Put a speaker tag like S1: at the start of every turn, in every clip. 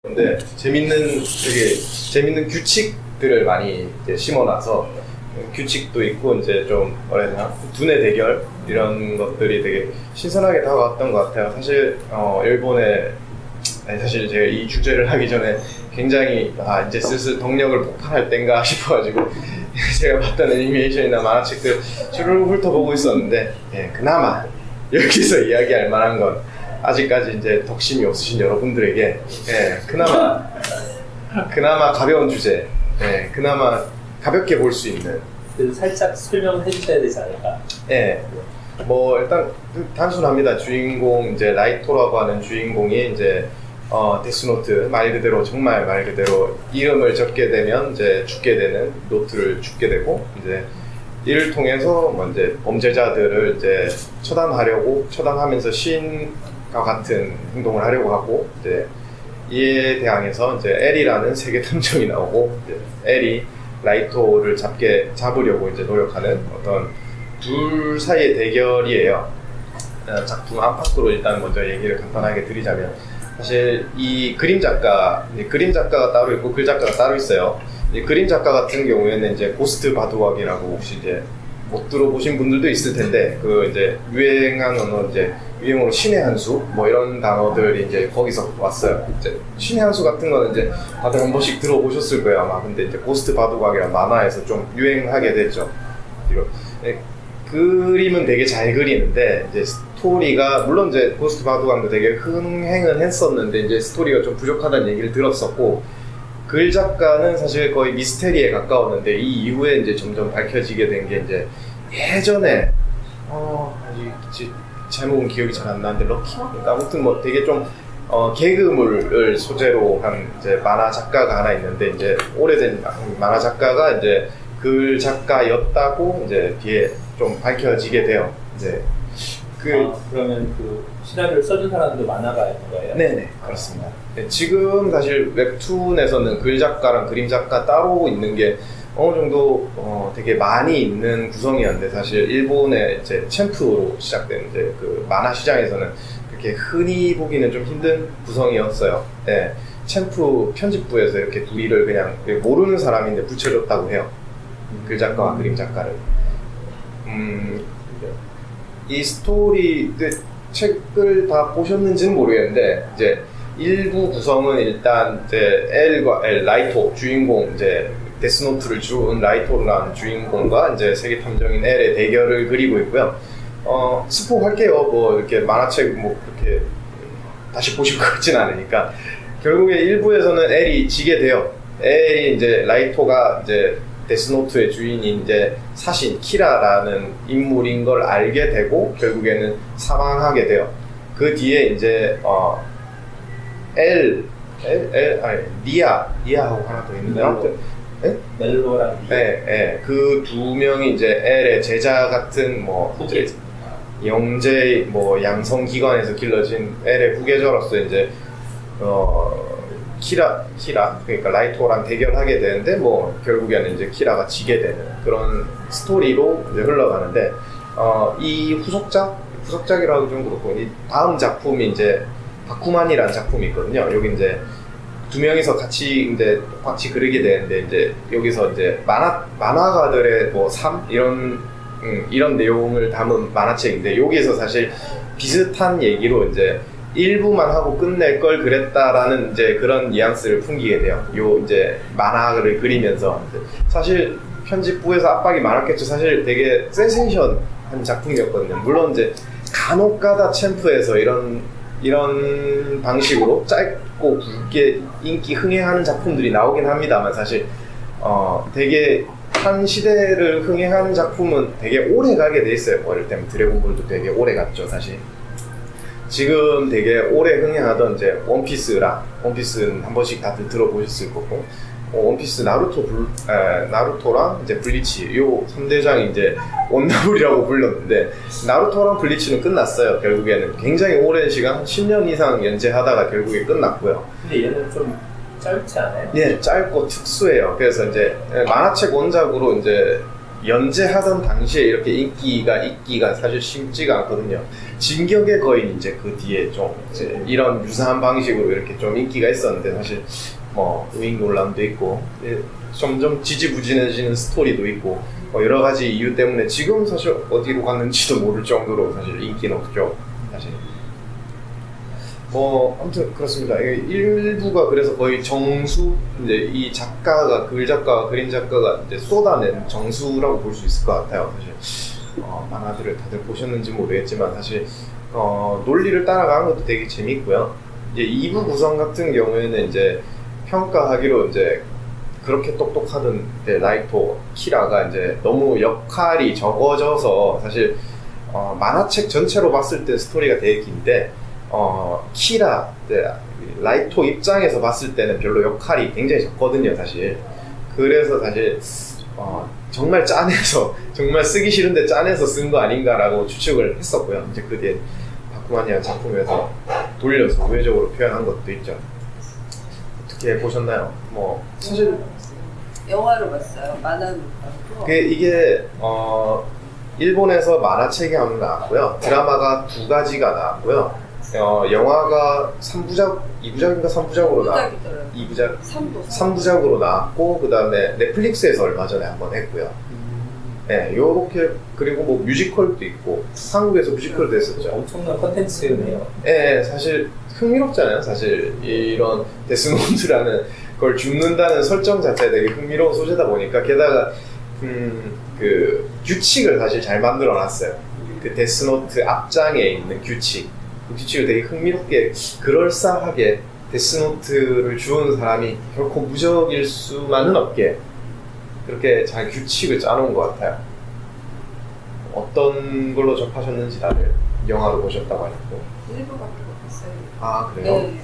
S1: 근데 되게 재밌는 규칙들을 많이 이제 심어놔서 규칙도 있고 이제 좀 뭐라 해야 되나 두뇌 대결 이런 것들이 되게 신선하게 다가왔던 것 같아요. 사실 일본에 사실 제가 이 주제를 하기 전에 굉장히 이제 슬슬 동력을 폭발할 땐가 싶어가지고 제가 봤던 애니메이션이나 만화책들 주로 훑어보고 있었는데 그나마 여기서 이야기할 만한 건 아직까지 이제 덕심이 없으신 여러분들에게 그나마 가벼운 주제, 그나마 가볍게 볼 수 있는.
S2: 그래서 살짝 설명해 주셔야 되지 않을까?
S1: 뭐 일단 단순합니다. 주인공 이제 라이토라고 하는 주인공이 이제 데스노트 정말 말 그대로 이름을 적게 되면 이제 죽게 되는 노트를 죽게 되고 이제 이를 통해서 뭐 이제 범죄자들을 이제 처단하면서 시인과 같은 행동을 하려고 하고 이제 이에 대항해서 이제 엘이라는 세계 탐정이 나오고 이제 엘이 라이토를 잡으려고 이제 노력하는 어떤 둘 사이의 대결이에요. 작품 안팎으로 일단 먼저 얘기를 간단하게 드리자면 사실 이 그림 작가가 따로 있고 글 작가가 따로 있어요. 이 그림 작가 같은 경우에는 이제 고스트 바두왁이라고 혹시 이제 못 들어보신 분들도 있을 텐데 그 이제 유행한 언어 이제 유행어로 신의 한 수 뭐 이런 단어들이 이제 거기서 왔어요. 이제 신의 한 수 같은 거는 이제 다들 한 번씩 들어보셨을 거예요 아마. 근데 이제 고스트 바두왁이라는 만화에서 좀 유행하게 됐죠. 그림은 되게 잘 그리는데 이제 스토리가 물론 이제 고스트 바두왁도 되게 흥행은 했었는데 이제 스토리가 좀 부족하다는 얘기를 들었었고 글 작가는 사실 거의 미스테리에 가까웠는데 이 이후에 이제 점점 밝혀지게 된 게 이제 예전에 제목은 기억이 잘 안 나는데 럭키마인가 아무튼 뭐 되게 좀 개그물을 소재로 한 이제 만화 작가가 하나 있는데 이제 오래된 만화 작가가 이제 글 작가였다고 이제 뒤에 좀 밝혀지게 돼요. 이제
S2: 그러면 그 시나리오를 써준 사람도 만화가 있는 거예요?
S1: 네네 그렇습니다. 네, 지금 사실 웹툰에서는 글 작가랑 그림 작가 따로 있는 게 어느 정도 되게 많이 있는 구성이었는데 사실 일본의 이제 챔프로 시작된 이제 그 만화 시장에서는 그렇게 흔히 보기는 좀 힘든 구성이었어요. 네, 챔프 편집부에서 이렇게 둘이를 그냥 모르는 사람인데 붙여줬다고 해요. 글 작가와 그림 작가를. 이 스토리 책을 다 보셨는지는 모르겠는데 이제 일부 구성은 일단 이제 라이토 주인공 이제 데스노트를 주운 라이토라는 주인공과 이제 세계 탐정인 엘의 대결을 그리고 있고요. 스포할게요. 뭐 이렇게 만화책 뭐 그렇게 다시 보실 것 같진 않으니까 결국에 일부에서는 엘이 지게 돼요. 엘이 이제 라이토가 이제 데스노트의 주인이 이제 사신 키라라는 인물인 걸 알게 되고 결국에는 사망하게 돼요. 그 뒤에 이제 리아하고 하나 더 있는데 아무튼
S2: 멜로랑 리아.
S1: 그 두 명이 이제 엘의 제자 같은 뭐 영재 뭐 양성 기관에서 길러진 엘의 후계자로서 이제 키라 그러니까 라이토랑 대결하게 되는데 뭐 결국에는 이제 키라가 지게 되는 그런 스토리로 이제 흘러가는데 이 후속작이라고 좀 그렇고 이 다음 작품이 이제 바쿠만이라는 작품이 있거든요. 여기 이제 두 명이서 같이 똑같이 그리게 되는데 이제 여기서 이제 만화가들의 뭐 삶 이런 내용을 담은 만화책인데 여기에서 사실 비슷한 얘기로 이제 일부만 하고 끝낼 걸 그랬다라는 이제 그런 뉘앙스를 풍기게 돼요. 요 이제 만화를 그리면서 사실 편집부에서 압박이 많았겠죠. 사실 되게 센세이션한 작품이었거든요. 물론 이제 간혹가다 챔프에서 이런 방식으로 짧고 굵게 인기 흥행하는 작품들이 나오긴 합니다만 사실 되게 한 시대를 흥행하는 작품은 되게 오래 가게 돼 있어요. 어릴 때면 드래곤볼도 되게 오래 갔죠 사실. 지금 되게 오래 흥행하던 이제 원피스는 한 번씩 다들 들어보셨을 거고 원피스 나루토랑 이제 블리치 요 3대장이 이제 원나블이라고 불렀는데 나루토랑 블리치는 끝났어요. 결국에는 굉장히 오랜 시간 10년 이상 연재하다가 결국에 끝났고요.
S2: 근데 얘는 좀 짧지 않아요?
S1: 예, 짧고 특수해요. 그래서 이제 만화책 원작으로 이제 연재하던 당시에 이렇게 인기가 있기가 사실 쉽지가 않거든요. 진격의 거인 이제 그 뒤에 좀 이제 이런 유사한 방식으로 이렇게 좀 인기가 있었는데 사실 뭐 우익 논란도 있고 점점 지지부진해지는 스토리도 있고 여러 가지 이유 때문에 지금 사실 어디로 갔는지도 모를 정도로 사실 인기는 없죠. 사실 뭐 아무튼 그렇습니다. 일부가 그래서 거의 정수 이제 이 작가가 글 작가가 그림 작가가 이제 쏟아낸 정수라고 볼 수 있을 것 같아요. 사실 만화들을 다들 보셨는지 모르겠지만 사실 논리를 따라가는 것도 되게 재밌고요. 이제 2부 구성 같은 경우에는 이제 평가하기로 이제 그렇게 똑똑하던 라이토 키라가 이제 너무 역할이 적어져서 사실 만화책 전체로 봤을 때 스토리가 되게 긴데 키라 라이토 입장에서 봤을 때는 별로 역할이 굉장히 적거든요, 사실. 그래서 사실 정말 짠해서 정말 쓰기 싫은데 짠해서 쓴 거 아닌가라고 추측을 했었고요. 이제 그 뒤에 바쿠만이라는 작품에서 돌려서 우회적으로 표현한 것도 있죠. 어떻게 보셨나요? 뭐 사실
S3: 영화로 봤어요. 만화로 봤고.
S1: 이게 일본에서 만화책이 한 번 나왔고요. 드라마가 2가지가 나왔고요. 영화가 3부작, 2부작인가 3부작으로
S3: 부작이더라고요.
S1: 2부작,
S3: 3부.
S1: 3부작으로 나왔고 그 다음에 넷플릭스에서 얼마 전에 한 번 했고요. 네, 요렇게 그리고 뭐 뮤지컬도 있고 한국에서 뮤지컬도 했었죠.
S2: 엄청난 컨텐츠네요.
S1: 네, 사실 흥미롭잖아요. 사실 이런 데스노트라는 걸 죽는다는 설정 자체가 되게 흥미로운 소재다 보니까 게다가 그 규칙을 사실 잘 만들어놨어요. 그 데스노트 앞장에 있는 규칙. 그 규칙을 되게 흥미롭게 그럴싸하게 데스노트를 주운 사람이 결코 무적일 수만은 없게 그렇게 잘 규칙을 짜놓은 것 같아요. 어떤 걸로 접하셨는지 다들 영화로 보셨다고 하셨고.
S3: 1부밖에 못 봤어요.
S1: 아 그래요?
S3: 네.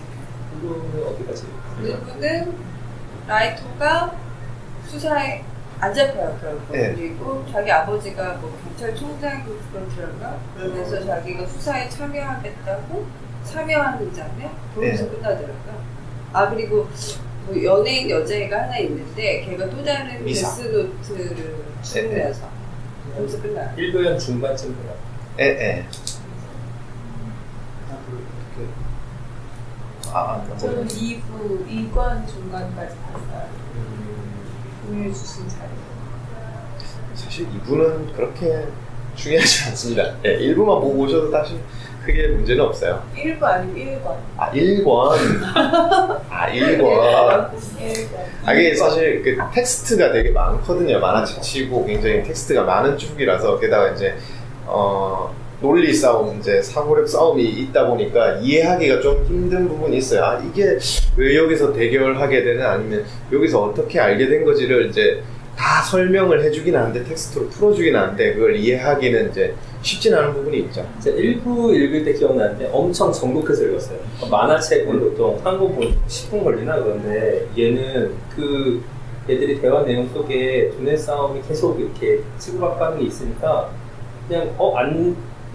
S2: 이거는 어디까지?
S3: 1부는 라이토가 수사에 안 잡혀요, 결국.
S1: 네.
S3: 그리고 자기 아버지가 뭐 경찰총장이 그런 드라마 그래서 자기가 수사에 참여하겠다고 참여하는 장면? 거기서
S1: 네.
S3: 끝나더라고요. 아, 그리고 뭐 연예인 여자애가 하나 있는데 걔가 또 다른
S1: 미사.
S3: 데스노트를 주면서 거기서 끝나요.
S2: 1부연 중반쯤 돼요.
S1: 예.
S4: 저는 2부 2권 중간까지 봤어요. 공유해 주신 자료.
S1: 사실 2부는 그렇게 중요하지 않습니다. 네, 1부만 보고 오셔도 사실 크게 문제는 없어요.
S4: 1부 아니면 1권.
S1: 아 1권. 아 1권.
S4: 1권.
S1: 이게 사실 그 텍스트가 되게 많거든요. 만화책 치고 굉장히 텍스트가 많은 쪽이라서 게다가 이제 논리 싸움, 이제 사고력 싸움이 있다 보니까 이해하기가 좀 힘든 부분이 있어요. 아, 이게 왜 여기서 대결하게 되는 아니면 여기서 어떻게 알게 된 거지를 이제 다 설명을 해주긴 하는데 텍스트로 풀어주긴 하는데 그걸 이해하기는 이제 쉽진 않은 부분이 있죠.
S2: 제가 1부 읽을 때 기억나는데 엄청 정독해서 읽었어요. 만화책은 보통 한 권 보면 10분 걸리나 그런데 얘는 그 얘들이 대화 내용 속에 두뇌 싸움이 계속 이렇게 치고받고 게 있으니까 그냥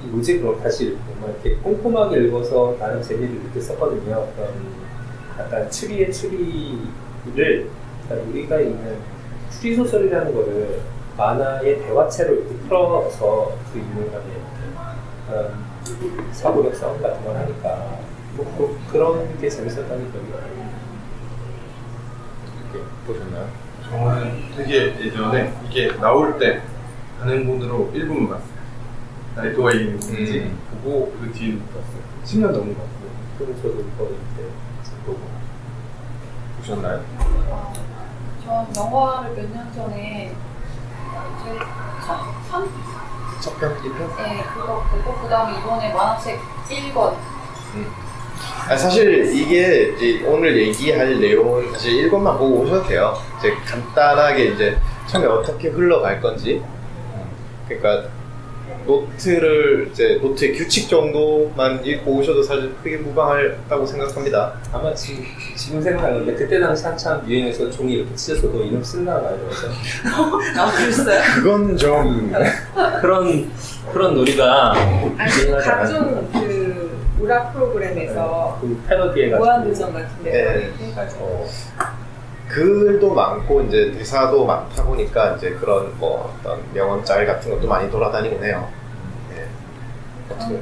S2: 뭐지? 그럼 다시 읽고 막 이렇게 꼼꼼하게 읽어서 나름 재미를 느꼈었거든요. 그런 약간 추리의 추리를 우리가 읽는 추리소설이라는 거를 만화의 대화체로 이렇게 풀어서 그 인물간의 사고력 싸움 같은 걸 하니까 그런 게 재밌었다는 기억이 나요.
S1: 이렇게 보셨나요?
S5: 저는 되게 예전에 이게 나올 때 단행본으로 1부만 봤어요. 라이토가 이기는 건지 보고 그 뒤는 못 봤어요. 10년 넘은 것 같아요.
S2: 그럼 저도 이거 이제 보고
S1: 보셨나요?
S4: 전 영화를 몇 년 전에 저희
S1: 첫 편, 1편?
S4: 네, 그거 보고 그 다음에 이번에 만화책 1권.
S1: 사실 이게 이제 오늘 얘기할 내용은 사실 1권만 보고 오셔도 돼요. 이제 간단하게 이제 처음에 어떻게 흘러갈 건지. 그러니까 노트의 규칙 정도만 읽고 오셔도 사실 크게 무방하다고 생각합니다.
S2: 아마 지금 생각하는데 그때 당시 한참 유행해서 종이 이렇게 찢어서도 이름 쓴다 말이죠.
S3: 아, 그랬어요?
S1: 그건 좀
S2: 그런 놀이가
S3: 아니, 각종 그 오락 프로그램에서
S2: 그 패러디해가지고
S3: 무한도전 같은 데
S1: 네.
S3: 해가지고
S1: 글도 많고 이제 대사도 많다 보니까 이제 그런 뭐 어떤 명언 짤 같은 것도 많이 돌아다니곤 해요. 네. 어떻게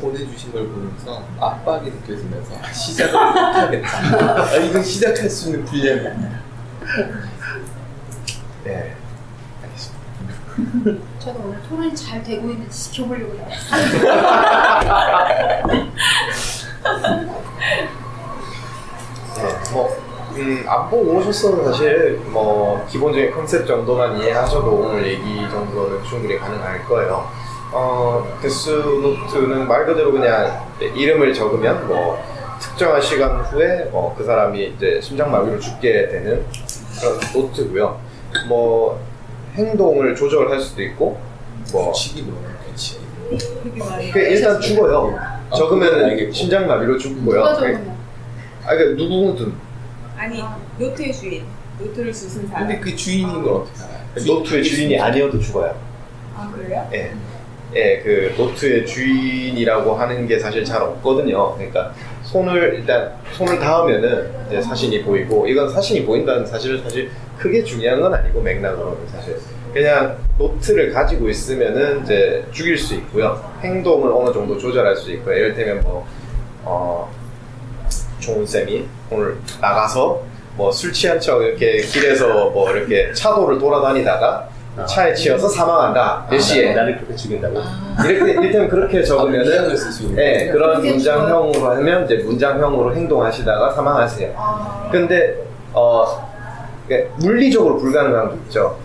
S6: 보내주신 걸 보면서 압박이 느껴지면서 시작을 못하겠다. 이건 시작할 수 있는 분량이 아니야.
S1: 네. 알겠습니다.
S4: 저도 오늘 토론이 잘 되고 있는지 지켜보려고 해요.
S1: 네, 안 보고 오셨어도 사실 뭐 기본적인 컨셉 정도만 이해하셔도 오늘 얘기 정도는 충분히 가능할 거예요. 데스노트는 말 그대로 그냥 이름을 적으면 뭐 특정한 시간 후에 뭐 그 사람이 이제 심장마비로 죽게 되는 그런 노트고요. 뭐 행동을 조절할 수도 있고 뭐
S6: 규칙이 뭐야, 규칙.
S1: 일단 죽어요. 적으면
S6: 알겠고.
S1: 심장마비로 죽고요.
S4: 누가 적으면?
S1: 그러니까 누구든
S3: 아니 노트의 주인, 노트를 쓰신 사람.
S6: 근데 그 주인인 걸 어떻게 알아요?
S1: 노트의 주인이 아니어도 죽어요.
S3: 아 그래요?
S1: 예. 예, 그 노트의 주인이라고 하는 게 사실 잘 없거든요. 그러니까 일단 손을 닿으면은 이제 사신이 보이고, 이건 사신이 보인다는 사실은 사실 크게 중요한 건 아니고, 맥락으로는 사실 그냥 노트를 가지고 있으면은 이제 죽일 수 있고요. 행동을 어느 정도 조절할 수 있고요. 예를 들면 종훈 쌤이 오늘 나가서 뭐 술 취한 척 이렇게 길에서 뭐 이렇게 차도를 돌아다니다가 차에 치여서 사망한다. 몇 시에?
S2: 나를 그렇게 죽인다고?
S1: 이렇게 일단 그렇게 적으면은
S6: 문장을 쓸 수 있는
S1: 네, 그런
S4: 그게
S1: 문장형으로 하면 이제 문장형으로 행동하시다가 사망하세요. 근데 물리적으로 불가능한 게 있죠.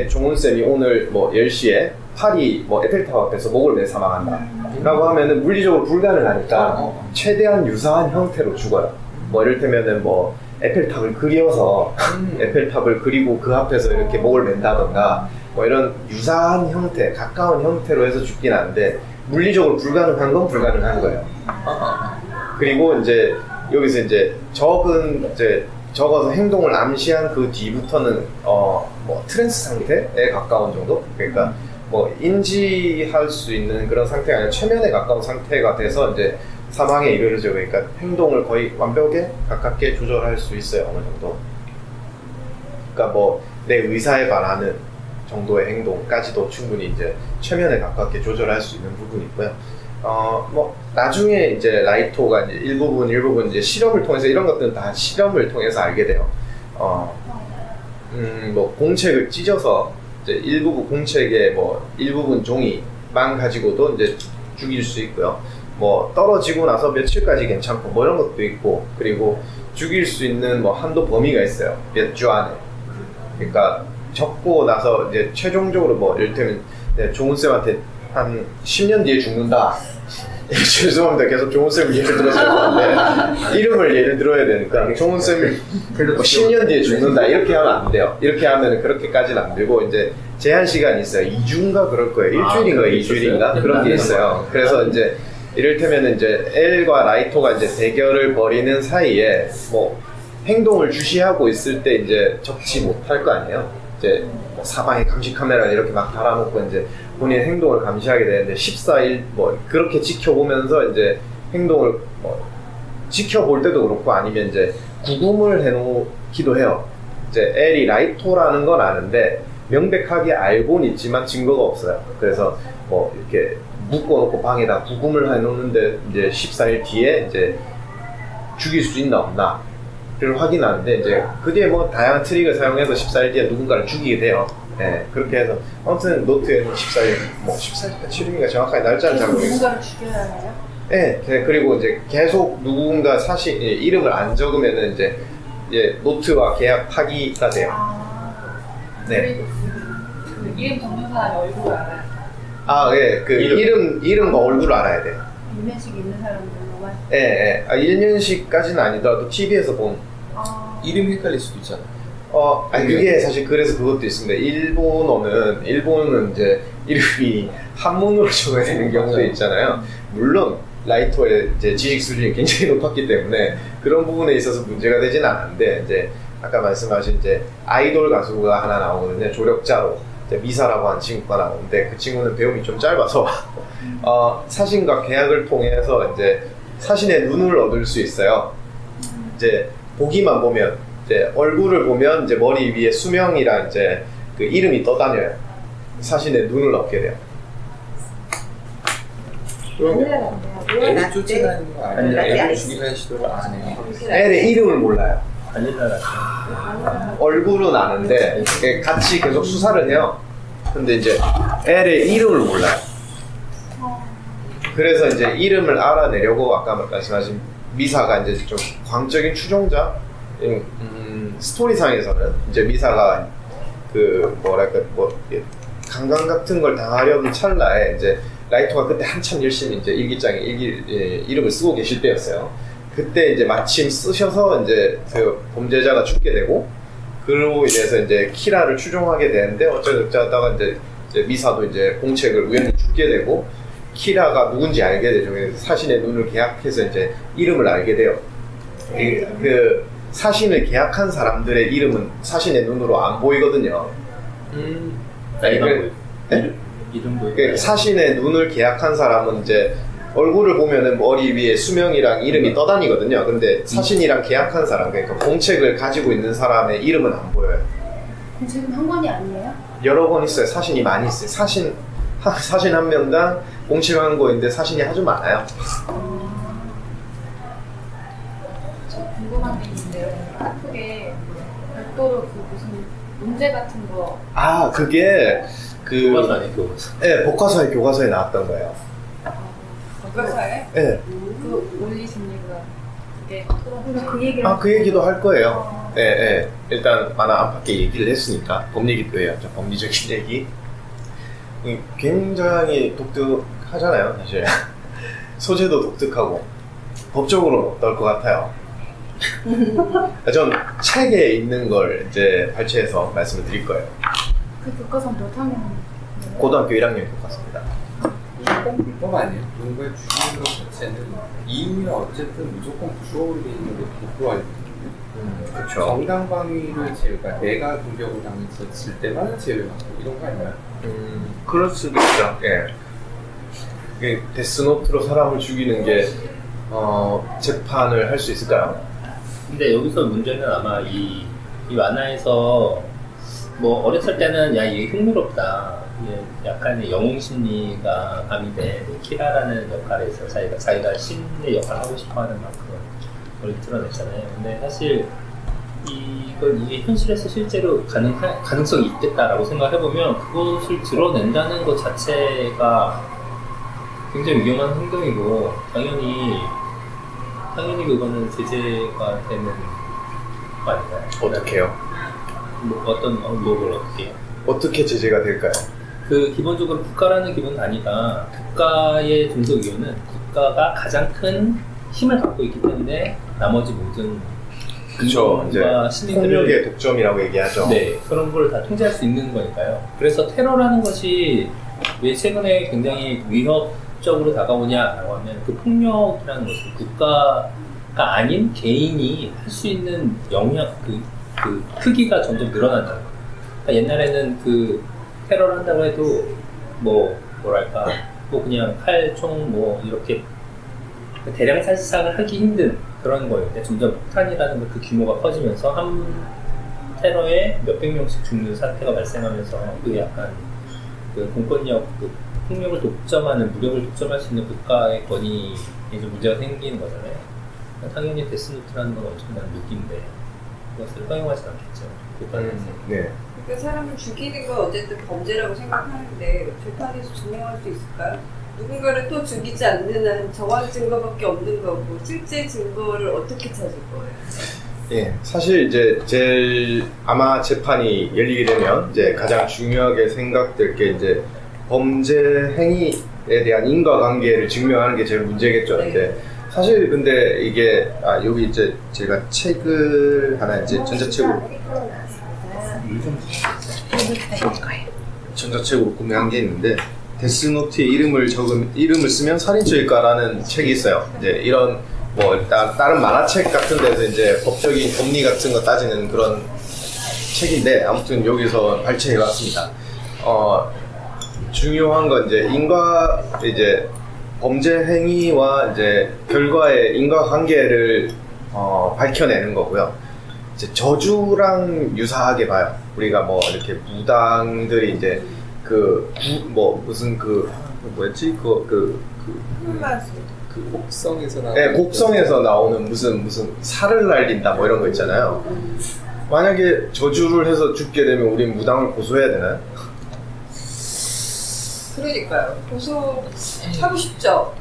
S1: 종훈 쌤이 오늘 뭐 10시에 파리 뭐 에펠탑 앞에서 목을 매 사망한다. 라고 하면은 물리적으로 불가능하니까 최대한 유사한 형태로 죽어요. 뭐 이를테면은 뭐 에펠탑을 그려서 에펠탑을 그리고 그 앞에서 이렇게 목을 맨다던가 뭐 이런 유사한 형태, 가까운 형태로 해서 죽긴 하는데 물리적으로 불가능한 건 불가능한 거예요. 그리고 이제 여기서 이제 적어서 행동을 암시한 그 뒤부터는 뭐 트랜스 상태에 가까운 정도? 그러니까 뭐 인지할 수 있는 그런 상태가 아니라 최면에 가까운 상태가 돼서 이제 사망에 이르르죠. 그러니까 행동을 거의 완벽에 가깝게 조절할 수 있어요. 어느 정도. 그러니까 뭐 내 의사에 반하는 정도의 행동까지도 충분히 이제 최면에 가깝게 조절할 수 있는 부분이 있고요. 뭐 나중에 이제 라이토가 이제 일부분 이제 실험을 통해서 이런 것들은 다 실험을 통해서 알게 돼요. 뭐 공책을 찢어서 이제 일부분 공책의 뭐 일부분 종이만 가지고도 이제 죽일 수 있고요. 뭐 떨어지고 나서 며칠까지 괜찮고 뭐 이런 것도 있고, 그리고 죽일 수 있는 뭐 한도 범위가 있어요. 몇 주 안에. 그러니까 적고 나서 이제 최종적으로 뭐 이를테면 종훈 쌤한테 한 10년 뒤에 죽는다. 죄송합니다. 계속 종훈 쌤을 예를 들어서 하는데 이름을 예를 들어야 되니까 종훈 쌤이 뭐 10년 뒤에 죽는다 이렇게 하면 안 돼요. 이렇게 하면 그렇게까지는 안 되고 이제 제한 시간이 있어요. 2주인가 그럴 거예요. 일주일인가 2주일인가 그런 게 있어요. 그래서 이제 이를테면 이제 엘과 라이토가 이제 대결을 벌이는 사이에 뭐 행동을 주시하고 있을 때 이제 적지 못할 거 아니에요. 이제 뭐 사방에 감시 카메라 이렇게 막 달아놓고 이제 본인의 행동을 감시하게 되는데 14일 뭐 그렇게 지켜보면서 이제 행동을 뭐 지켜볼 때도 그렇고 아니면 이제 구금을 해놓기도 해요. 이제 엘이 라이토라는 건 아는데 명백하게 알고는 있지만 증거가 없어요. 그래서 뭐 이렇게 묶어놓고 방에다 구금을 해놓는데 이제 14일 뒤에 이제 죽일 수 있나 없나 를 확인하는데 이제 그 뒤에 뭐 다양한 트릭을 사용해서 14일 뒤에 누군가를 죽이게 돼요. 네, 그렇게 해서 아무튼 노트에는 14일 뭐 14일 7일인가 정확하게 날짜를 잘 모르겠어요.
S4: 누군가를 죽여야 하나요?
S1: 네, 그리고 이제 계속 누군가 사실 이름을 안 적으면은 이제 노트와 계약 파기가 돼요. 네.
S4: 그리고 그 이름 적는 사람이 얼굴을 알아요.
S1: 예, 그 이름과 얼굴을 알아야 돼요.
S4: 유면식 있는 사람들로만.
S1: 예. 1년씩까지는 아니더라도 TV에서 본.
S6: 이름이 헷갈릴 수도 있잖아.
S1: 그게 사실 그래서 그것도 있습니다. 일본은 이제 이름이 한문으로 적어야 되는 경우도 있잖아요. 물론 라이토의 이제 지식 수준이 굉장히 높았기 때문에 그런 부분에 있어서 문제가 되진 않았는데 이제 아까 말씀하신 이제 아이돌 가수가 하나 나오거든요. 조력자로 이제 미사라고 하는 친구가 나오는데 그 친구는 배움이 좀 짧아서 사신과 계약을 통해서 이제 사신의 눈을 얻을 수 있어요. 이제 보기만 보면 이제 얼굴을 보면 이제 머리 위에 수명이랑 이제 그 이름이 떠다녀요. 사신의 눈을 얻게 돼요.
S6: 애를 쫓아다니는 거 아니에요?
S2: 아니,
S6: 애를 죽이려는 시도를 안 해요.
S1: 애의 이름을 몰라요.
S2: 바닐라 라떼.
S1: 얼굴은 아는데 같이 계속 수사를 해요. 근데 이제 애의 이름을 몰라요. 그래서 이제 이름을 알아내려고 아까 말씀하신 미사가 이제 좀 광적인 추종자. 스토리상에서는 이제 미사가 그 뭐랄까 뭐 강간 같은 걸 당하려는 찰나에 이제 라이토가 그때 한참 열심히 이제 일기장에 이름을 쓰고 계실 때였어요. 그때 이제 마침 쓰셔서 이제 그 범죄자가 죽게 되고 그로 인해서 이제 키라를 추종하게 되는데 어쩌다가 이제 미사도 이제 공책을 우연히 죽게 되고 키라가 누군지 알게 되죠. 그래서 사신의 눈을 계약해서 이제 이름을 알게 돼요. 그 사신을 계약한 사람들의 이름은 사신의 눈으로 안 보이거든요.
S2: 이름 보이고.
S1: 그 사신의 눈을 계약한 사람은 이제 얼굴을 보면은 머리 위에 수명이랑 이름이 떠다니거든요. 근데 사신이랑 계약한 사람, 그러니까 공책을 가지고 있는 사람의 이름은 안 보여요.
S4: 공책은 한 권이 아니에요?
S1: 여러 권 있어요. 사신이 많이 있어요. 사신 한 명당 공책 한 권인데 사신이 아주 많아요.
S4: 저 궁금한 게 있는데요. 카톡에 별도로 그 무슨 문제 같은 거
S1: 아, 그게
S2: 교과서 아니에요, 교과서.
S1: 네, 교과서에 나왔던 거예요.
S3: 교과서에?
S1: 네.
S4: 그 올리신 이유가 그게 그 얘기를
S1: 그 얘기도 할 거예요. 네. 일단 만화 안팎의 얘기를 했으니까 법 얘기도 해야죠. 법리적인 얘기. 굉장히 독특하잖아요, 사실. 소재도 독특하고 법적으로는 어떨 것 같아요. 전 책에 있는 걸 이제 발췌해서 말씀을 드릴 거예요.
S4: 그 교과서 몇 학년?
S1: 고등학교 1학년 교과서입니다.
S6: 문법 아니에요? 누군가를 죽이는 것 자체는 이유야 어쨌든 무조건 주어울려 있는 게 도구화거든요.
S1: 그렇죠.
S6: 정당방위를 제외가 내가 공격을 당했을 때만 제외하고 이런 거 아니에요?
S1: 그럴 수도 있죠. 예. 이게 데스노트로 사람을 죽이는 게 재판을 할 수 있을까요?
S2: 근데 여기서 문제는 아마 이 만화에서 뭐 어렸을 때는 야 이게 흥미롭다. 이게 약간의 영웅 심리가 가미된 키라라는 역할에서 자기가 신의 역할을 하고 싶어하는 만큼 그걸 드러냈잖아요. 근데 사실 이게 현실에서 실제로 가능성이 있겠다라고 생각해보면 그것을 드러낸다는 것 자체가 굉장히 위험한 행동이고 당연히 그거는 제재가 되는 거 아닌가요?
S1: 어떻게요?
S2: 뭘 어떻게 해요?
S1: 어떻게 제재가 될까요?
S2: 그 기본적으로 국가라는 기본 단위가 국가의 존속 이유는 국가가 가장 큰 힘을 갖고 있기 때문에 나머지 모든
S1: 그쵸. 이제
S2: 시민들을
S1: 폭력의 독점이라고 얘기하죠.
S2: 네, 그런 걸 다 통제할 수 있는 거니까요. 그래서 테러라는 것이 왜 최근에 굉장히 위협적으로 다가오냐라고 하면 그 폭력이라는 것은 국가가 아닌 개인이 할 수 있는 영향, 그 크기가 점점 늘어난다는 거예요. 그러니까 옛날에는 그 테러를 한다고 해도 뭐랄까 그냥 칼, 총 이렇게 대량 살상을 하기 힘든 그런 거였는데 점점 폭탄이라는 그 규모가 커지면서 한 테러에 몇백 명씩 죽는 사태가 발생하면서 그 약간 그 공권력, 그 폭력을 독점하는, 무력을 독점할 수 있는 국가의 권위에 좀 문제가 생기는 거잖아요. 당연히 데스노트라는 건 엄청난 무기인데 그것을 허용하지 않겠죠. 국가에서.
S1: 네.
S3: 그러니까 사람을 죽이는 건 어쨌든 범죄라고 생각하는데 재판에서 증명할 수 있을까요? 누군가를 또 죽이지 않는 한 정황 증거밖에 없는 거고 실제 증거를 어떻게 찾을 거예요?
S1: 예, 사실 이제 제일 아마 재판이 열리게 되면 이제 가장 중요하게 생각될 게 이제 범죄 행위에 대한 인과관계를 증명하는 게 제일 문제겠죠.
S3: 네.
S1: 이제 사실 근데 이게 여기 이제 제가 책을 하나 이제 전자책으로 구매한 게 있는데 데스노트에 이름을 쓰면 살인죄일까라는 책이 있어요. 이제 이런 다른 만화책 같은 데서 이제 법적인 법리 같은 거 따지는 그런 책인데 아무튼 여기서 발췌해봤습니다. 중요한 건 이제 범죄 행위와 이제 결과의 인과관계를 밝혀내는 거고요. 이제 저주랑 유사하게 봐요. 우리가 뭐 이렇게 무당들이 이제 무슨 뭐였지
S6: 그 곡성에서 나온
S1: 네, 곡성에서 나오는 무슨 살을 날린다 뭐 이런 거 있잖아요. 만약에 저주를 해서 죽게 되면 우린 무당을 고소해야 되나요?
S3: 그러니까요. 고소하고 싶죠.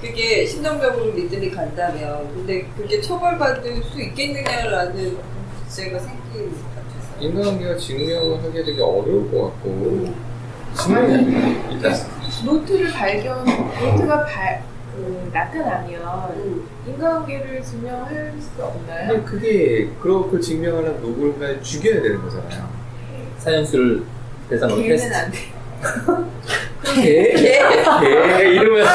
S3: 그게 심정적으로 믿음이 간다면. 근데 그게 처벌받을 수 있겠느냐라는 문제가 생기는 것 같아서.
S6: 인간관계가 증명을 하기 되게 어려울 것 같고 일단
S4: 노트가 나타나면 인간관계를 증명할 수 없나요?
S6: 근데 그게 그걸 증명하려면 누굴가 죽여야 되는 거잖아요.
S2: 사형수를 대상으로
S4: 걔는
S2: 테스트.
S4: 안 돼.
S6: 개 이러면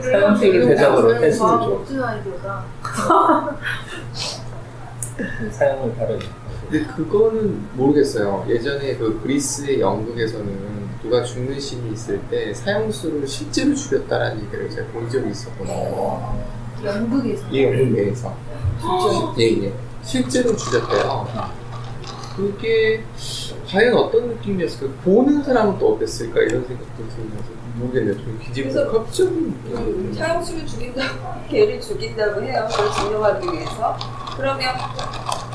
S2: 사형수를 대상으로 테스트를 줘.
S4: 멋진 아이디어다.
S2: 사형을 바로.
S6: 근데 그거는 모르겠어요. 예전에 그 그리스의 연극에서는 누가 죽는 신이 있을 때 사형수를 실제로 죽였다라는 얘기를 제가 본 적이 있었거든요.
S4: 연극에서.
S6: 이 연극에서 예. 실제로 죽였대요. 그게 과연 어떤 느낌이었을까? 보는 사람은 또 어땠을까? 이런 생각도 들면서 모르겠네요. 좀 기지복합적인
S3: 사형수를 죽인다고, 개를 죽인다고 해요. 그걸 증명하기 위해서. 그러면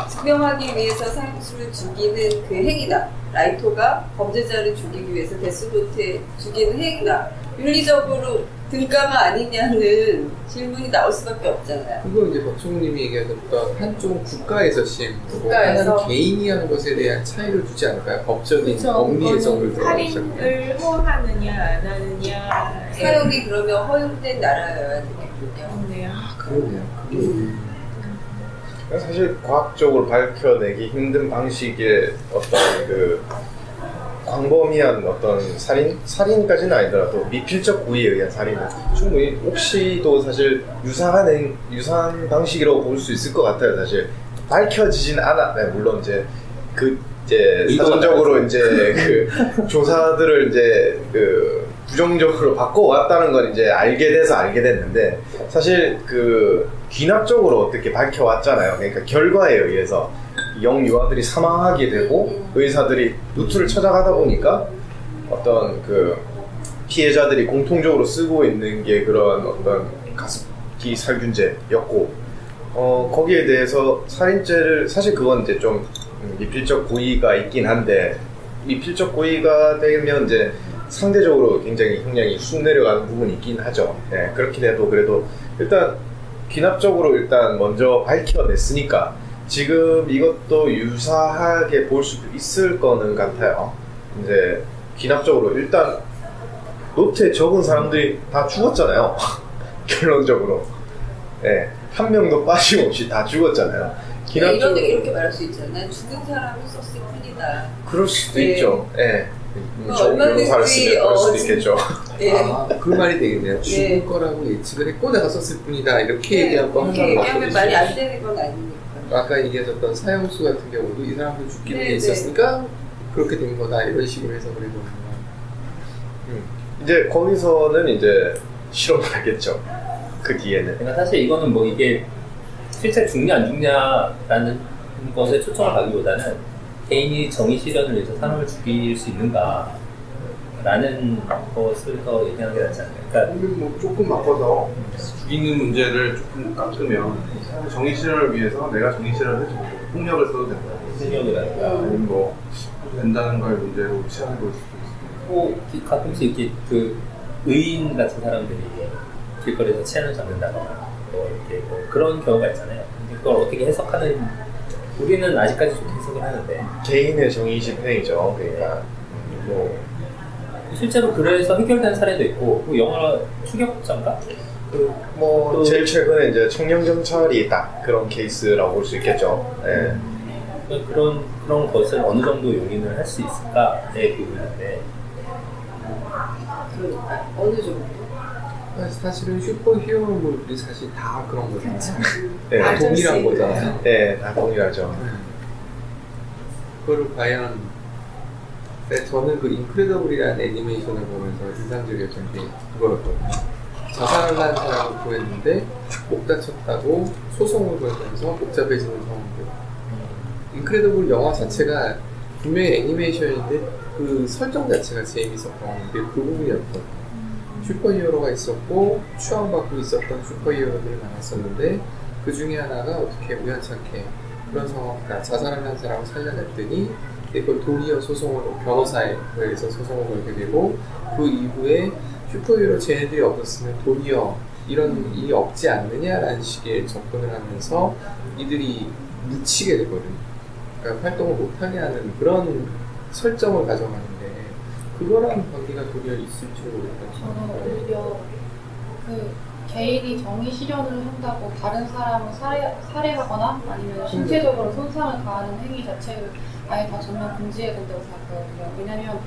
S3: 증명하기 위해서 사형수를 죽이는 그 행위다. 라이토가 범죄자를 죽이기 위해서 데스노트에 죽이는 행위다. 윤리적으로 등가가 아니냐는 질문이 나올 수밖에 없잖아요.
S6: 그거 이제 박총님이 얘기하셨던 한쪽은 국가에서 시행하고
S3: 국가에서.
S6: 하나는 개인이 하는 것에 대한 차이를 두지 않을까요? 법적인 법리 해석을 들어가기 시작하면.
S4: 살인을 허하느냐 안 하느냐.
S3: 사형이 그러면 허용된 나라여야 되겠군요.
S4: 네요.
S6: 그러네요.
S1: 사실 과학적으로 밝혀내기 힘든 방식의 어떤 광범위한 어떤 살인까지는 아니더라도 미필적 고의에 의한 살인은 충분히 혹시도 사실 유사한 방식이라고 볼 수 있을 것 같아요. 사실 밝혀지진 않아. 네, 물론 이제 사전적으로 이제 조사들을 이제 부정적으로 바꿔왔다는 건 이제 알게 됐는데 사실 귀납적으로 어떻게 밝혀왔잖아요. 그러니까 결과에 의해서 영유아들이 사망하게 되고 의사들이 노트를 찾아가다 보니까 어떤 피해자들이 공통적으로 쓰고 있는 게 그런 어떤 가습기 살균제였고 거기에 대해서 살인죄를 사실 그건 이제 좀 미필적 고의가 있긴 한데 미필적 고의가 되면 이제 상대적으로 굉장히 형량이 쑥 내려가는 부분이 있긴 하죠. 네, 그렇긴 해도 그래도 일단 귀납적으로 일단 먼저 밝혀냈으니까 지금 이것도 유사하게 볼 수도 있을 거는 같아요. 이제 귀납적으로 일단 노트에 적은 사람들이 다 죽었잖아요. 결론적으로. 네, 한 명도 빠짐없이 다 죽었잖아요.
S3: 이런데 이렇게 말할 수 있잖아요. 죽은 사람을 썼을 뿐이다.
S1: 그럴 수도
S3: 네.
S1: 있죠. 네. 좋은
S3: 얼마든지,
S1: 변호사를 쓰면 그럴 수도 있겠죠.
S3: 예.
S6: 그 말이 되겠네요. 죽을
S3: 네.
S6: 거라고 예측을 했고 내가 썼을 뿐이다. 이렇게 얘기하고 한
S3: 이렇게
S6: 말은
S3: 얘기하면 말이 안 되는 건 아니니까.
S6: 아까 얘기하셨던 사형수 같은 경우도 이 사람도 죽기로
S3: 네,
S6: 돼 있었으니까 그렇게 된 거다. 이런 식으로 해석을 해보면
S1: 이제 거기서는 이제 실험을 하겠죠. 그 뒤에는.
S2: 그러니까 사실 이거는 뭐 이게 실제 죽냐 안 죽냐라는 것에 초점을 가기보다는 개인이 정의 실현을 위해서 사람을 죽일 수 있는가 라는 것을 더 얘기하는 게 낫지 않나요? 그러니까
S5: 뭐 조금 바꿔서 죽이는 문제를 조금 깎으면 정의 실현을 위해서 내가 정의 실현을 해주고 폭력을 써도 된다.
S2: 생명이라든가
S5: 아니면 뭐 해도 된다는 걸 문제로 취하는 걸 수도 있습니다.
S2: 또 가끔씩 이렇게 의인 같은 사람들이 길거리에서 치안을 잡는다거나 뭐 이렇게 뭐 그런 경우가 있잖아요. 근데 그걸 어떻게 해석하는 우리는 아직까지 좋게 해석을 하는데
S1: 개인의 정의 집행이죠. 그러니까 뭐
S2: 실제로 그래서 해결된 사례도 있고 뭐 영화 추격자인가? 또-
S1: 제일 최근에 이제 청년 경찰이 딱 그런 케이스라고 볼 수 있겠죠. 네.
S2: 그런 것을 어느 정도 용인을 할 수 있을까의 부분인데
S3: 그러니까 어느 정도.
S6: 사실은 슈퍼 히어로물들이 사실 다 그런 거잖아요.
S1: 네.
S6: 다 동일한 거잖아요.
S1: 네, 다 동일하죠.
S6: 그거를 과연 저는 그 인크레더블이라는 애니메이션을 보면서 인상적이었던 게 그거였거든요. 자살을 한 사람을 구했는데 목 다쳤다고 소송을 걸면서 복잡해지는 상황들. 인크레더블 영화 자체가 분명히 애니메이션인데 그 설정 자체가 재미있었던 게 그 부분이었거든요. 슈퍼히어로가 있었고 추앙받고 있었던 슈퍼히어로들이 많았었는데 그 중에 하나가 어떻게 우연찮게 그런 상황, 그러니까 자살을 한 사람을 살려냈더니 그걸 도리어 소송으로 변호사에 의해서 소송을 걸게 되고 그 이후에 슈퍼히어로 쟤네들이 없었으면 도리어 이런 일이 없지 않느냐라는 식의 접근을 하면서 이들이 묻히게 되거든요. 그러니까 활동을 못하게 하는 그런 설정을 가져가는데 그거랑 관계가 도리어 있을지 모르겠어요.
S4: 저는 오히려 그 개인이 정의 실현을 한다고 다른 사람을 살해하거나 아니면 신체적으로 손상을 가하는 행위 자체를 아예 다 전면 금지해야 된다고 생각하거든요. 왜냐면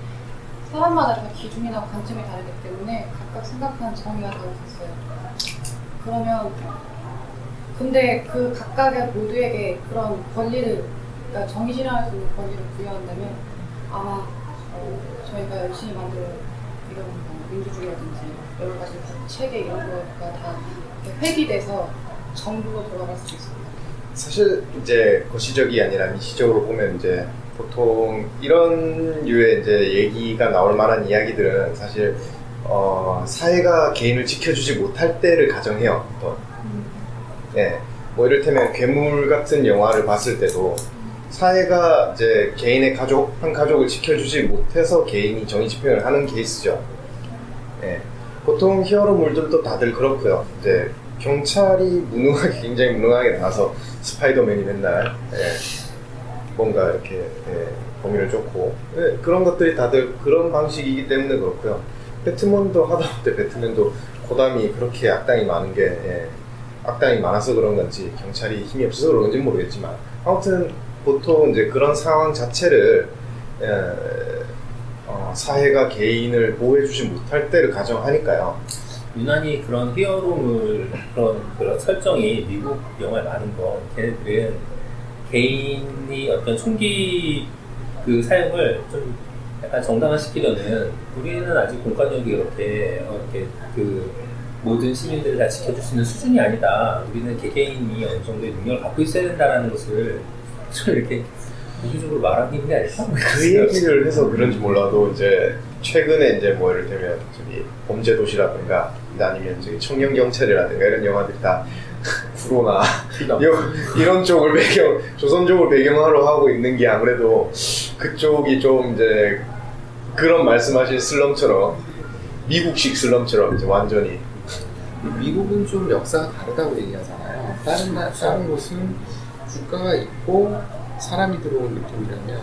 S4: 사람마다 다 기준이나 관점이 다르기 때문에 각각 생각하는 정의가 다르겠어요. 그러면 근데 그 각각의 모두에게 그런 권리를, 그러니까 정의 실현할 수 있는 권리를 부여한다면 아마 저희가 열심히 만든 이런 뭐 민주주의라든지 여러 가지 체계 이런 거가 다 이렇게 회귀돼서 정부로 돌아갈 수 있습니다.
S1: 사실 이제 거시적이 아니라 미시적으로 보면 이제 보통 이런 류의 이제 얘기가 나올 만한 이야기들은 사실 사회가 개인을 지켜주지 못할 때를 가정해요. 또. 네, 뭐 이를테면 괴물 같은 영화를 봤을 때도 사회가 이제 개인의 가족, 한 가족을 지켜주지 못해서 개인이 정의 집행을 하는 케이스죠. 네, 보통 히어로물들도 다들 그렇고요. 이제 경찰이 무능하게, 굉장히 무능하게 나와서 스파이더맨이 맨날 뭔가 이렇게 범인을 쫓고 그런 것들이 다들 그런 방식이기 때문에 그렇고요. 배트맨도 하다못해 배트맨도 고담이 그렇게 악당이 많은 게 악당이 많아서 그런 건지 경찰이 힘이 없어서 그런 건지 모르겠지만 아무튼 보통 이제 그런 상황 자체를 사회가 개인을 보호해주지 못할 때를 가정하니까요.
S2: 유난히 그런 히어로물 그런 설정이 미국 영화에 많은 건 걔네들은 개인이 어떤 총기 그 사용을 좀 약간 정당화시키려는 우리는 아직 공권력이 이렇게 그 모든 시민들을 다 지켜줄 수 있는 수준이 아니다. 우리는 개개인이 어느 정도의 능력을 갖고 있어야 된다라는 것을 좀 이렇게 민주적으로 말하는 게 아닐까?
S1: 그 얘기를 해서 그런지 몰라도 이제 최근에 이제 뭐 이를테면 저기 범죄도시라든가 아니면 저기 청년경찰이라든가 이런 영화들이 다 구로나 이런 쪽을 조선 쪽을 배경으로 하고 있는 게 아무래도 그쪽이 좀 이제 그런 말씀하신 슬럼처럼 미국식 슬럼처럼 이제 완전히
S6: 미국은 좀 역사가 다르다고 얘기하잖아요. 다른 곳은 국가가 있고 사람이 들어온 느낌이라면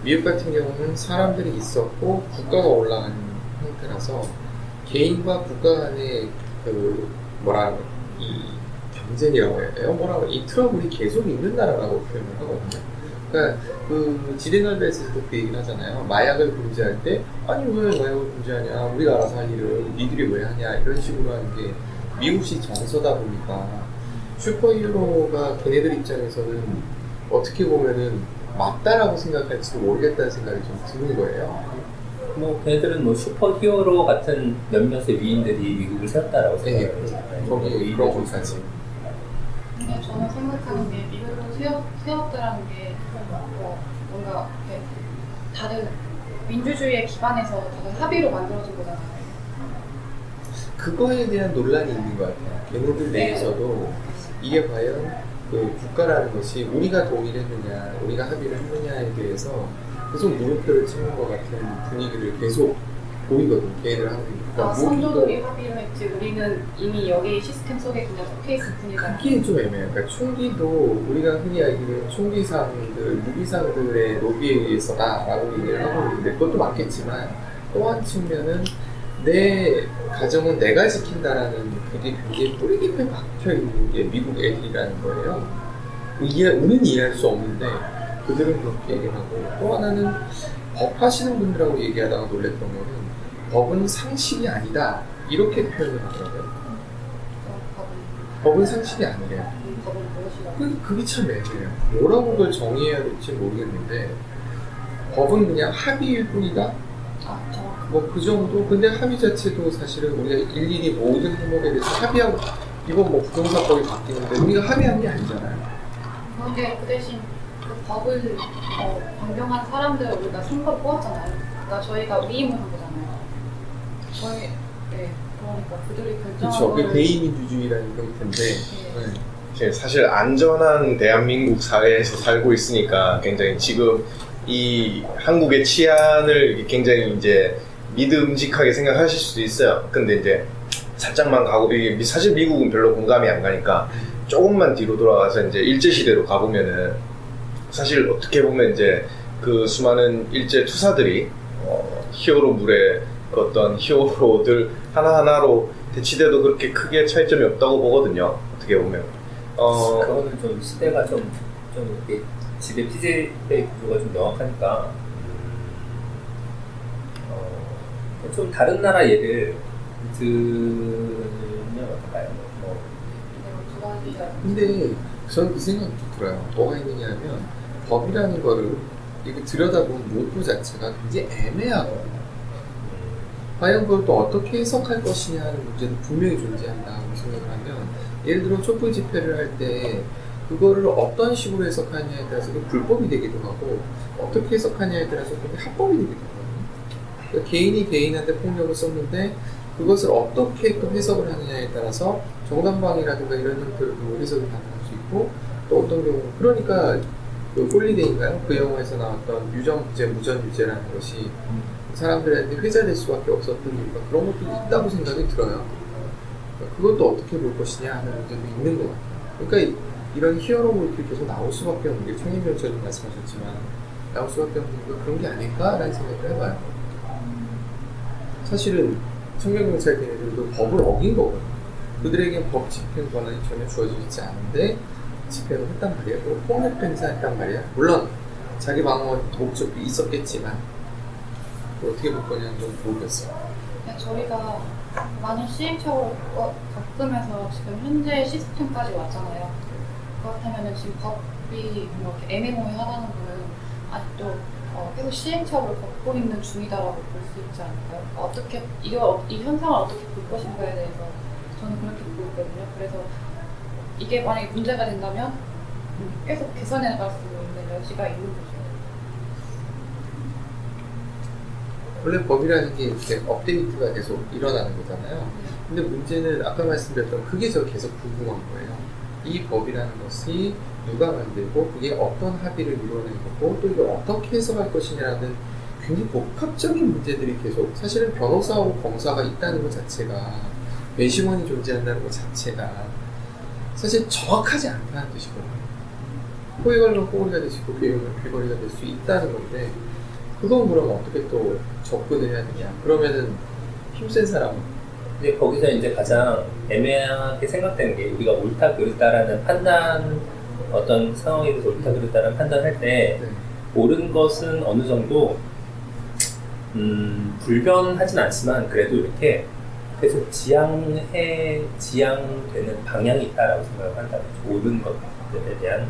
S6: 미국 같은 경우는 사람들이 있었고 국가가 올라가는 형태라서 개인과 국가 간의 그 이 경쟁이라고 해야 돼요? 이 트러블이 계속 있는 나라라고 표현을 하거든요. 그러니까 그 지대갈배에서도 그 얘기를 하잖아요. 마약을 금지할 때 아니 왜 마약을 금지하냐, 우리가 알아서 할 일을 니들이 왜 하냐, 이런 식으로 하는 게 미국식 정서다 보니까 슈퍼히어로가 걔네들 입장에서는 어떻게 보면은 맞다라고 생각할지도 모르겠다는 생각이 좀 드는 거예요.
S2: 뭐 걔네들은 뭐 슈퍼히어로 같은 몇몇의 위인들이 미국을 세웠다라고 생각해요.
S6: 거기 그런 것까지.
S4: 근데 저는 생각하는 게 미국을 세웠다라는 게 뭔가 이렇게 다들 민주주의에 기반해서 다들 합의로 만들어진 거잖아요.
S6: 그거에 대한 논란이 있는 것 같아요. 걔네들 내에서도 이게 과연 그 국가라는 것이 우리가 동의를 했느냐, 우리가 합의를 했느냐에 대해서 계속 물음표를 찍는 것 같은 분위기를 계속 보이거든, 걔네들 하는 게. 그러니까
S4: 선조들이 합의를 했지 우리는 이미 여기 시스템 속에 그냥 속해 있을 뿐이다.
S6: 그게 좀 애매해요. 그러니까 총기도 우리가 흔히 알기로는 총기상들, 무기상들의 로비에 의해서다라고 얘기를 하고 있는데 그것도 맞겠지만 또 한 측면은 내 가정은 내가 지킨다라는 그게 굉장히 뿌리 깊게 박혀있는 게 미국 애들이라는 거예요. 우리는 이해할 수 없는데 그들은 그렇게 얘기를 하고, 또 하나는 법 하시는 분들하고 얘기하다가 놀랬던 거는 법은 상식이 아니다 이렇게 표현을 하더라고요. 법은 상식이 아니래요.
S4: 법은 무엇이라고?
S6: 그게 참 애매해요. 뭐라고 그걸 정의해야 될지 모르겠는데 법은 그냥 합의일 뿐이다?
S4: 정확.
S6: 뭐 그 정도. 근데 합의 자체도 사실은 우리가 일일이 모든 항목에 대해서 합의하고 이건 뭐 부동산법이 바뀌는데 우리가 합의한 게 아니잖아요.
S4: 그런데 그 대신 그 법을 변경한 사람들을 우리가 선거를 뽑았잖아요. 그러니까 저희가 위임을 한 거잖아요. 그러니까 그들이 결정한
S6: 그렇죠. 그
S4: 거를
S6: 대의민주주의라는 건 텐데.
S4: 네.
S6: 네.
S1: 이제 사실 안전한 대한민국 사회에서 살고 있으니까 굉장히 지금 이 한국의 치안을 굉장히 이제 믿음직하게 생각하실 수도 있어요. 근데 이제 살짝만 가고 이게 사실 미국은 별로 공감이 안 가니까 조금만 뒤로 돌아가서 이제 일제시대로 가보면은 사실 어떻게 보면 이제 그 수많은 일제 투사들이 히어로물의 그 어떤 히어로들 하나하나로 대치돼도 그렇게 크게 차이점이 없다고 보거든요. 어떻게 보면.
S2: 그거는 좀 시대가 좀 이렇게 집의 PJ의 구조가 좀 명확하니까 좀 다른 나라 예를 들면 어떨까요?
S6: 근데 저는 그 생각이 좀 들어요. 뭐가 있느냐면 법이라는 거를 이거 들여다보면 문구 자체가 굉장히 애매하거든요. 과연 그걸 또 어떻게 해석할 것이냐 하는 문제는 분명히 존재한다고 생각을 하면 예를 들어 촛불 집회를 할 때 그거를 어떤 식으로 해석하냐에 따라서 그게 불법이 되기도 하고 어떻게 해석하냐에 따라서 그게 합법이 되기도 하거든요. 그러니까 개인이 개인한테 폭력을 썼는데 그것을 어떻게 또 해석을 하느냐에 따라서 정당방위라든가 이런 형태로 해석이 가능할 수 있고 또 어떤 경우 그러니까 그 홀리데이인가요? 그 영화에서 나왔던 유정유죄, 무전유죄라는 것이 사람들한테 회자될 수밖에 없었던 이유가 그런 것도 있다고 생각이 들어요. 그것도 어떻게 볼 것이냐 하는 문제도 있는 것 같아요. 그러니까 이런 히어로물들이 계속 나올 수밖에 없는 게 청임변호사님 말씀하셨지만 나올 수밖에 없는 게 그런 게 아닐까라는 생각을 해봐요. 사실은 청년경찰 걔네들도 법을 어긴 거거든요. 그들에게 법 집행 권한이 전혀 주어지지 않은데 집행을 했단 말이야. 그리고 폭력도 행사했단 말이야. 물론 자기 방어 목적도 있었겠지만 어떻게 볼 거냐는 건 모르겠어요.
S4: 저희가 많은 시행착오를 겪으면서 지금 현재 시스템까지 왔잖아요. 그렇다면 지금 법이 이렇게 애매모호하다는 거는 아직도 계속 시행착오를 겪고 있는 중이다라고 볼 수 있지 않을까요? 어떻게 이 현상을 어떻게 볼 것인가에 대해서 저는 그렇게 보고 있거든요. 그래서 이게 만약에 문제가 된다면 계속 개선해 나갈 수 있는 여지가 있는 거죠.
S6: 원래 법이라는 게 이렇게 업데이트가 계속 일어나는 거잖아요. 근데 문제는 아까 말씀드렸던 그게 저 계속 궁금한 거예요. 이 법이라는 것이 누가 만들고 그게 어떤 합의를 이루어낸 거고 또 이걸 어떻게 해석할 것이냐라는 굉장히 복합적인 문제들이 계속 사실은 변호사하고 검사가 있다는 것 자체가 배심원이 존재한다는 것 자체가 사실 정확하지 않다는 뜻이거든요. 코에 걸면 코걸이가 될 수 있고 귀에 걸면 귀걸이가 될 수 있다는 건데 그건 그러면 어떻게 또 접근을 해야 되냐. 그러면은 힘센 사람은
S2: 근데 거기서 이제 가장 애매하게 생각되는 게 우리가 옳다 그르다라는 판단 어떤 상황에 대해서 옳다 그르다라는 판단을 할 때
S6: 네.
S2: 옳은 것은 어느 정도 불변하진 않지만 그래도 이렇게 계속 지향되는 방향이 있다라고 생각을 한다면 옳은 것들에 대한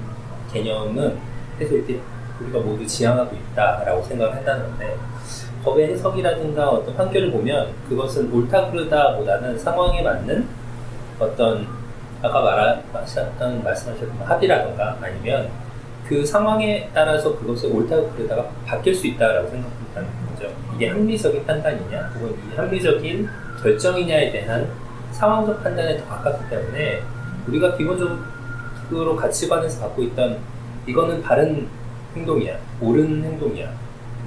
S2: 개념은 계속 이렇게 우리가 모두 지향하고 있다라고 생각을 한다는 건데 법의 해석이라든가 어떤 판결을 보면 그것은 옳다 그르다보다는 상황에 맞는 어떤 아까 말씀하셨던 합의라든가 아니면 그 상황에 따라서 그것을 옳다 그르다가 바뀔 수 있다라고 생각한다는 거죠. 이게 합리적인 판단이냐 혹은 이 합리적인 결정이냐에 대한 상황적 판단에 더 가깝기 때문에 우리가 기본적으로 가치관에서 갖고 있던 이거는 바른 행동이야, 옳은 행동이야,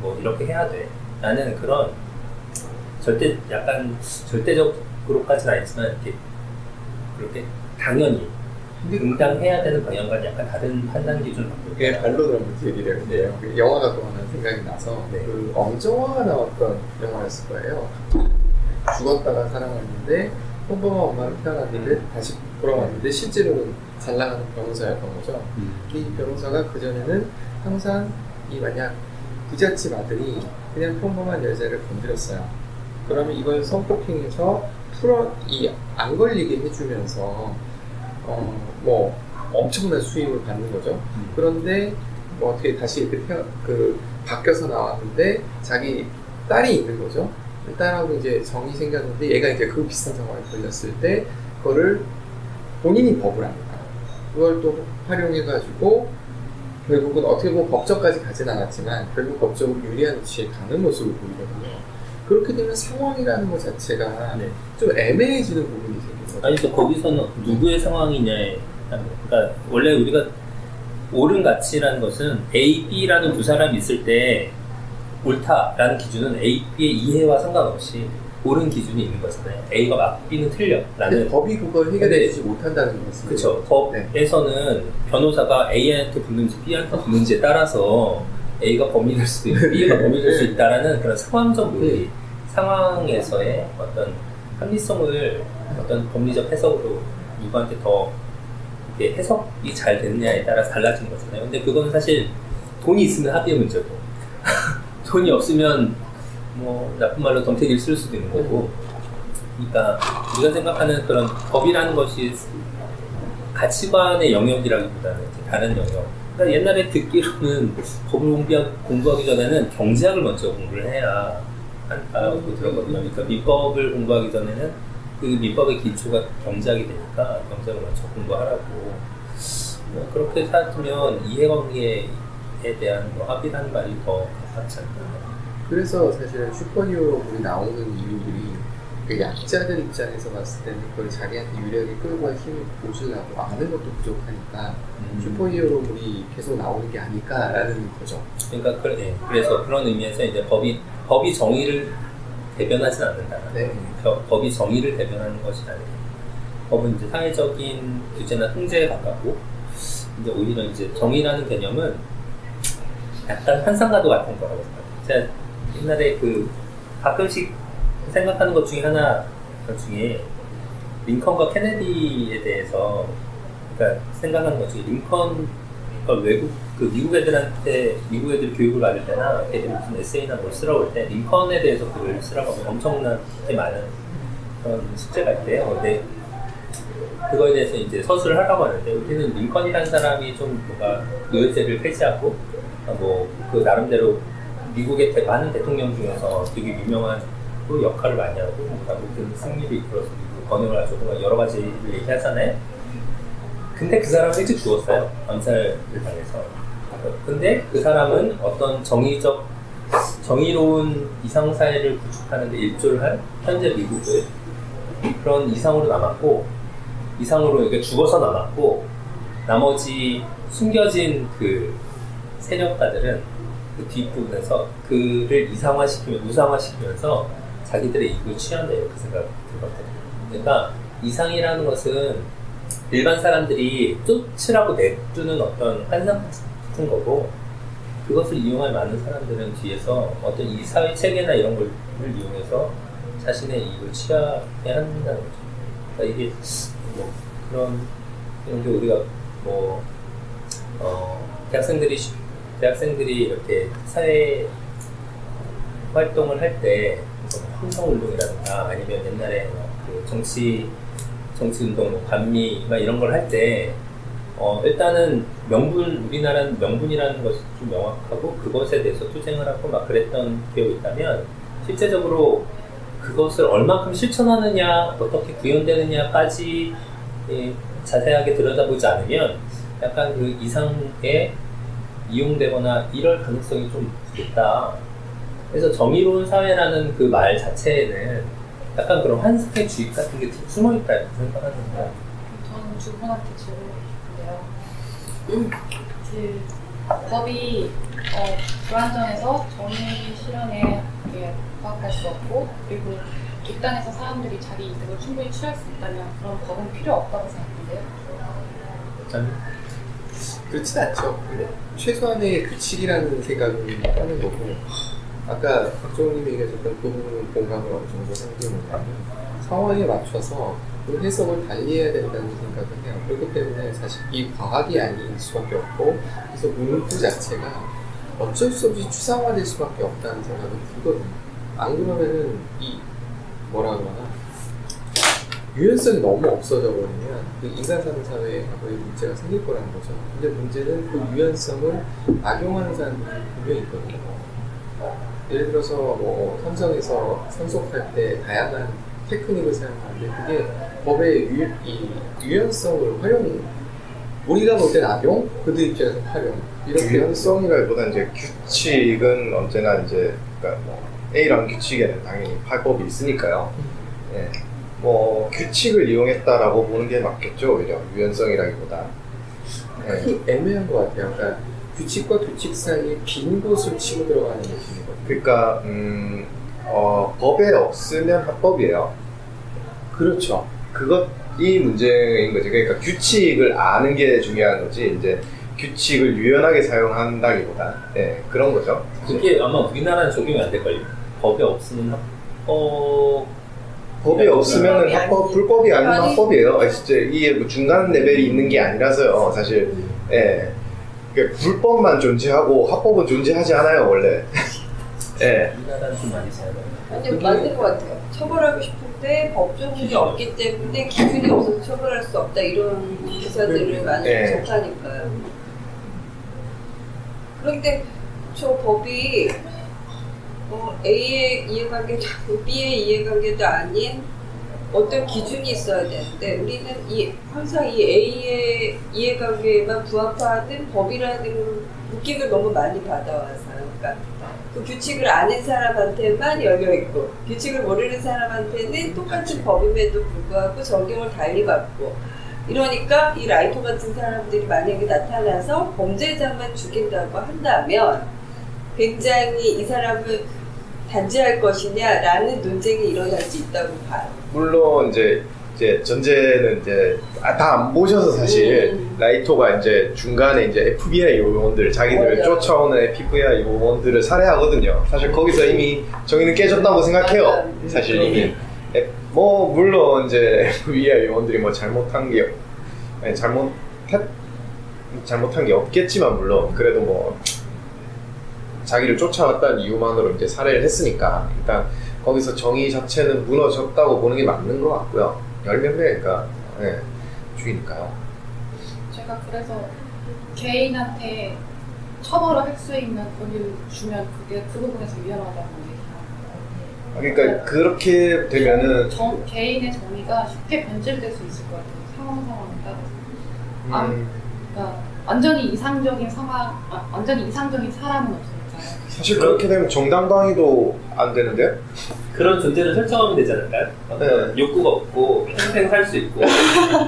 S2: 뭐 이렇게 해야 돼 라는 그런 절대적으로까지는 아니지만 이렇게 그렇게 당연히 응당해야 되는 방향과는 약간 다른 판단 기준을 갖고 있어요.
S6: 그게 반론을 한번 얘기를 했는데요. 그 영화가 또 하나 생각이 나서
S2: 네.
S6: 그 엄정화가 나왔던 영화였을 거예요. 죽었다가 살아났는데 평범한 엄마를 태어났는데 다시 돌아왔는데 실제로는 잘 나가는 변호사였던 거죠. 이 변호사가 그전에는 항상 이 만약 부잣집 아들이 그냥 평범한 여자를 건드렸어요. 그러면 이걸 성폭행해서 안 걸리게 해주면서 뭐 엄청난 수임을 받는 거죠. 그런데 뭐 어떻게 다시 이렇게 바뀌어서 나왔는데 자기 딸이 있는 거죠. 딸하고 이제 정이 생겼는데 얘가 이제 그 비슷한 상황에 걸렸을 때 그거를 본인이 법을 합니다. 그걸 또 활용해가지고 결국은 어떻게 보면 법정까지 가진 않았지만 결국 법적으로 유리한 위치에 가는 모습을 보이거든요. 그렇게 되면 상황이라는 것 자체가
S2: 네.
S6: 좀 애매해지는 부분이 생긴 거죠.
S2: 아니, 또 거기서는 누구의 상황이냐에, 그러니까 원래 우리가 옳은 가치라는 것은 A, B라는 두 사람이 있을 때 옳다라는 기준은 A, B의 이해와 상관없이 옳은 기준이 있는 거잖아요. A가 맞고 B는 틀려.
S6: 근데
S2: 라는.
S6: 법이 그걸 해결해주지 못한다는 말씀이에요.
S2: 그쵸.
S6: 네.
S2: 법에서는 변호사가 A한테 붙는지 B한테 붙는지에 따라서 A가 범인이 될 수도 있고 B가 범인이 될 수 있다라는 그런 상황적 논리, 상황에서의 어떤 합리성을 어떤 법리적 해석으로 누구한테 더 이렇게 해석이 잘 되느냐에 따라서 달라지는 거잖아요. 근데 그건 사실 돈이 있으면 합의의 문제고 돈이 없으면 뭐 나쁜 말로 덤태기를 쓸 수도 있는 거고. 그러니까 우리가 생각하는 그런 법이라는 것이 가치관의 영역이라기보다는 이제 다른 영역. 그러니까 옛날에 듣기로는 법을 공부하기 전에는 경제학을 먼저 공부를 해야 한다고 들었거든요. 그러니까 민법을 공부하기 전에는 그 민법의 기초가 경제학이 되니까 경제학을 먼저 공부하라고. 뭐 그렇게 따지면 이해관계에 대한 뭐 합의라는 말이 더 가깝지 않나.
S6: 그래서 사실은 슈퍼히어로물이 나오는 이유들이 그 약자들 입장에서 봤을 때는 그걸 자기한테 유리하게 끌고 갈 힘을 보시려고 아는 것도 부족하니까 슈퍼히어로물이 계속 나오는 게 아닐까라는 거죠.
S2: 그러니까 그래서 그런 의미에서 이제 법이 정의를 대변하진 않는다.
S6: 네.
S2: 법이 정의를 대변하는 것이 아니라 법은 이제 사회적인 규제나 통제에 가깝고 이제 오히려 이제 정의라는 개념은 약간 환상과도 같은 거라고 생각해요. 제가 옛날에 그 가끔씩 생각하는 것 중에 하나 중에 링컨과 케네디에 대해서 그러니까 생각하는 것 중에 링컨 그러니까 미국 애들이 교육을 받을 때나 애들이 무슨 에세이나 뭘 쓰라고 할 때 링컨에 대해서 글을 쓰라고 하면 엄청나게 많은 그런 숙제가 있대요. 근데 그거에 대해서 이제 서술을 하라고 하는데 우리는 링컨이라는 사람이 좀 뭔가 노예제를 폐지하고 뭐 그 나름대로 미국의 많은 대통령 중에서 되게 유명한 또 역할을 많이 하고 모든 승리를 이끌어서 번영을 하고 여러 가지를 얘기하잖아요. 근데 그 사람은 일찍 죽었어요. 암살을 당해서. 근데 그 사람은 어떤 정의로운 이상사회를 구축하는 데 일조를 한 현재 미국을 그런 이상으로 남았고 이상으로 이렇게 죽어서 남았고 나머지 숨겨진 그 세력가들은 그 뒷부분에서 그를 우상화시키면서 자기들의 이익을 취한다 이렇게 생각 들었거든요. 그러니까 이상이라는 것은 일반 사람들이 쫓으라고 내두는 어떤 환상 같은 거고 그것을 이용할 많은 사람들은 뒤에서 어떤 이 사회 체계나 이런 걸 이용해서 자신의 이익을 취하게 한다는 거죠. 그러니까 이게 뭐 이런 게 우리가 뭐 대학생들이 이렇게 사회 활동을 할 때 환경운동이라든가 아니면 옛날에 그 정치운동, 뭐 반미 막 이런 걸 할 때 일단은 우리나라는 명분이라는 것이 좀 명확하고 그것에 대해서 투쟁을 하고 막 그랬던 기억이 있다면 실제적으로 그것을 얼마큼 실천하느냐, 어떻게 구현되느냐까지 자세하게 들여다보지 않으면 약간 그 이상에 이용되거나 이럴 가능성이 좀 있다. 그래서 정의로운 사회라는 그 말 자체에는 약간 그런 환상의 주입 같은 게 숨어있다 이렇게 생각하는 거예요.
S4: 저는 두 분한테 질문을 싶은데요. 법이 불안정해서 정의 실현에 부합할 수 없고 그리고 뒷단에서 사람들이 자기 이득을 충분히 취할 수 있다면 그런 법은 필요 없다고 생각하는데요.
S6: 그렇진 않죠. 최소한의 규칙이라는 생각을 하는 거고 아까 박정님이 얘기하셨던 그 부분은 공감을 어느 정도 하는 게 뭐냐면 상황에 맞춰서 그 해석을 달리해야 된다는 생각을 해요. 그렇기 때문에 사실 이 과학이 아닐 수밖에 없고 그래서 문구 자체가 어쩔 수 없이 추상화될 수밖에 없다는 생각이 들거든요. 안 그러면은 뭐라 그러나 유연성이 너무 없어져 버리면 그 인간 사는 사회에 거의 문제가 생길 거라는 거죠. 근데 문제는 그 유연성을 악용하는 사람들이 분명히 있거든요. 예를 들어서 뭐 삼성에서 상속할 때 다양한 테크닉을 사용하는데 그게 법의 유연성을 활용, 우리가 볼 땐 악용, 그들 입장에서 활용. 이렇게
S1: 유연성이라기보다 이제 규칙은 언제나 이제 그러니까 뭐 A라는 규칙에는 당연히 파법이 있으니까요. 예. 뭐 규칙을 이용했다라고 보는 게 맞겠죠, 오히려 유연성이라기보다. 예.
S6: 애매한 것 같아요. 그러니까 규칙과 규칙 사이에 빈 곳을 치고 들어가는 느낌이거든요.
S1: 그러니까 법에 없으면 합법이에요.
S6: 그렇죠.
S1: 그것이 문제인 거지. 그러니까 규칙을 아는 게 중요한 거지. 이제 규칙을 유연하게 사용한다기보다 그런 거죠.
S2: 그게 아마 우리나라는 적용이 안 될걸요. 법에 없으면
S1: 법이 없으면
S3: 불법이
S1: 합법,
S3: 아니-
S1: 불법이 아니면
S3: 아니-
S1: 합법이에요. 진짜 이게 뭐 중간 레벨이 있는 게 아니라서요. 사실 그러니까 불법만 존재하고 합법은 존재하지 않아요, 원래.
S2: 우리나라는 좀 많이 사용해요.
S3: 아니 맞는 것 같아요. 처벌하고 싶을 때 법조문이 없기 때문에 기준이 없어서 처벌할 수 없다 이런 기사들을 많이 접하니까요. 그런데 저 법이 A의 이해관계도 아니고 B의 이해관계도 아닌 어떤 기준이 있어야 되는데 우리는 항상 이 A의 이해관계에만 부합하는 법이라는 느낌을 너무 많이 받아와서요. 그러니까 그 규칙을 아는 사람한테만 열려있고 규칙을 모르는 사람한테는 똑같은 법임에도 불구하고 적용을 달리 받고 이러니까 이 라이토 같은 사람들이 만약에 나타나서 범죄자만 죽인다고 한다면 굉장히 이 사람을 단죄할 것이냐라는 논쟁이 일어날 수 있다고 봐요.
S1: 물론 이제 전제는 이제 다 안 보셔서 사실 라이토가 이제 중간에 이제 FBI 요원들 자기들을
S3: 맞아.
S1: 쫓아오는 FBI 요원들을 살해하거든요. 사실 거기서 이미 정의는 깨졌다고 생각해요.
S3: 맞아.
S1: 사실 이미 뭐 물론 이제 FBI 요원들이 뭐 잘못한 게 잘못한 게 없겠지만 물론 그래도 뭐 자기를 쫓아왔다는 이유만으로 이제 살해를 했으니까 일단 거기서 정의 자체는 무너졌다고 보는 게 맞는 것 같고요. 열몇 명이니까 죽이니까요.
S4: 제가 그래서 개인한테 처벌을 할 수 있는 권리를 주면 그게 그 부분에서 위험하다고 얘기합니다.
S1: 그러니까 그렇게 되면은
S4: 개인의 정의가 쉽게 변질될 수 있을 것 같아요. 상황에 따라서. 그러니까 완전히 이상적인 완전히 이상적인 사람은 없으니까요.
S1: 사실 그렇게 되면 정당방위도 안 되는데요?
S2: 그런 존재를 설정하면 되지 않을까요? 어떤 욕구가 없고 평생 살 수 있고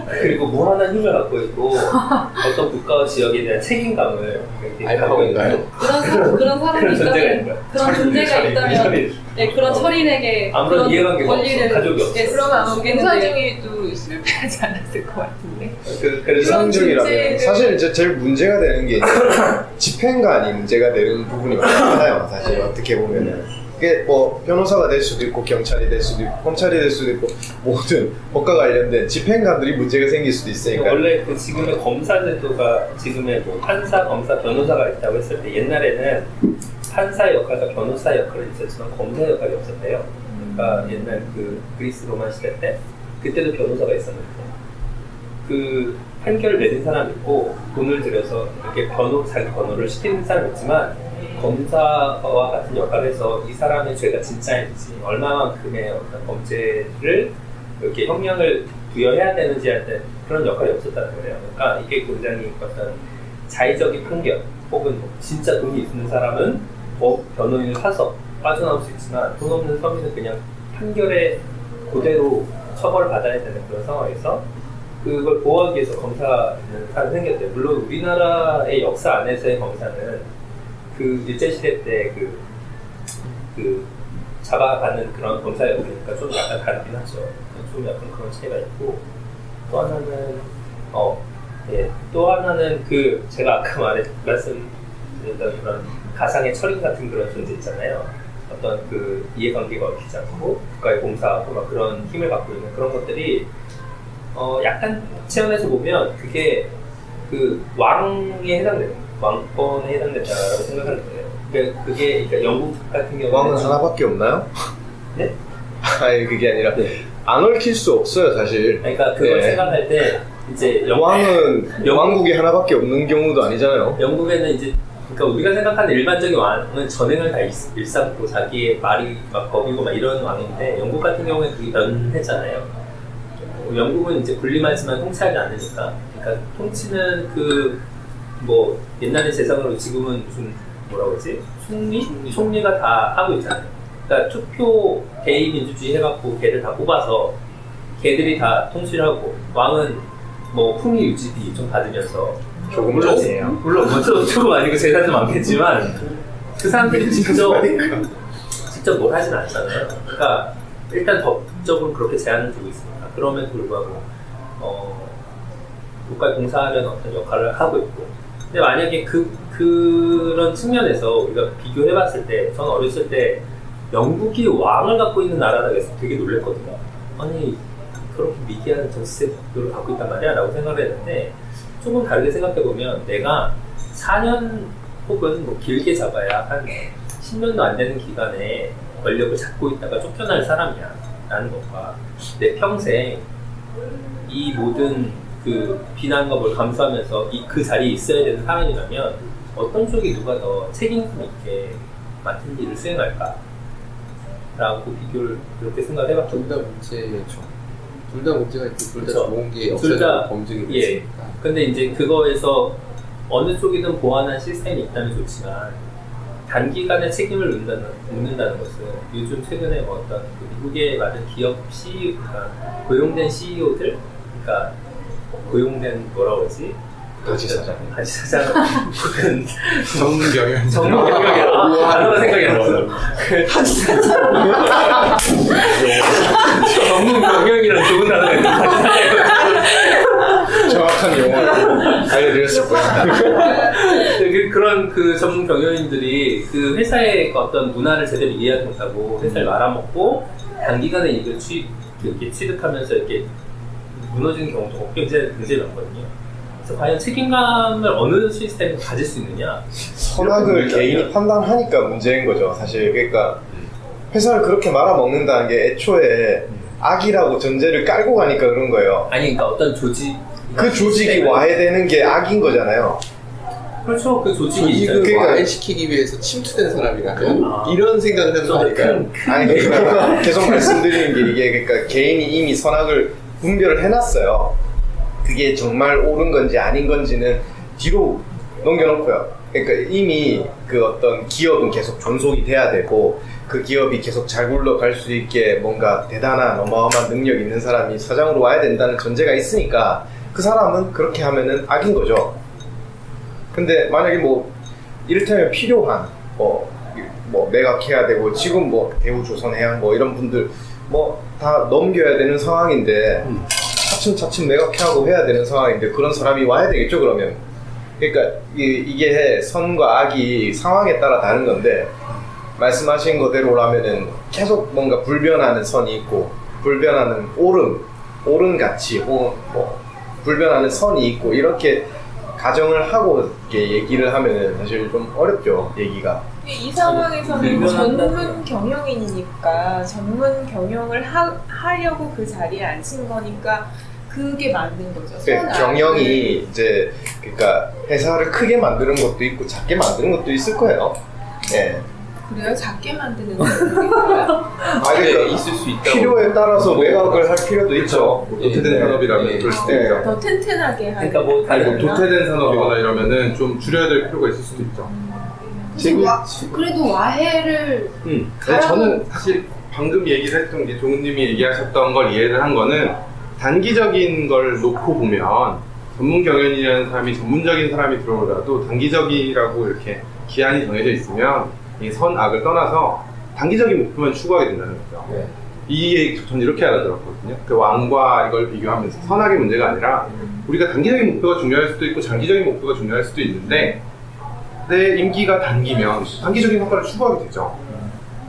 S2: 그리고 무한한 힘을 갖고 있고 어떤 국가와 지역에 대한 책임감을 이렇게 갖고 있는
S4: 그런 사람이
S2: 그런 존재가
S4: 있다면
S2: 있는 거야.
S4: 그런 존재가 있다면 그런 철인에게
S2: 아무런
S4: 그런
S2: 이해관계가 없어.
S4: 권리를
S2: 가족이 없어.
S3: 그러면 아마
S4: 주겠는데
S3: 공사중에도 실패하지 않았을 것 같은데.
S1: 이상적이라면 사실 이제 제일 문제가 되는 게 이제 집행관이 문제가 되는 부분이 많잖아요. 사실 어떻게 보면은 이게 뭐 변호사가 될 수도 있고 경찰이 될 수도 있고 검찰이 될 수도 있고 모든 법과 관련된 집행관들이 문제가 생길 수도 있으니까
S2: 원래 그 지금의 검사 제도가 지금의 뭐 판사, 검사, 변호사가 있다고 했을 때 옛날에는 판사 역할과 변호사 역할이 있었지만 검사 역할이 없었대요. 그러니까 옛날 그 그리스 로마 시대 때 그때도 변호사가 있었는데 그 판결을 내린 사람이 있고 돈을 들여서 이렇게 자기 변호를 시키는 사람이 있지만 검사와 같은 역할을 해서 이 사람의 죄가 진짜인지 얼마만큼의 어떤 범죄를 이렇게 형량을 부여해야 되는지 할 때 그런 역할이 없었다는 거예요. 그러니까 이게 굉장히 어떤 자의적인 판결 혹은 진짜 돈이 있는 사람은 변호인을 사서 빠져나올 수 있지만 돈 없는 서민은 그냥 판결에 그대로 처벌을 받아야 되는 그런 상황에서 그걸 보호하기 위해서 검사는 생겼대요. 물론 우리나라의 역사 안에서의 검사는 그 일제시대 때 그 잡아가는 그런 검사였으니까 좀 약간 다르긴 하죠. 좀 약간 그런 차이가 있고 또 하나는 또 하나는 그 제가 아까 말씀드렸던 그런 가상의 철인 같은 그런 존재 있잖아요. 어떤 그 이해관계가 얽히지 않고 국가의 봉사하고 막 그런 힘을 갖고 있는 그런 것들이 약간 체험에서 보면 그게 그 왕에 해당되는 왕권에 해당된다라고 생각하는 거예요. 그러니까 영국 같은 경우는
S1: 왕은 하나밖에 없나요?
S2: 네?
S1: 아니 그게 아니라 안 얽힐 수 없어요 사실.
S2: 그러니까 그걸 생각할 때 이제
S1: 왕은 왕국에 하나밖에 없는 경우도 아니잖아요.
S2: 영국에는 이제 그러니까 우리가 생각하는 일반적인 왕은 전행을 다 일삼고 자기의 말이 막 법이고 막 이런 왕인데 영국 같은 경우에 그게 변했잖아요. 영국은 이제 군림하지만 통치하지 않으니까. 그러니까 통치는 그 뭐 옛날에 재상으로 지금은 무슨 뭐라고 그러지? 총리가 다 하고 있잖아요. 그러니까 투표 개인 민주주의 해갖고 걔를 다 뽑아서 걔들이 다 통치를 하고 왕은 뭐 풍위 유지비 좀 받으면서
S1: 조금 전이에요.
S2: 물론 뭐 조금 아니고 재산도 많겠지만 그 사람들이 직접 뭘 하진 않잖아요. 그러니까 일단 법적으로 그렇게 제한을 두고 있습니다. 그럼에도 불구하고 국가에 봉사하려는 어떤 역할을 하고 있고. 근데 만약에 그런 측면에서 우리가 비교해봤을 때, 저는 어렸을 때 영국이 왕을 갖고 있는 나라라고 해서 되게 놀랬거든요. 아니 그렇게 미개한 전세를 갖고 있단 말이야 라고 생각을 했는데 조금 다르게 생각해보면 내가 4년 혹은 뭐 길게 잡아야 한 10년도 안 되는 기간에 권력을 잡고 있다가 쫓겨날 사람이야 라는 것과 내 평생 이 모든 그 비난과 뭘 감수하면서 그 자리에 있어야 되는 사람이라면 어떤 쪽이 누가 더 책임감 있게 맡은 일을 수행할까 라고 비교를 그렇게 생각을 해봤죠.
S6: 둘 다 문제죠. 둘 다 문제가 있고 둘 다
S2: 그쵸.
S6: 좋은 게
S2: 둘 다,
S6: 역사적 검증이
S2: 예.
S6: 됐으니까.
S2: 근데 이제 그거에서 어느 쪽이든 보완한 시스템이 있다면 좋지만 단기간에 책임을 묻는다는 것은 요즘 최근에 뭐 어떤 그 미국의 많은 기업 CEO, 그러니까 고용된 CEO들, 그러니까 고용된 뭐라고 그러지?
S1: 가지사장.
S2: 혹은
S5: 전문 경영.
S2: 전문 경영이라 단어가 생각이 안 나서 전문 경영이란 좋은 단어가 있는데
S1: 정확한 용어를 알려드렸을 겁니다.
S2: 그런 그 전문 경영인들이 그 회사의 어떤 문화를 제대로 이해하지 못하고 회사를 말아먹고 단기간에 이걸 이렇게 취득하면서 이렇게 무너지는 경우도 굉장히 많거든요. 그래서 과연 책임감을 어느 시스템에 가질 수 있느냐?
S1: 선악을 개인이 판단하니까 문제인 거죠, 사실. 그러니까 회사를 그렇게 말아먹는다는 게 애초에 악이라고 전제를 깔고 가니까 그런 거예요.
S2: 아니, 그러니까 어떤 조직,
S1: 그 조직이 와해되는 게 악인 거잖아요.
S2: 그렇죠. 그 조직이
S6: 조직을
S1: 그러니까-
S6: 와해시키기 위해서 침투된 사람이라면
S2: 아.
S6: 이런 생각을 하는 거니까.
S1: 아니 그러니까 계속 말씀드리는 게 이게 그러니까 개인이 이미 선악을 분별을 해놨어요. 그게 정말 옳은 건지 아닌 건지는 뒤로 넘겨놓고요. 그러니까 이미 그 어떤 기업은 계속 존속이 돼야 되고 그 기업이 계속 잘 굴러갈 수 있게 뭔가 대단한 어마어마한 능력 있는 사람이 사장으로 와야 된다는 전제가 있으니까 그 사람은 그렇게 하면은 악인 거죠. 근데 만약에 뭐 이를테면 필요한 뭐 매각해야 되고 지금 뭐 대우조선해양 뭐 이런 분들 뭐 다 넘겨야 되는 상황인데 차츰차츰 매각하고 해야 되는 상황인데 그런 사람이 와야 되겠죠. 그러면 그러니까 이게 선과 악이 상황에 따라 다른 건데 말씀하신 거대로라면은 계속 뭔가 불변하는 선이 있고 불변하는 옳은 가치 뭐 불변하는 선이 있고 이렇게 가정을 하고 이렇게 얘기를 하면은 사실 좀 어렵죠, 얘기가.
S7: 이 상황에서는
S2: 불변한다.
S7: 전문 경영인이니까 전문 경영을 하려고 그 자리에 앉힌 거니까 그게 맞는 거죠.
S1: 경영이 이제 그러니까 회사를 크게 만드는 것도 있고 작게 만드는 것도 있을 거예요. 예.
S7: 그래요? 작게 만드는 거예요?
S1: 그러니까
S6: 있을 수 있다고.
S1: 필요에 따라서 매각을 할 필요도 있죠.
S5: 도태된
S1: 네.
S5: 산업이라면
S6: 네.
S5: 그럴 수도
S1: 네.
S5: 있죠.
S7: 더 튼튼하게 하는.
S2: 그러니까 뭐
S5: 아니, 뭐
S2: 다른
S5: 도태된 산업이거나 이러면은 좀 줄여야 될 필요가 있을 수도 있죠.
S4: 그래도 와해를
S5: 네, 저는 사실 방금 얘기를 했던 게 종우님이 얘기하셨던 걸 이해를 한 거는 단기적인 걸 놓고 보면 전문 경영인이라는 사람이 전문적인 사람이 들어오더라도 단기적이라고 이렇게 기한이 정해져 있으면 이 선악을 떠나서 단기적인 목표만 추구하게 된다는 거죠.
S1: 네.
S5: 이 얘기 저는 이렇게 알아들었거든요. 그 왕과 이걸 비교하면서 선악의 문제가 아니라 우리가 단기적인 목표가 중요할 수도 있고 장기적인 목표가 중요할 수도 있는데 내 임기가 단기면 단기적인 성과를 추구하게 되죠.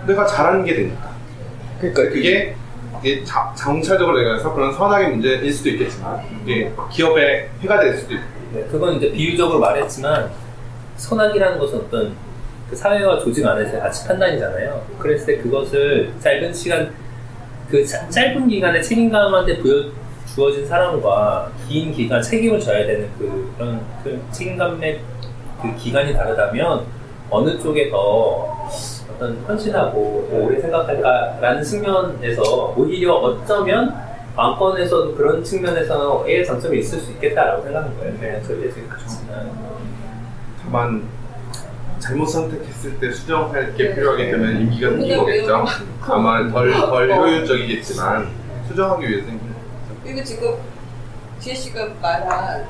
S5: 내가 잘하는 게 되니까.
S1: 그러니까
S5: 그게 정찰적으로 얘기해서 그런 선악의 문제일 수도 있겠지만 이게 기업에 해가 될 수도 있고.
S2: 네, 그건 이제 비유적으로 말했지만 선악이라는 것은 어떤 그 사회와 조직 안에서의 가치 판단이잖아요. 그랬을 때 그것을 짧은 시간, 짧은 기간에 책임감한테 주어진 사람과 긴 기간 책임을 져야 되는 그런 그 책임감의 그 기간이 다르다면 어느 쪽에 더 어떤 헌신하고 더 오래 생각할까라는 측면에서 오히려 어쩌면 왕권에서도 그런 측면에서의 장점이 있을 수 있겠다라고 생각하는 거예요. 그냥 저희의 지금
S5: 다만 잘못 선택했을 때 수정할 게 필요하기 때문에 임기가 생긴 거겠죠. 아마 덜 효율적이겠지만 수정하기 위해서 생긴 거죠.
S3: 그리고 지금 지혜 씨가 말한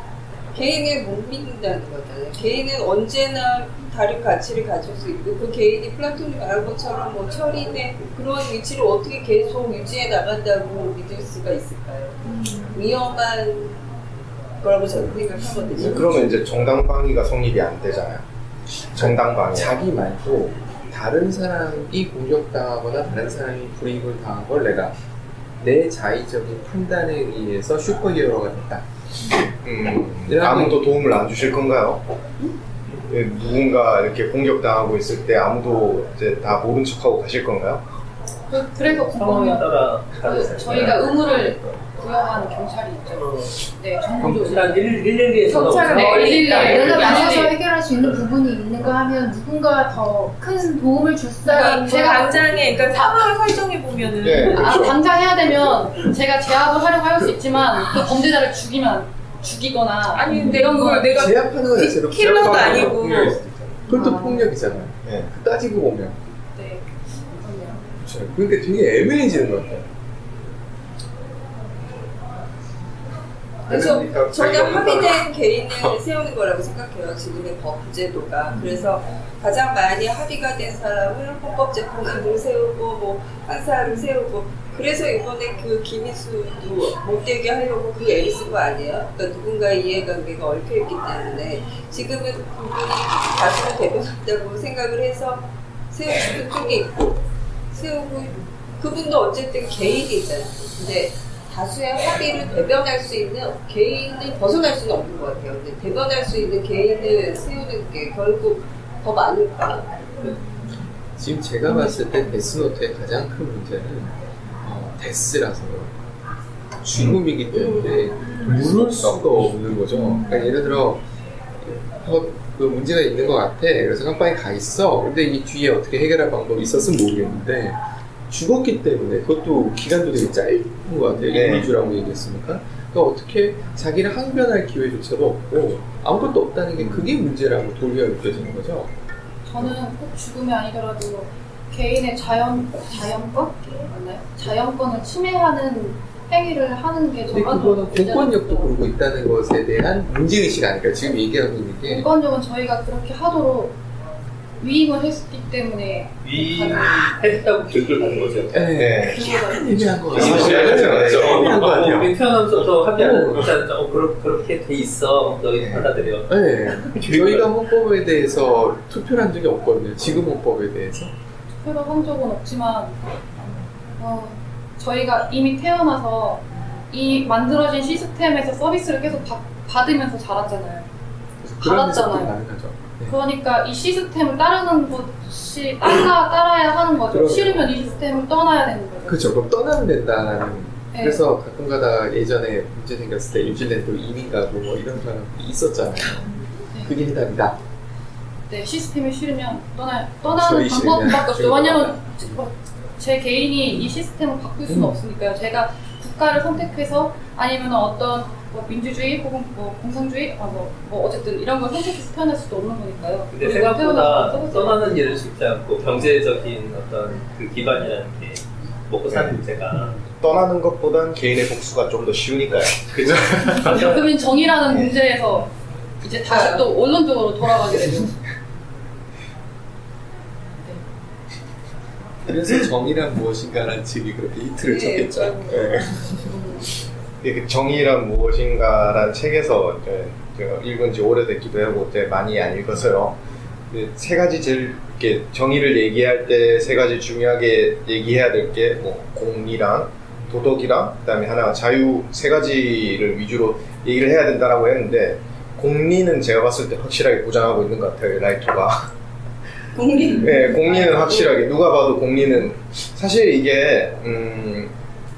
S3: 개인을 못 믿는다는 거잖아요. 개인은 언제나 다른 가치를 가질 수 있고 그 개인이 플라톤이 말한 것처럼 뭐 철인의 그런 위치를 어떻게 계속 유지해 나간다고 믿을 수가 있을까요? 위험한 거라고 저는 생각하거든요.
S1: 그러면 이제 정당방위가 성립이 안 되잖아요. 정당방위.
S6: 자기 말고 다른 사람이 공격당하거나 다른 사람이 불이익을 당한 걸 내가 내 자의적인 판단에 의해서 슈퍼히어로가 됐다.
S1: 아무도 도움을 안 주실 건가요? 예, 누군가 이렇게 공격당하고 있을 때 아무도 이제 다 모른 척하고 가실 건가요?
S4: 그래서
S2: 상황에
S4: 보면
S2: 따라
S4: 저희가 의무를 부여한 경찰이 있죠. 네, 정부
S2: 일단 112에서
S7: 경찰은
S4: 내가
S8: 나서서 해결할 수 있는 부분이 있는가 하면 누군가 더 큰 도움을 줄 사람이
S7: 제가 당장에 그러니까 상황을 설정해 보면은
S1: 네, 그렇죠.
S4: 당장 해야 되면 제가 제압을 하려고 할 수 있지만 그 범죄자를 죽이거나
S7: 아니 근데
S4: 이런 거
S7: 그걸 내가
S6: 제압하는 건 자체로
S7: 킬러도 아니고
S5: 폭력일 수도 있잖아요.
S6: 그것도 폭력이잖아요.
S1: 네.
S6: 따지고 보면.
S4: 네.
S6: 그렇죠. 그러니까 되게 애매해지는 것 같아요.
S3: 그래서 저는 합의된 개인을 세우는 거라고 생각해요. 지금의 법 제도가. 그래서 가장 많이 합의가 된 사람을 헌법재판관을 세우고 뭐 판사를 세우고 그래서 이번에 그 김희수도 못 되게 하려고 그 애를 쓴 거 아니에요? 그러니까 누군가의 이해관계가 얽혀있기 때문에 지금은 그분이 다수를 대변한다고 생각을 해서 세우고 싶은 쪽이 있고 세우고 그분도 어쨌든 개인이잖아요. 근데 다수의 합의를 대변할 수 있는 개인을 벗어날 수는 없는 것 같아요. 근데 대변할 수 있는 개인을 세우는 게 결국 더 많을까.
S6: 지금 제가 봤을 때 데스노트의 가장 큰 문제는 데스라서 죽음이기 때문에 물을 수가 없는 거죠. 그러니까 예를 들어 그 문제가 있는 것 같아. 그래서 깜빵에 가 있어. 근데 이 뒤에 어떻게 해결할 방법이 있었으면 모르겠는데 죽었기 때문에 그것도 기간도 되게 짧은 것 같아요.
S1: 네.
S6: 2주라고 얘기했으니까. 그러니까 어떻게 자기를 항변할 기회조차도 없고 아무것도 없다는 게 그게 문제라고 도리어 느껴지는 거죠.
S4: 저는 꼭 죽음이 아니더라도 개인의 자연권? 맞나요? 자연권을 침해하는 행위를 하는 게
S6: 근데
S4: 전반적으로
S6: 그거는 공권력도 그러고 있다는 것에 대한 문제의식 아닐까요? 지금 얘기하고 있는 게
S4: 공권력은 저희가 그렇게 하도록 위임을 했기 때문에
S2: 했다고 교육을 받은 거죠.
S1: 네.
S6: 애매한 거 같아요.
S1: 사실 그렇죠.
S6: 애매한 거 같아요.
S2: 우리 태어나면서도 합의하는 거잖아. 그렇게 돼 있어. 너희 받아들여.
S6: 네. 저희가 헌법에 대해서 투표를 한 적이 없거든요. 지금 헌법에 대해서.
S4: 투표를 한 적은 없지만 저희가 이미 태어나서 이 만들어진 시스템에서 서비스를 계속 받으면서 자랐잖아요.
S6: 그런 해석도
S4: 받았잖아요.
S6: 가능하죠. 네.
S4: 그러니까 이 시스템을 따르는 것이 따라야 하는 거죠.
S6: 그럼요.
S4: 싫으면 이 시스템을 떠나야 되는 거죠.
S6: 그렇죠. 그럼 떠나면 된다는.
S4: 네.
S6: 그래서 가끔 가다가 예전에 문제 생겼을 때 뉴질랜드로 이민 가고 뭐 이런 사람들이 있었잖아요.
S4: 네.
S6: 그게 해답이다.
S4: 네, 시스템이 싫으면 떠나는
S6: 저희
S4: 방법밖에 없어요.
S6: 싫으면
S4: 왜냐면 제 개인이 이 시스템을 바꿀 수는 없으니까요. 제가 국가를 선택해서 아니면 어떤 민주주의 혹은 공산주의 어쨌든 이런 걸 선택해서 태어날 수도 없는 거니까요.
S2: 근데 생각보다 떠나는 일은 쉽지 않고 경제적인 어떤 그 기반이라는 게 먹고 사는 문제가
S1: 떠나는 것보단 개인의 복수가 좀 더 쉬우니까요. 그죠?
S4: 그러면 정의라는 문제에서 이제 다시 또 원론적으로 돌아가게 되죠.
S6: 그래서 정의란 무엇인가라는 책이 그렇게 히트를 쳤겠죠. 네.
S1: 이게 정의란 무엇인가라는 책에서 제가 읽은 지 오래됐기도 하고 이제 많이 안 읽어서요. 세 가지 제일 이렇게 정의를 얘기할 때 세 가지 중요하게 얘기해야 될 게 뭐 공의랑 도덕이랑 그다음에 하나가 자유 세 가지를 위주로 얘기를 해야 된다라고 했는데 공리는 제가 봤을 때 확실하게 보장하고 있는 것 같아요. 라이토가.
S3: 공리?
S1: 네, 공리는 확실하게 누가 봐도 공리는 사실 이게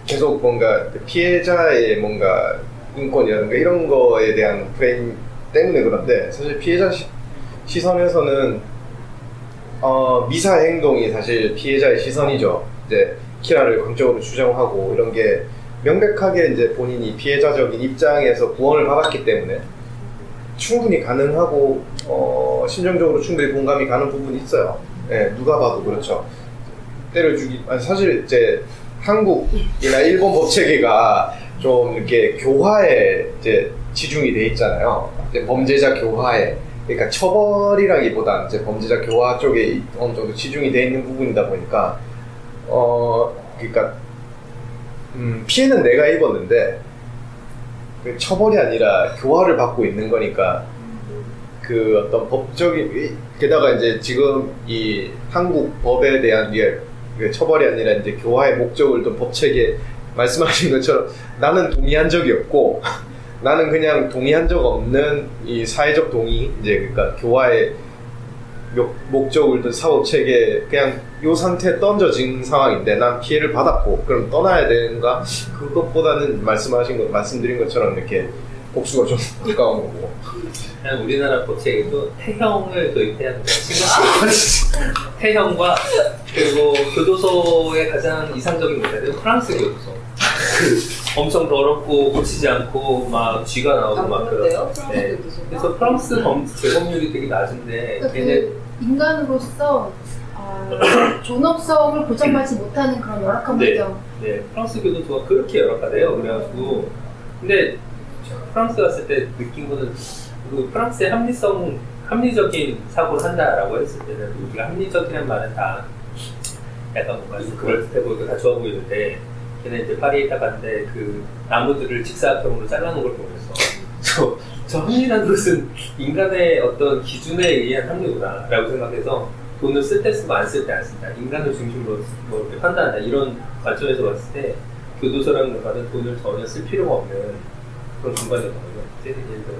S1: 계속 뭔가 피해자의 뭔가 인권이라든가 이런 거에 대한 프레임 때문에 그런데 사실 피해자 시선에서는 미사 행동이 사실 피해자의 시선이죠. 이제 키라를 강적으로 주장하고 이런 게 명백하게 이제 본인이 피해자적인 입장에서 구원을 받았기 때문에 충분히 가능하고 심정적으로 충분히 공감이 가는 부분이 있어요. 예, 누가 봐도 그렇죠. 때려 죽이 아니 사실 이제 한국이나 일본 법 체계가 좀 이렇게 교화에 이제 치중이 돼 있잖아요. 이제 범죄자 교화에 그러니까 처벌이라기보다 이제 범죄자 교화 쪽에 어느 정도 치중이 돼 있는 부분이다 보니까 그러니까 피해는 내가 입었는데 그 처벌이 아니라 교화를 받고 있는 거니까 그 어떤 법적인 게다가 이제 지금 이 한국 법에 대한 처벌이 아니라 이제 교화의 목적을 둔 법 체계 말씀하신 것처럼 나는 동의한 적이 없고 나는 그냥 동의한 적 없는 이 사회적 동의 이제 그러니까 교화의 목적을 둔 사법 체계 그냥 이 상태에 던져진 상황인데 난 피해를 받았고 그럼 떠나야 되는가 그것보다는 말씀드린 것처럼 이렇게 복수가 좀 가까운 거고
S2: 그냥 우리나라 법체에도 태형을 도입해야 된다. 태형과 그리고 교도소의 가장 이상적인 모델은 프랑스 교도소. 엄청 더럽고 고치지 않고 막 쥐가 나오고 막 그런. 네. 그래서 프랑스 재범률이 되게 낮은데 걔네
S8: 인간으로서 존엄성을 보장받지 못하는 그런 열악한 환경.
S2: 네, 프랑스 교도소가 그렇게 열악하대요. 그래가지고 근데 프랑스 갔을 때 느낀 거는 그 프랑스의 합리적인 사고를 한다라고 했을 때는 우리가 합리적이란 말은 다 약간 뭔가 그럴듯해 보이고 다 좋아 보이는데 걔네 이제 파리에 딱 갔는데 그 나무들을 직사각형으로 잘라놓은 걸 보면서 저 합리라는 것은 인간의 어떤 기준에 의한 합리구나 라고 생각해서 돈을 쓸 때 쓰고 안 쓸 때 안 쓴다. 인간을 중심으로 뭐 이렇게 판단한다. 이런 관점에서 봤을 때 교도소라는 것은 돈을 전혀 쓸 필요가 없는 그런 공간이었거든요. 예를 들어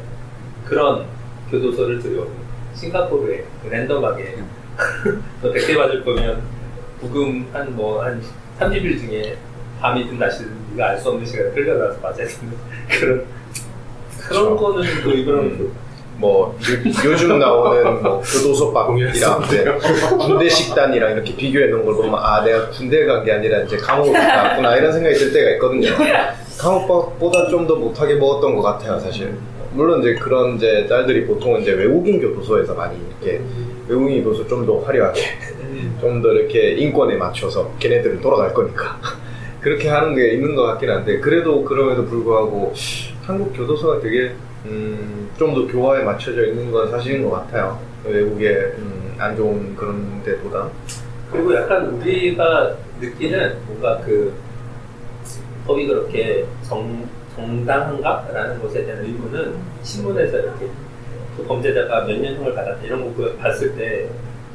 S2: 그런 교도소를 들여오고 싱가포르에 랜덤하게 너 100개 맞을 거면 부금 한 30일 중에 밤이든 낮이든 네가 알 수 없는 시간에 끌려가서 맞아야 되는 그런 거는 또 이거는
S1: 뭐 요즘 나오는 뭐 교도소밥이랑 군대 식단이랑 이렇게 비교해 놓은 걸 보면 아 내가 군대 간 게 아니라 이제 감옥을 갔구나 이런 생각이 들 때가 있거든요. 감옥밥보다 좀 더 못하게 먹었던 것 같아요 사실. 물론 이제 그런 이제 짤들이 보통은 이제 외국인 교도소에서 많이 이렇게 외국인 교도소 좀 더 화려하게 좀 더 이렇게 인권에 맞춰서 걔네들은 돌아갈 거니까 그렇게 하는 게 있는 것 같긴 한데 그래도 그럼에도 불구하고 한국 교도소가 되게 좀 더 교화에 맞춰져 있는 건 사실인 것 같아요. 외국의 안 좋은 그런 데보다.
S2: 그리고 약간 우리가 느끼는 뭔가 그 법이 그렇게 정당한가? 라는 것에 대한 의문은 신문에서 이렇게 그 범죄자가 몇 년형을 받았다 이런 거 봤을 때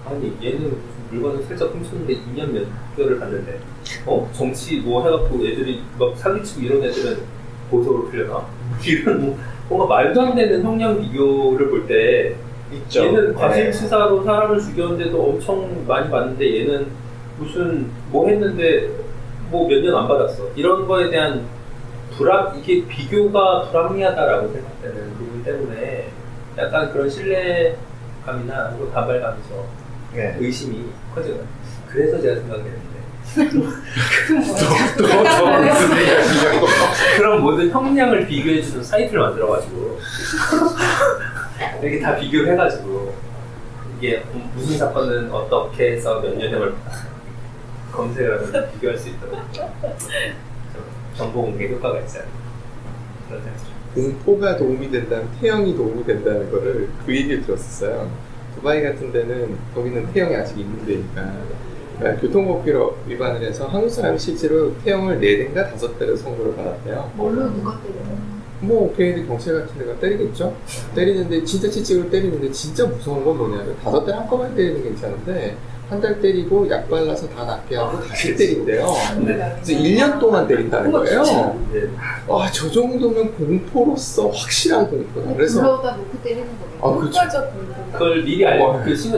S2: 아니 얘는 물건을 살짝 훔쳤는데 2년 몇 개월을 받는데 정치 뭐 해갖고 애들이 막 사기치고 이런 애들은 보석으로 풀려나? 이런 뭔가 말도 안 되는 형량 비교를 볼 때
S1: 있죠.
S2: 얘는 과실치사로 사람을 죽였는데도 엄청 많이 받는데 얘는 무슨 뭐 했는데 뭐 몇 년 안 받았어 이런 거에 대한 이게 비교가 불합리하다라고 생각되는 부분 때문에 약간 그런 신뢰감이나 가발감에서 의심이 커져요. 그래서 제가 생각했는데 그런 모든 형량을 비교해주는 사이트를 만들어가지고 이렇게 다 비교를 해가지고 이게 무슨 사건은 어떻게 해서 몇 년형을 검색을 하면 비교할 수 있도록 정보 공개 효과가 있어요.
S6: 공포가 도움이 된다면 태형이 도움이 된다는 거를 그 얘기를 들었었어요. 두바이 같은 데는 거기는 태형이 아직 있는 데니까 그러니까 교통법규로 위반을 해서 한국 사람이 실제로 태형을 4대인가 5대를 선고를 받았대요.
S8: 뭘로 누가 때려요?
S6: 뭐 걔네들 경찰 같은 데가 때리겠죠? 때리는데 진짜 채찍으로 때리는데 진짜 무서운 건 뭐냐면 5대 한꺼번에 때리는 게 괜찮은데 한 달 때리고 약 발라서 다 낫게 하고 다시 때린대요. 그래서 1년 동안 때린다는 거예요. 아, 저 정도면 공포로서 확실한 공포다. 그래서
S8: 불러다 놓고 때리는 거예요.
S6: 그렇죠.
S2: 그걸 미리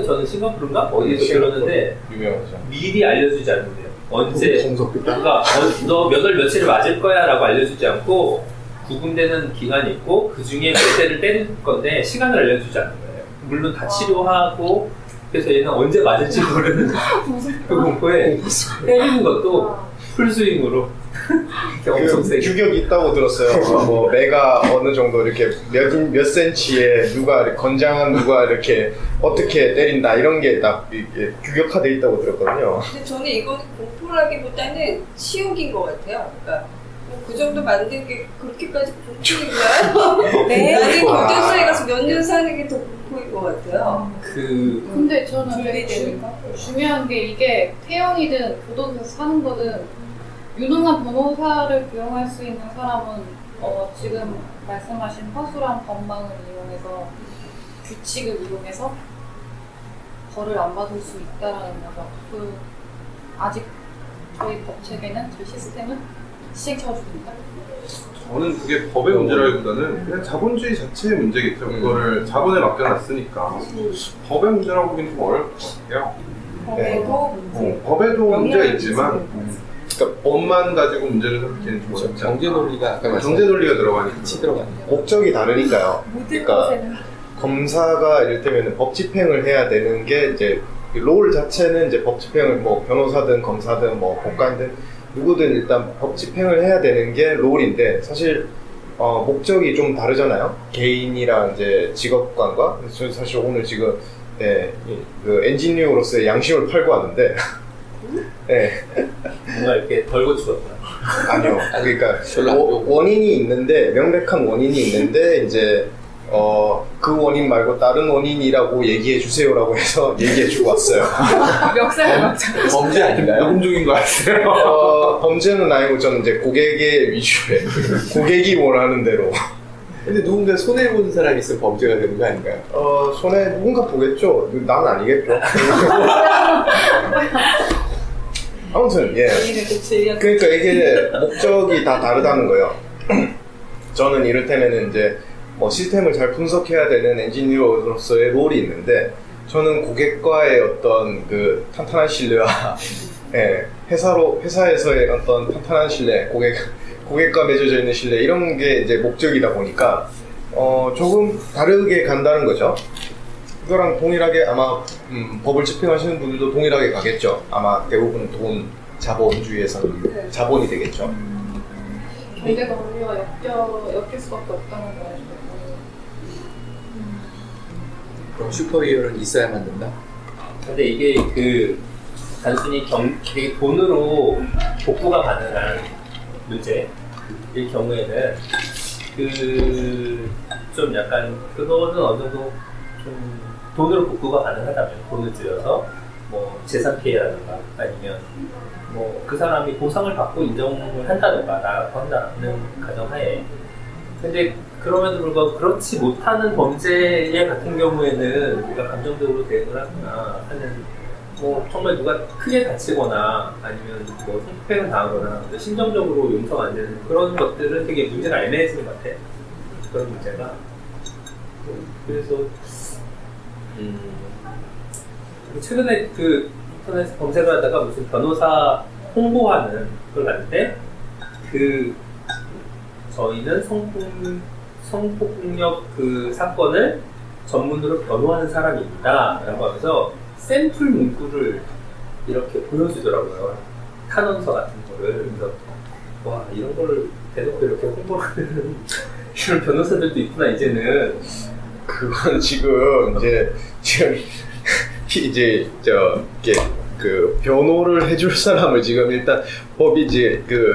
S2: 저는 싱가포르인가? 어디서 들었는데
S1: 유명하죠.
S2: 미리 알려주지 않는데요. 언제
S6: 무섭겠다.
S2: 그러니까 너 몇 월 며칠을 맞을 거야 라고 알려주지 않고 구분되는 기간이 있고 그 중에 몇 대를 때릴 건데 시간을 알려주지 않는 거예요. 물론 다 치료하고 그래서 얘는 언제 맞을지 모르는 그 공포에 때리는 것도 풀스윙으로 이렇게 엄청
S1: 그
S2: 세게.
S1: 규격이 있다고 들었어요. 뭐 매가 어느 정도 이렇게 몇 센치에 누가 이렇게 건장한 누가 이렇게 어떻게 때린다 이런 게 딱 규격화돼 있다고 들었거든요.
S3: 근데 저는 이건 공포라기보다는 치욕인 것 같아요. 그러니까 뭐그 정도 만든 게 그렇게까지 공포인가요?
S7: 네.
S3: 나는 교도소에 가서 몇 년 사는 게 더 공포인 것 같아요.
S4: 근데 저는 되게
S3: 분리되니까.
S4: 중요한 게 이게 태영이든 교도소에서 사는 거든 유능한 변호사를 고용할 수 있는 사람은 지금 말씀하신 허술한 법망을 이용해서 규칙을 이용해서 벌을 안 받을 수 있다라는 거죠. 아직 저희 법 체계는 저희 시스템은 시행착오 중입니다.
S5: 저는 그게 법의 문제라기보다는 그냥 자본주의 자체의 문제겠죠. 그거를 자본에 맡겨놨으니까 법의 문제라고 보기는 좀 어려울 것 같아요. 법에도 문제가 있지만 그러니까 법만 가지고 문제를 삼기는 좀 어렵지 않나.
S6: 경제 논리가 아까
S5: 경제 논리가 들어가니까.
S6: 같이 들어가는
S1: 목적이 다르니까요.
S7: 모든
S1: 그러니까
S7: 것에는
S1: 검사가 이를테면 법 집행을 해야 되는 게 이제 롤 자체는 이제 법 집행을 뭐 변호사든 검사든 뭐 법관든 누구든 일단 법 집행을 해야 되는 게 롤인데 사실 목적이 좀 다르잖아요. 개인이랑 이제 직업관과 그래서 사실 오늘 지금 그 엔지니어로서의 양심을 팔고 왔는데
S2: 뭔가 이렇게 덜 고치거든요.
S1: 아니요. 그러니까
S6: 별로 안 좋고.
S1: 원인이 있는데 명백한 원인이 있는데 이제 그 원인 말고 다른 원인이라고 얘기해 주세요라고 해서 얘기해 주고 왔어요.
S7: 멱살을 막자.
S6: 범죄 아닌가요?
S5: 녹음 중인 것 같아요.
S1: 범죄는 아니고 저는 이제 고객의 위주에 고객이 원하는 대로
S6: 근데 누군가 손해보는 사람이 있으면 범죄가 되는 거 아닌가요?
S1: 손에 누군가 보겠죠. 난 아니겠죠. 아무튼 그러니까 이게 목적이 다 다르다는 거예요. 저는 이를테면은 이제 뭐 시스템을 잘 분석해야 되는 엔지니어로서의 롤이 있는데 저는 고객과의 어떤 그 탄탄한 신뢰와 회사에서의 어떤 탄탄한 신뢰, 고객과 맺어져 있는 신뢰 이런 게 이제 목적이다 보니까 조금 다르게 간다는 거죠. 그거랑 동일하게 아마 법을 집행하시는 분들도 동일하게 가겠죠. 아마 대부분 자본주의에서는 자본이 되겠죠.
S4: 경제 논리와 엮일 수밖에 없다는 거예요.
S6: 그럼 슈퍼히어로는 있어야만 된다?
S2: 근데 이게 그 단순히 되게 돈으로 복구가 가능한 문제일 경우에는 그 좀 약간 그거는 어느 정도 좀 돈으로 복구가 가능하다면 돈을 들여서 뭐 재산 피해라든가 아니면 뭐 그 사람이 보상을 받고 인정을 한다든가 나라고 한다는 가정하에 근데 그럼에도 불구하고 그렇지 못하는 범죄 같은 경우에는 우리가 감정적으로 대응을 하거나 하는 뭐 정말 누가 크게 다치거나 아니면 뭐 성폭행을 당하거나 심정적으로 용서가 안 되는 그런 것들은 되게 문제가 애매해지는 것 같아. 그런 문제가. 그래서 최근에 그 인터넷 검색을 하다가 무슨 변호사 홍보하는 걸 봤는데 그 저희는 성폭력 그 사건을 전문으로 변호하는 사람입니다 라고 하면서 샘플 문구를 이렇게 보여주더라고요. 탄원서 같은 거를. 그래서 와 이런 걸 대놓고 이렇게 홍보하는 이런 변호사들도 있구나 이제는.
S1: 그건 지금 이제 그 변호를 해줄 사람을 지금 일단 법이 이제 그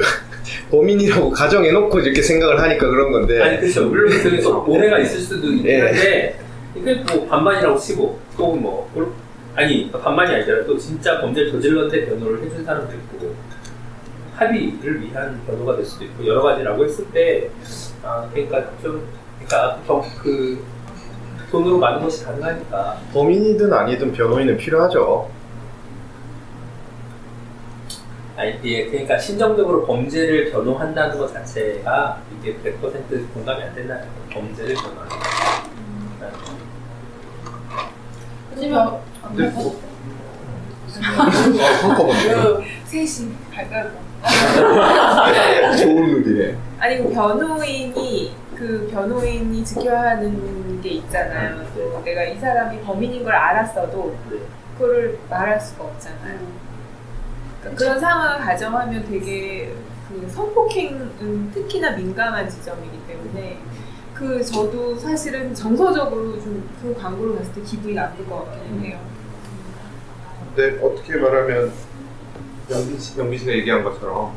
S1: 범인이라고 가정해놓고 이렇게 생각을 하니까 그런 건데.
S2: 아니 그렇죠. 물론 그 오해가 있을 수도 있긴 한데 이게 뭐 반반이라고 치고 또 뭐 아니 반반이 아니라 또 진짜 범죄를 저질렀는데 변호를 해준 사람도 있고 합의를 위한 변호가 될 수도 있고 여러 가지라고 했을 때 그러니까 그 돈으로 많은 것이 가능하니까.
S1: 범인이든 아니든 변호인은 필요하죠.
S2: 아니, 예, 그러니까 심정적으로 범죄를 변호한다는 것 자체가 이게 100% 공감이 안 된다는 거예요. 범죄를 변호하는 거.
S4: 하지만
S6: 한꺼번에
S7: 셋이 갈까요?
S6: 좋은 룰이네.
S7: 아니 그 변호인이 지켜야 하는 게 있잖아요.
S2: 네.
S7: 또 내가 이 사람이 범인인 걸 알았어도
S2: 네.
S7: 그거를 말할 수가 없잖아요. 그러니까 그런 상황을 가정하면 되게 그 성폭행은 특히나 민감한 지점이기 때문에 저도 사실은 정서적으로 좀 그 광고를 봤을 때 기분이 나쁠 것 같기는 해요.
S5: 근데 어떻게 말하면 영빈 씨가 얘기한 것처럼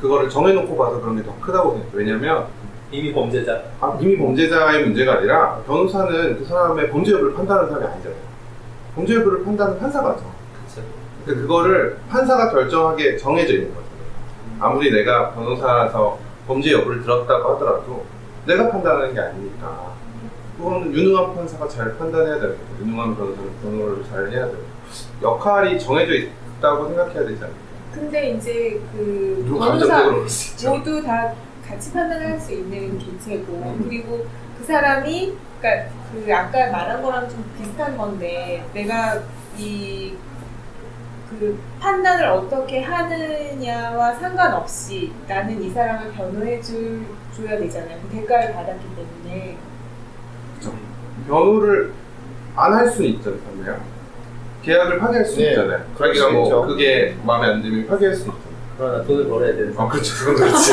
S5: 그거를 정해놓고 봐서 그런 게 더 크다고 생각해요. 왜냐면
S2: 이미 범죄자.
S5: 이미 범죄자의 문제가 아니라 변호사는 그 사람의 범죄 여부를 판단하는 사람이 아니잖아요. 범죄 여부를 판단하는 판사가 하죠.
S2: 그렇죠.
S5: 그러니까 그거를 판사가 결정하게 정해져 있는 거죠. 아무리 내가 변호사라서 범죄 여부를 들었다고 하더라도 내가 판단하는 게 아니니까 그거는 유능한 판사가 잘 판단해야 되는 거죠. 유능한 변호사는 변호를 잘 해야 되고 역할이 정해져 있다고 생각해야 되지 않을까.
S7: 근데 이제 그
S5: 누구
S7: 변호사
S5: 감정적으로 볼 수 있죠.
S7: 모두 다 같이 판단할 수 있는 개체고 그리고 그 사람이 그러니까 그 아까 말한 거랑 좀 비슷한 건데 내가 그 판단을 어떻게 하느냐와 상관없이 나는 이 사람을 줘야 되잖아요. 그 대가를 받았기 때문에.
S5: 변호를 안 할 수는 있잖아요. 계약을 파기할 수
S1: 네,
S5: 있잖아요.
S1: 그럴
S5: 자기가
S1: 수
S5: 뭐
S1: 있죠.
S5: 그게 마음에 안 들면 파기할 수 있잖아요.
S2: 그러나 돈을 벌어야 되는.
S5: 그렇죠. 그건 그렇지.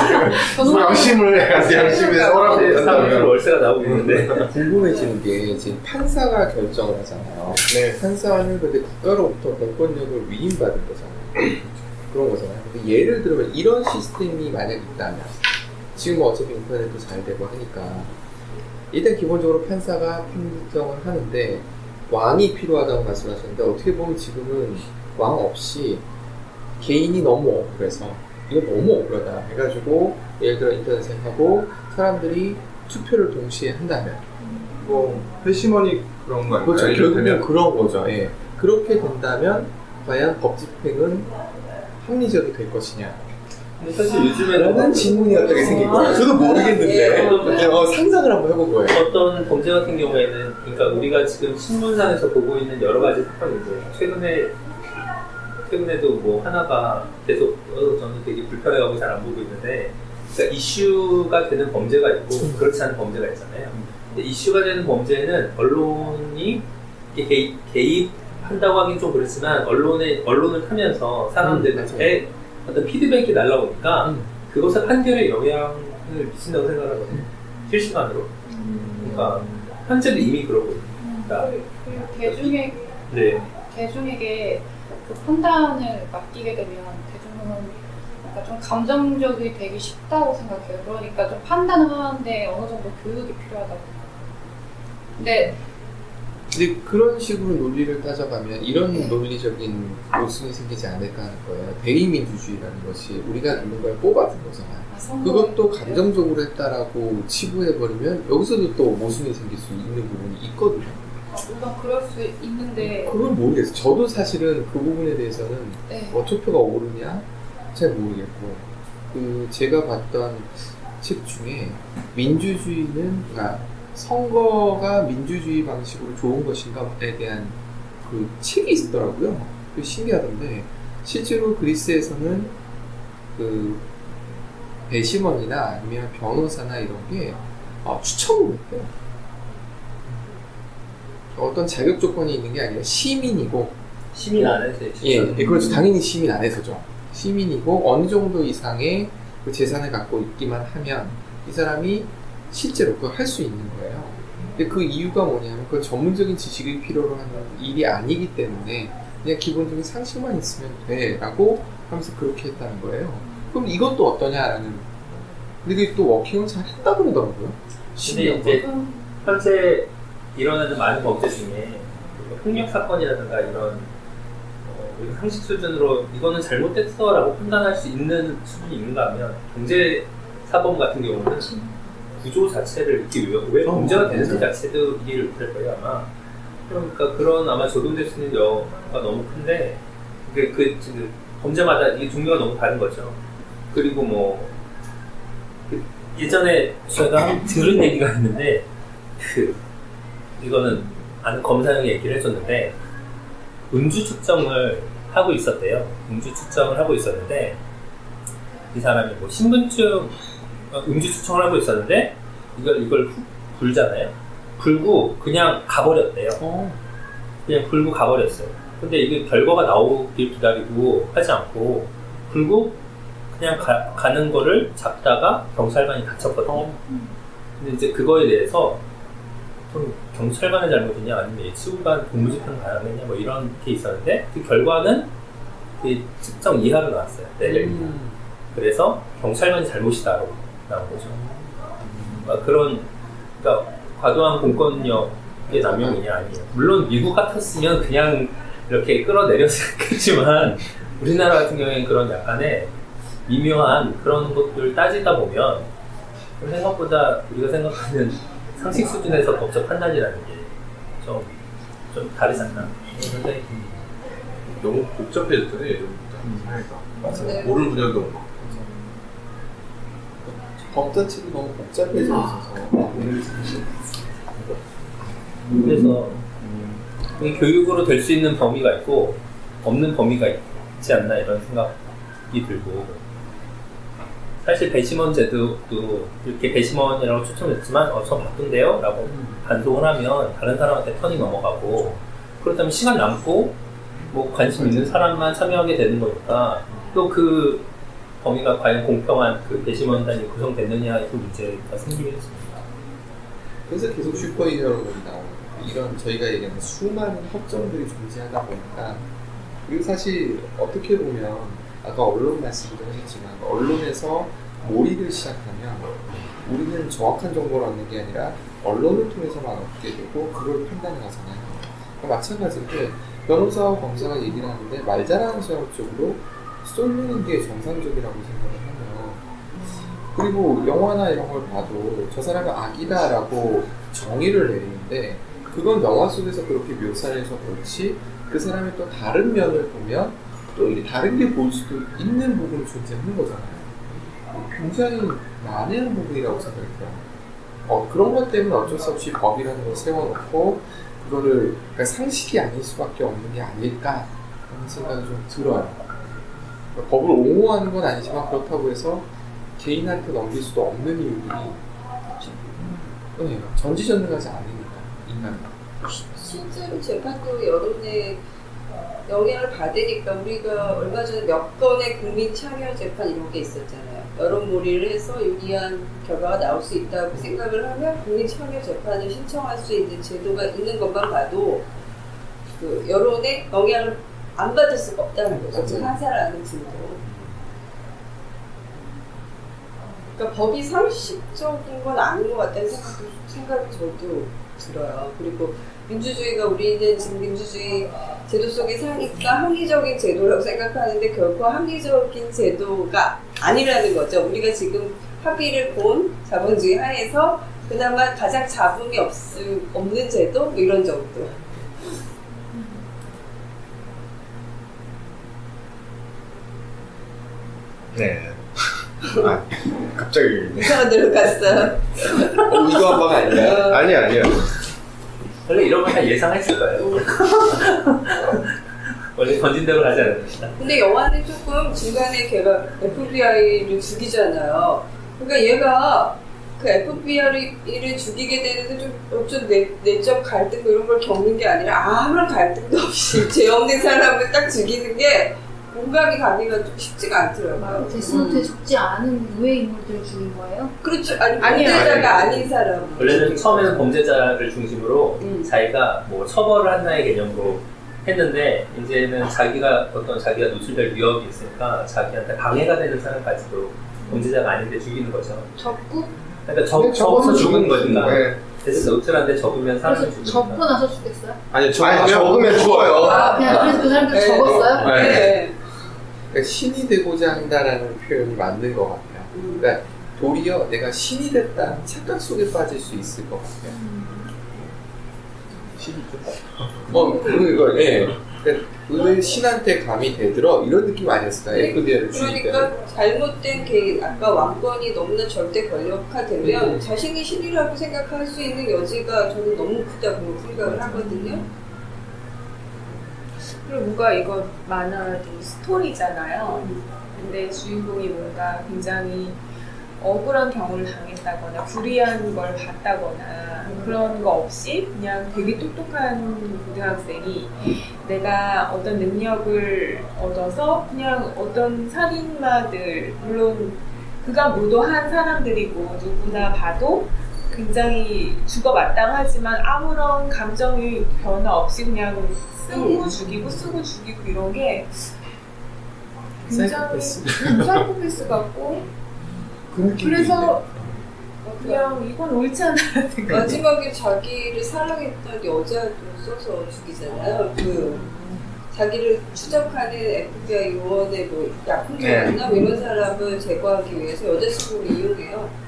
S5: 양심을 해야지. 양심에 써라고
S2: 사람들
S5: 한다면.
S2: 월세가 나오고 있는데.
S6: 궁금해지는 게 지금 판사가 결정을 하잖아요.
S1: 네.
S6: 판사는 근데 국가로부터 공권력을 위임받은 거잖아요. 그런 거잖아요. 근데 예를 들면 이런 시스템이 만약 있다면 지금 뭐 어차피 인터넷도 잘 되고 하니까 일단 기본적으로 판사가 판정을 하는데 왕이 필요하다고 말씀하셨는데 어떻게 보면 지금은 왕 없이 개인이 너무 억울해서 이거 너무 억울하다 해가지고 예를 들어 인터넷에 하고 사람들이 투표를 동시에 한다면
S5: 뭐 회심원이 그런 거 아닐까요?
S6: 그렇죠. 결국은
S5: 이를테면.
S6: 그런 거죠. 예. 그렇게 된다면 과연 법 집행은 합리적이 될 것이냐?
S2: 근데 사실 요즘에는
S6: 라는 질문이 어떻게 생긴 거예요? 저도 모르겠는데 상상을 한번 해본 거예요.
S2: 어떤 범죄 같은 경우에는 그러니까 우리가 지금 신문상에서 보고 있는 여러 가지 사건인데 최근에도 뭐 하나가 계속 저는 되게 불편해하고 잘 안 보고 있는데 그러니까 이슈가 되는 범죄가 있고 그렇지 않은 범죄가 있잖아요. 근데 이슈가 되는 범죄는 언론이 이렇게 개입한다고 하긴 좀 그렇지만 언론을 타면서 사람들한테 어떤 피드백이 날라오니까 그것은 판결에 영향을 미친다고 생각하거든요. 실시간으로. 그러니까 현재도 이미 그러거든요. 그러니까
S4: 그리고 대중에게 그 판단을 맡기게 되면 대중은 약간 좀 감정적이 되기 쉽다고 생각해요. 그러니까 좀 판단을 하는데 어느 정도 교육이 필요하다고 생각해요.
S6: 근데 그런 식으로 논리를 따져가면 이런 논리적인 모순이 생기지 않을까 하는 거예요. 대의민주주의라는 것이 우리가 누군가를 뽑아준 거잖아요. 그것도 감정적으로 했다라고 치부해버리면 여기서도 또 모순이 생길 수 있는 부분이 있거든요.
S4: 물론 그럴 수 있는데
S6: 그걸 모르겠어요. 저도 사실은 그 부분에 대해서는 투표가 오르냐 잘 모르겠고 제가 봤던 책 중에 민주주의는 선거가 민주주의 방식으로 좋은 것인가에 대한 그 책이 있더라고요. 그게 신기하던데 실제로 그리스에서는 그 배심원이나 아니면 변호사나 이런 게 추천을 했대요. 어떤 자격 조건이 있는 게 아니라 시민이고
S2: 시민 안에서
S6: 그렇죠. 당연히 시민 안에서죠. 시민이고 어느 정도 이상의 그 재산을 갖고 있기만 하면 이 사람이 실제로 그걸 할 수 있는 거예요. 근데 그 이유가 뭐냐면 그 전문적인 지식이 필요로 하는 일이 아니기 때문에 그냥 기본적인 상식만 있으면 돼 라고 하면서 그렇게 했다는 거예요. 그럼 이것도 어떠냐라는. 근데 그게 또 워킹을 잘 했다 그러더라고요.
S2: 근데 이제 현재 일어나는 많은 범죄 중에 폭력 사건이라든가 이런 상식 수준으로 이거는 잘못됐어 라고 판단할 수 있는 수준이 있는가 하면 경제 사범 같은 경우는 구조 자체를 왜 범죄가 되는 자체도 이해를 못할 거예요 아마. 그러니까 그런 아마 적용될 수 있는 여가 너무 큰데 그 범죄마다 이게 종류가 너무 다른 거죠. 그리고 뭐 예전에 제가 들은 얘기가 있는데 이거는 아는 검사 형이 얘기를 해줬는데 음주 측정을 하고 있었대요. 음주 측정을 하고 있었는데 이 사람이 뭐 신분증 음주 측정을 하고 있었는데 이걸 훅 불잖아요. 불고 그냥 가버렸대요. 그냥 불고 가버렸어요. 근데 이게 결과가 나오길 기다리고 하지 않고 불고 그냥 가는 거를 잡다가 경찰관이 다쳤거든요. 근데 이제 그거에 대해서 좀 경찰관의 잘못이냐 아니면 예치구가 공무집행 가야겠냐 뭐 이런 게 있었는데 그 결과는 그 특정 이하로 나왔어요. 레벨 이하. 그래서 경찰관이 잘못이다라고 나온 거죠. 그러니까 그러니까 과도한 공권력의 남용이냐 아니에요. 물론 미국 같았으면 그냥 이렇게 끌어내렸겠지만 우리나라 같은 경우에는 그런 약간의 미묘한 그런 것들 따지다 보면 생각보다 우리가 생각하는 상식 수준에서 법적 판단이라는 게 좀 다르지 않나? 근데
S5: 너무 복잡해졌잖아요, 예전보다. 사회가. 모르는 분야도 너무 많고.
S6: 법 자체도 너무 복잡해져 있어서
S2: 그래서 이 교육으로 될 수 있는 범위가 있고 없는 범위가 있지 않나 이런 생각이 들고 사실 배심원 제도도 이렇게 배심원이라고 초청했지만 저 바쁜데요? 라고 반송을 하면 다른 사람한테 턴이 넘어가고 그렇다면 시간 남고 뭐 관심 있는 사람만 참여하게 되는 거니까 또 그 범위가 과연 공평한 그 배심원단이 구성됐느냐의 문제가 생기게 했습니다.
S6: 그래서 계속 슈퍼히어로물이 나오는 거예요. 이런 저희가 얘기하는 수많은 허점들이 존재하다 보니까 그리고 사실 어떻게 보면 아까 언론 말씀도 하셨지만 언론에서 몰이를 시작하면 우리는 정확한 정보를 얻는 게 아니라 언론을 통해서만 얻게 되고 그걸 판단하잖아요. 그러니까 마찬가지로 변호사와 검사가 얘기를 하는데 말 잘하는 사람 쪽으로 쏠리는 게 정상적이라고 생각을 하면 그리고 영화나 이런 걸 봐도 저 사람은 악이다라고 정의를 내리는데 그건 영화 속에서 그렇게 묘사를 해서 그렇지 그 사람의 또 다른 면을 보면 또 이게 다른 게 보일 수도 있는 부분이 존재하는 거잖아요. 굉장히 난해한 부분이라고 생각이 들어요. 그런 것 때문에 어쩔 수 없이 법이라는 걸 세워놓고 그거를 그러니까 상식이 아닐 수밖에 없는 게 아닐까 하는 생각이 좀 들어요. 그러니까 법을 옹호하는 건 아니지만 그렇다고 해서 개인한테 넘길 수도 없는 이유들이 전지전능하지 않으니까 인간은.
S3: 실제로 재판도 여론의 영향을 받으니까 우리가 얼마 전에 몇 건의 국민 참여 재판 이런 게 있었잖아요. 여론몰이를 해서 유리한 결과가 나올 수 있다고 생각을 하면 국민 참여 재판을 신청할 수 있는 제도가 있는 것만 봐도 그 여론의 영향을 안 받을 수가 없다는 거죠. 한사라는 증거. 그러니까 법이 상식적인 건 아닌 것 같다는 생각이 저도 들어요. 그리고 민주주의가 우리는 지금 민주주의 제도 속에 사니까 합리적인 제도라고 생각하는데 결코 합리적인 제도가 아니라는 거죠. 우리가 지금 합의를 본 자본주의 하에서 그나마 가장 잡음이 없는 제도? 뭐 이런 정도.
S1: 네. 갑자기.
S3: 이상한 데로 갔어요.
S6: 이거 한 방 아닌가요?
S1: 아니요.
S2: 원래 이런 걸 다 예상했을 거예요. 원래 던진 대로 가지 않습니다.
S3: 근데 영화는 조금 중간에 걔가 FBI를 죽이잖아요. 그러니까 얘가 그 FBI를 죽이게 되는데 좀 내적 갈등 이런 걸 겪는 게 아니라 아무런 갈등도 없이 죄 없는 사람을 딱 죽이는 게 공감이 가기가 좀 쉽지가 않더라고요.
S8: 데스노트에 죽지 않은 의외 인물들을 죽인 거예요?
S3: 그렇죠. 범죄자가 아닌 사람.
S2: 원래는 처음에는 범죄자를 중심으로 자기가 뭐 처벌을 한다의 개념으로 했는데 이제는 자기가 노출될 위협이 있으니까 자기한테 방해가 되는 사람까지도 범죄자가 아닌데 죽이는 거죠.
S8: 적고?
S2: 그러니까 적어서 죽은 거니까.
S1: 네.
S2: 데스노트란데 적으면 사람이
S8: 그래서
S2: 죽으니까.
S8: 적고 나서 죽겠어요?
S5: 아니,
S1: 적으면 죽어요.
S8: 그냥 그래서 그 사람들 적었어요?
S3: 네.
S6: 그러니까 신이 되고자 한다라는 표현이 맞는 것 같아요. 그러니까 도리어 내가 신이 됐다는 착각 속에 빠질 수 있을 것 같아요.
S5: 신이죠?
S6: 예. 그러니까 왜 신한테 감히 대들어? 이런 느낌 아니었을까요? FBI를 죽일 때는.
S3: 그러니까 잘못된 개인, 아까 왕권이 너무나 절대 권력화되면 자신이 신이라고 생각할 수 있는 여지가 저는 너무 크다고 생각을 하거든요.
S7: 그리고 뭔가 이거 만화도 스토리잖아요. 근데 주인공이 뭔가 굉장히 억울한 경우를 당했다거나 불이한 걸 봤다거나 그런 거 없이 그냥 되게 똑똑한 고등학생이 내가 어떤 능력을 얻어서 그냥 어떤 살인마들, 물론 그가 무도한 사람들이고 누구나 봐도 굉장히 죽어마땅하지만 아무런 감정의 변화 없이 그냥 쓰고 죽이고 쓰고 죽이고 이런 게 굉장히 사이코패스 같고, 그래서 그냥 이건 옳지 않아 생각.
S3: 마지막에 자기를 사랑했던 여자도 써서 죽이잖아요. 그 자기를 추적하는 FBI 요원의 뭐 약혼자였나 뭐 이런 사람을 제거하기 위해서 여자친구를 이용해요.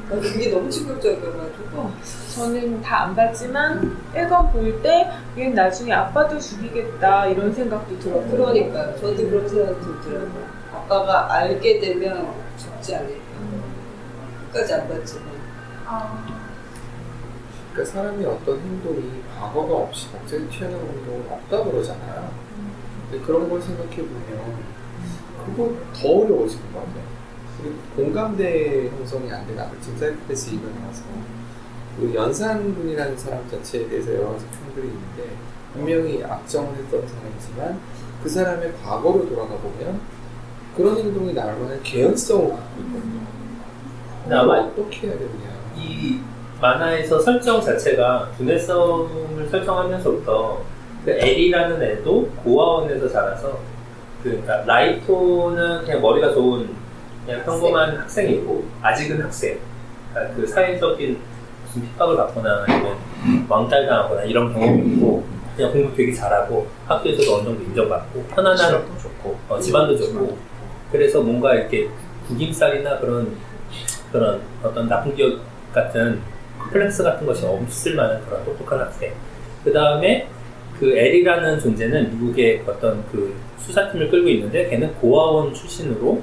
S3: 그게 너무 충격적이어가지고
S7: 저는 다 안 봤지만 1권 볼 때 얘는 나중에 아빠도 죽이겠다 이런 생각도 들었고.
S3: 그러니까 저도 그런 생각이 들더라고요. 아빠가 알게 되면 죽지 않을까. 끝까지 안 봤지만.
S6: 그러니까 사람이 어떤 행동이 과거가 없이 갑자기 튀어나오는 행동은 없다 그러잖아요. 근데 그런 걸 생각해 보면 그거 더 어려워지는 것 같아요. 그리고 공감대 형성이 안 되나. 지금 사이코패스 이거 나와서 그 연산군이라는 사람 자체에 대해서 여러 가지 평들이 있는데, 분명히 악정을 했던 사람이지만 그 사람의 과거로 돌아가 보면 그런 행동이 나올 만한 개연성을 갖고 있거든요.
S2: 근데 아마
S6: 어떻게 해야 되느냐.
S2: 이 만화에서 설정 자체가 두뇌 싸움을 설정하면서부터 그 엘이라는 애도 고아원에서 자라서, 그러니까 라이토는 그냥 머리가 좋은 그냥 평범한 학생이고 아직은 학생, 그러니까 그 사회적인 무슨 핍박을 받거나 아니면 왕따당하거나 이런 경험이 있고 그냥 공부 되게 잘하고 학교에서도 어느 정도 인정받고 편안한
S1: 집안도 좋고
S2: 집안도 좋고, 그래서 뭔가 이렇게 구김살이나 그런 어떤 나쁜 기억 같은 컴플렉스 같은 것이 없을 만한 그런 똑똑한 학생. 그 다음에 그 엘이라는 존재는 미국의 어떤 그 수사팀을 끌고 있는데 걔는 고아원 출신으로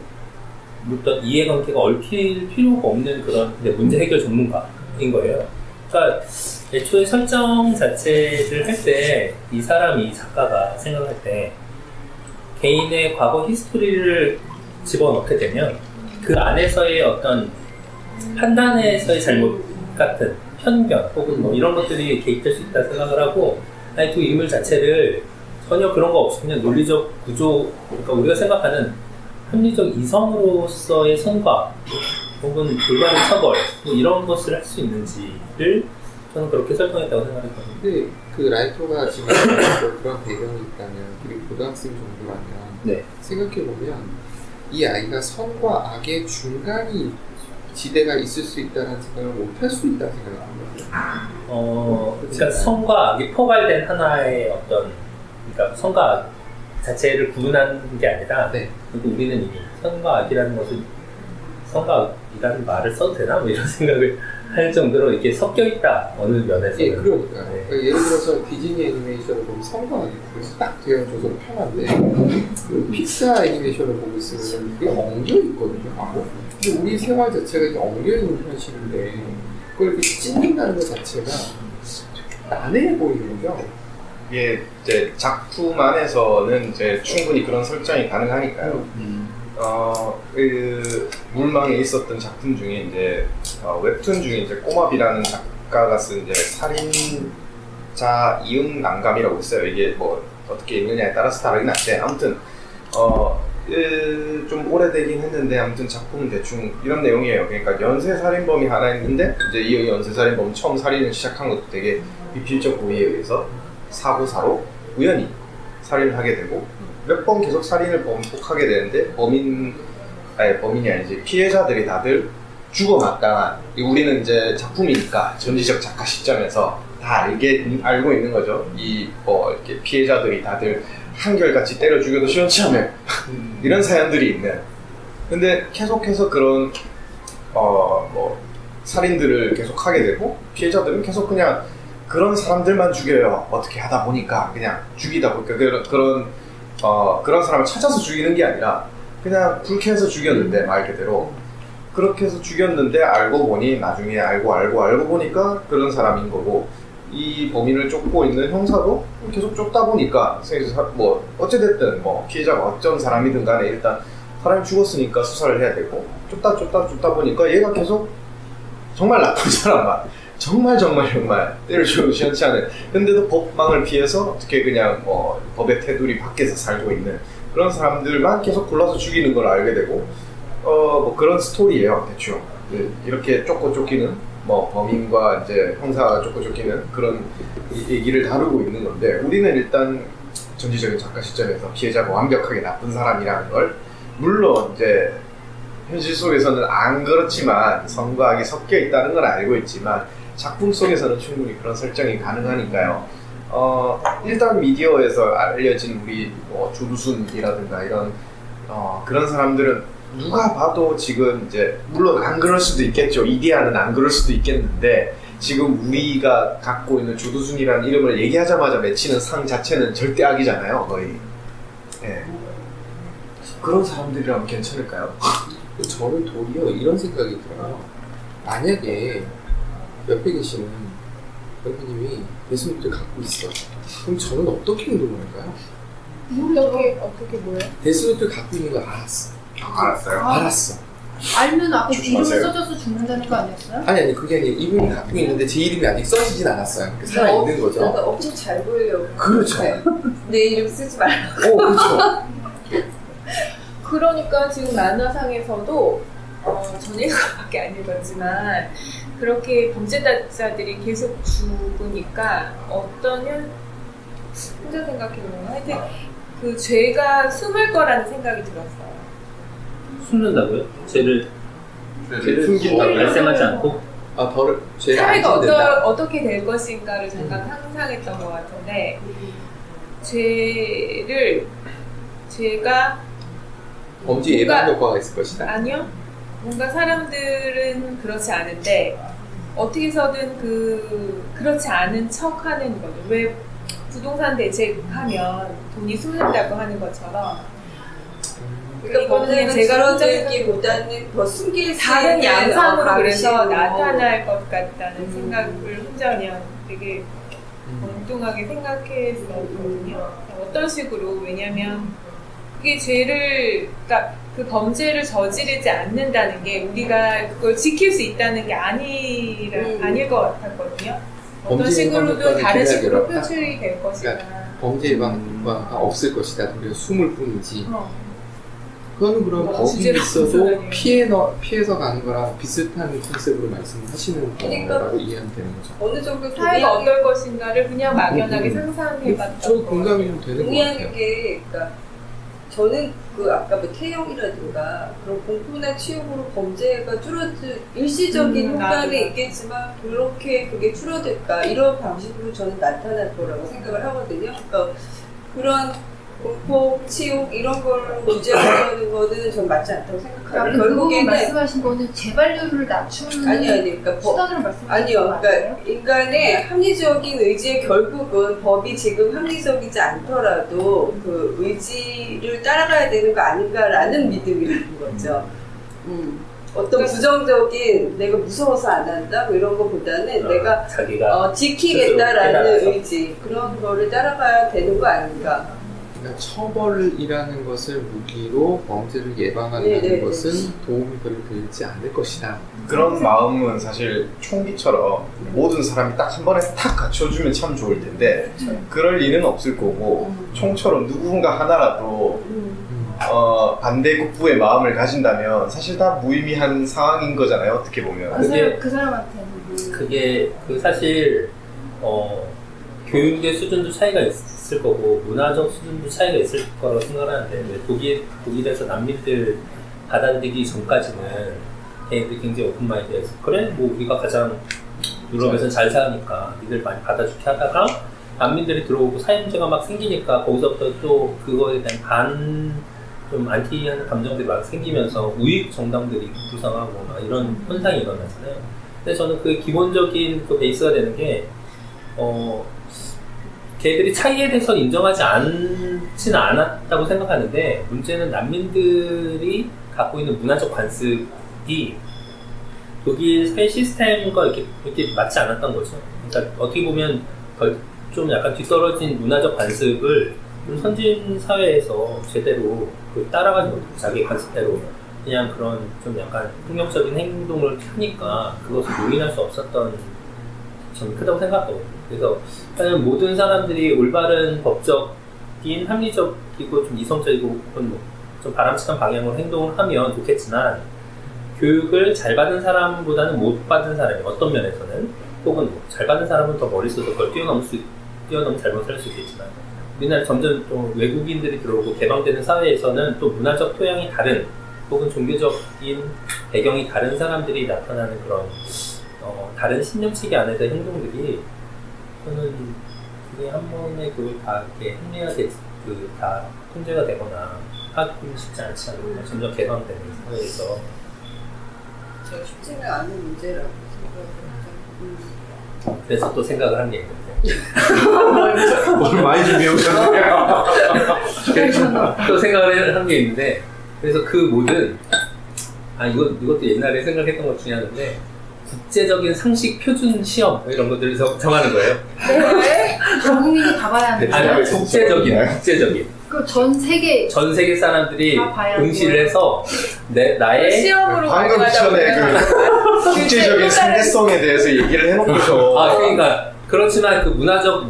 S2: 어떤 이해관계가 얽힐 필요가 없는 그런 문제 해결 전문가인 거예요. 그러니까 애초에 설정 자체를 할 때 이 사람이 작가가 생각할 때 개인의 과거 히스토리를 집어넣게 되면 그 안에서의 어떤 판단에서의 잘못 같은 편견 혹은 뭐 이런 것들이 개입될 수 있다 생각을 하고, 아니 그 인물 자체를 전혀 그런 거 없이 그냥 논리적 구조, 그러니까 우리가 생각하는 합리적 이성으로서의 성과 혹은 돌발의 처벌 뭐 이런 것을 할 수 있는지를 저는 그렇게 설정했다고 생각했거든요.
S6: 근데 그 라이터가 지금 그런 배경이 있다면, 그리고 고등학생 정도라면
S2: 네.
S6: 생각해보면 이 아이가 선과 악의 중간이 지대가 있을 수 있다는 생각을 못 할 수 있다는 생각을 합니다.
S2: 그러니까 선과 악이 포괄된 하나의 어떤, 그러니까 선과 악 자체를 구분하는 게 아니라,
S6: 네.
S2: 그리고 우리는 이미 선과 악이라는 것을, 선과 악이라는 말을 써도 되나? 뭐 이런 생각을 할 정도로 이렇게 섞여 있다, 어느 면에서는.
S6: 예, 그러니까.
S2: 네.
S6: 그러니까 예를 들어서 디즈니 애니메이션을 보면 선과 악이 딱 되어줘서 편한데, 그 픽사 애니메이션을 보고 있으면 그게 엉겨 있거든요, 하고. 근데 우리 생활 자체가 이렇게 엉겨 있는 현실인데, 그걸 이렇게 찢는다는 것 자체가 난해해 보이는 거죠.
S1: 이게 이제 작품 안에서는 이제 충분히 그런 설정이 가능하니까요. 그 물망에 있었던 작품 중에 이제 웹툰 중에 이제 꼬마비라는 작가가 쓴 이제 살인자 이응 난감이라고 있어요. 이게 뭐 어떻게 읽느냐에 따라서 다르긴 한데, 아무튼 좀 오래되긴 했는데 아무튼 작품은 대충 이런 내용이에요. 그러니까 연쇄 살인범이 하나 있는데 이제 이 연쇄 살인범은 처음 살인을 시작한 것도 되게 미필적 고의에 의해서 사고사로 우연히 살인을 하게 되고 몇 번 계속 살인을 반복하게 되는데 범인이 아니지 피해자들이 다들 죽어마땅한, 우리는 이제 작품이니까 전지적 작가 시점에서 다 알고 있는 거죠. 이 뭐 이렇게 피해자들이 다들 한결같이 때려 죽여도 시원치하면 이런 사연들이 있는. 근데 계속해서 그런 뭐 살인들을 계속 하게 되고 피해자들은 계속 그냥 그런 사람들만 죽여요. 어떻게 하다 보니까 그냥 죽이다 보니까 그런 사람을 찾아서 죽이는 게 아니라 그냥 불쾌해서 죽였는데, 말 그대로 그렇게 해서 죽였는데 알고 보니 나중에 알고 보니까 그런 사람인 거고, 이 범인을 쫓고 있는 형사도 계속 쫓다 보니까 뭐 어찌됐든 뭐 피해자가 어떤 사람이든 간에 일단 사람이 죽었으니까 수사를 해야 되고 쫓다 보니까 얘가 계속 정말 나쁜 사람만 정말 때를 주고 시원치 않은 근데도 법망을 피해서 어떻게 그냥 뭐 법의 테두리 밖에서 살고 있는 그런 사람들만 계속 골라서 죽이는 걸 알게 되고 뭐 그런 스토리예요 대충 이렇게 쫓기는 뭐 범인과 이제 형사가 쫓기는 그런 얘기를 다루고 있는 건데 우리는 일단 전지적인 작가 시점에서 피해자가 완벽하게 나쁜 사람이라는 걸 물론 이제 현실 속에서는 안 그렇지만 선과 악이 섞여 있다는 걸 알고 있지만 작품 속에서는 충분히 그런 설정이 가능하니까요. 일단 미디어에서 알려진 우리 조두순이라든가 이런 그런 사람들은 누가 봐도 지금 이제 물론 안 그럴 수도 있겠죠. 이데아는 안 그럴 수도 있겠는데 지금 우리가 갖고 있는 조두순이라는 이름을 얘기하자마자 맺히는 상 자체는 절대 악이잖아요, 거의. 네. 그런 사람들이라면 괜찮을까요?
S6: 저는 도리어 이런 생각이 들어요. 만약에 옆에 계시는 선생님이 데스노트를 갖고 있어. 그럼 저는 어떻게 행동을 할까요?
S7: 어떻게 뭐예요?
S6: 데스노트를 갖고 있는 걸 알았어.
S1: 알았어요?
S6: 알았어.
S8: 알면 아까 이름을
S1: 맞아요.
S8: 써줘서 죽는다는 거 아니었어요?
S6: 아니 그게 아니라 이분이 갖고 있는데 제 이름이 아직 써지진 않았어요. 살아있는 거죠.
S3: 그러니까 엄청 잘 보이려고.
S6: 그렇죠.
S3: 내 이름 쓰지 말라.
S6: 그렇죠.
S7: 그러니까 지금 만화상에서도 전 읽어밖에 안 읽었지만 그렇게 범죄자들이 계속 죽으니까 어떠면 혼자 생각해보면 하여튼 그 죄가 숨을 거라는 생각이 들었어요.
S2: 숨는다고요? 죄를
S1: 숨긴다고요?
S2: 발생하지 않고?
S6: 죄를 안
S7: 사회가
S6: 짓는다.
S7: 어떻게 될 것인가를 잠깐 상상했던 것 같은데 죄가
S6: 범죄 예방 효과가 있을 것이다.
S7: 아니요. 뭔가 사람들은 그렇지 않은데 어떻게 해서든 그렇지 않은 척 하는 거죠. 왜 부동산 대책하면 돈이 숨는다고 하는 것처럼
S3: 그러니까 범죄는
S7: 제가
S3: 줄어들기보다는 더 숨길 수
S7: 다른
S3: 있는
S7: 양상으로 그래서
S3: 방식으로.
S7: 나타날 것 같다는 생각을 혼자 그냥 되게 엉뚱하게 생각했었거든요. 어떤 식으로 왜냐면 그게 그러니까 그 범죄를 저지르지 않는다는 게 우리가 그걸 지킬 수 있다는 게 아닐 것 같았거든요. 어떤
S6: 범죄
S7: 식으로도
S6: 예방
S7: 다른
S6: 효과는
S7: 식으로
S6: 기다려라.
S7: 표출이 될 것이다.
S6: 범죄 예방과가 없을 것이다. 우리가 숨을 뿐이지. 그거는 그럼 거기
S7: 주제로
S6: 있어도
S7: 무슨
S6: 피해서 가는 거랑 비슷한 컨셉으로 말씀하시는
S3: 그러니까
S6: 거라고 이해하면 되는 거죠.
S3: 어느 정도
S7: 사회가 어떨 것인가를 그냥 막연하게 상상해봤던
S6: 저 공감이 좀 되는 것
S3: 동의하는
S6: 같아요.
S3: 게 그러니까 저는 아까 뭐 태형이라든가 그런 공포나 치욕으로 범죄가 일시적인 효과는
S7: 나도.
S3: 있겠지만 그게 줄어들까 이런 방식으로 저는 나타날 거라고 생각을 하거든요. 그러니까 그런 공포, 치욕 이런 걸로 문제하는 거는 전 맞지 않다고 생각해요.
S8: 결국엔
S3: 결국에는
S8: 말씀하신 거는 재발률을 낮추는
S3: 그러니까
S8: 수단으로 말씀하신
S3: 아니요.
S8: 거
S3: 그러니까
S8: 맞아요?
S3: 인간의 합리적인 의지의 결국은 법이 지금 합리적이지 않더라도 그 의지를 따라가야 되는 거 아닌가라는 믿음이라는 거죠. 어떤 부정적인 내가 무서워서 안 한다 뭐 이런 거보다는 내가
S2: 자기가
S3: 지키겠다라는
S2: 스스로
S3: 의지 그런 거를 따라가야 되는 거 아닌가.
S6: 그러니까 처벌이라는 것을 무기로 범죄를 예방하는
S3: 네네네.
S6: 것은 도움이 별로 되지 않을 것이다.
S1: 그런 마음은 사실 총기처럼 모든 사람이 딱 한 번에 탁 갖춰주면 참 좋을 텐데 그럴 리는 없을 거고 총처럼 누군가 하나라도 반대급부의 마음을 가진다면 사실 다 무의미한 상황인 거잖아요. 어떻게 보면.
S8: 그 사람한테는
S2: 그게 사실 교육의 수준도 차이가 있을 거고 문화적 수준도 차이가 있을 거라고 생각하는데 왜 독일에서 난민들 받아들이기 전까지는 걔네들이 굉장히 오픈마인드해서 그래 뭐 우리가 가장 유럽에서 잘 사니까 니들 많이 받아줄게 하다가 난민들이 들어오고 사회 문제가 막 생기니까 거기서부터 또 그거에 대한 좀 안티하는 감정들이 막 생기면서 우익 정당들이 부상하고 막 이런 현상이 일어나잖아요. 근데 저는 그 기본적인 그 베이스가 되는 게 걔들이 차이에 대해서 인정하지 않지는 않았다고 생각하는데 문제는 난민들이 갖고 있는 문화적 관습이 독일 사회 시스템과 이렇게 맞지 않았던 거죠. 그러니까 어떻게 보면 좀 약간 뒤떨어진 문화적 관습을 선진 사회에서 제대로 따라가지 못하고 자기 관습대로 그냥 그런 좀 약간 폭력적인 행동을 하니까 그것을 용인할 수 없었던 점이 크다고 생각하거든요. 그래서 과연 모든 사람들이 올바른 법적인 합리적이고 좀 이성적이고 혹은 좀 바람직한 방향으로 행동을 하면 좋겠지만 교육을 잘 받은 사람보다는 못 받은 사람이 어떤 면에서는 혹은 잘 받은 사람은 더 머릿속에 그걸 뛰어넘을 잘못을 할 수 있겠지만 우리나라 점점 또 외국인들이 들어오고 개방되는 사회에서는 또 문화적 토양이 다른 혹은 종교적인 배경이 다른 사람들이 나타나는 그런 다른 신념체계 안에서의 행동들이 저는 그게 한 번에 그걸 다 이렇게 합리화돼 다 통제가 되거나 하기 쉽지 않지 않을까. 점점 개방되는 사회에서
S3: 제가 쉽지는 않은 문제라고 생각을
S2: 그래서 또 생각을 한 게 있는데
S1: 오늘 많이 준비해 오셨네요.
S2: 또 생각을 한 게 있는데 그래서 그 모든 이것도 옛날에 생각했던 것 중에 하나인데 국제적인 상식 표준 시험 이런 것들을 정하는 거예요.
S7: 네.
S8: 전 국민이 다 봐야 하는
S2: 아니
S8: 거죠.
S2: 국제적인
S8: 그 전 세계
S2: 사람들이
S8: 다 봐야
S2: 응시를 해서 나의
S7: 시험으로
S1: 방금
S7: 가져가자고
S1: 전에
S7: 생각하는
S1: 국제적인
S7: 또 다른-
S1: 상대성에 대해서 얘기를 해놓고서
S2: 그러니까 그렇지만 그 문화적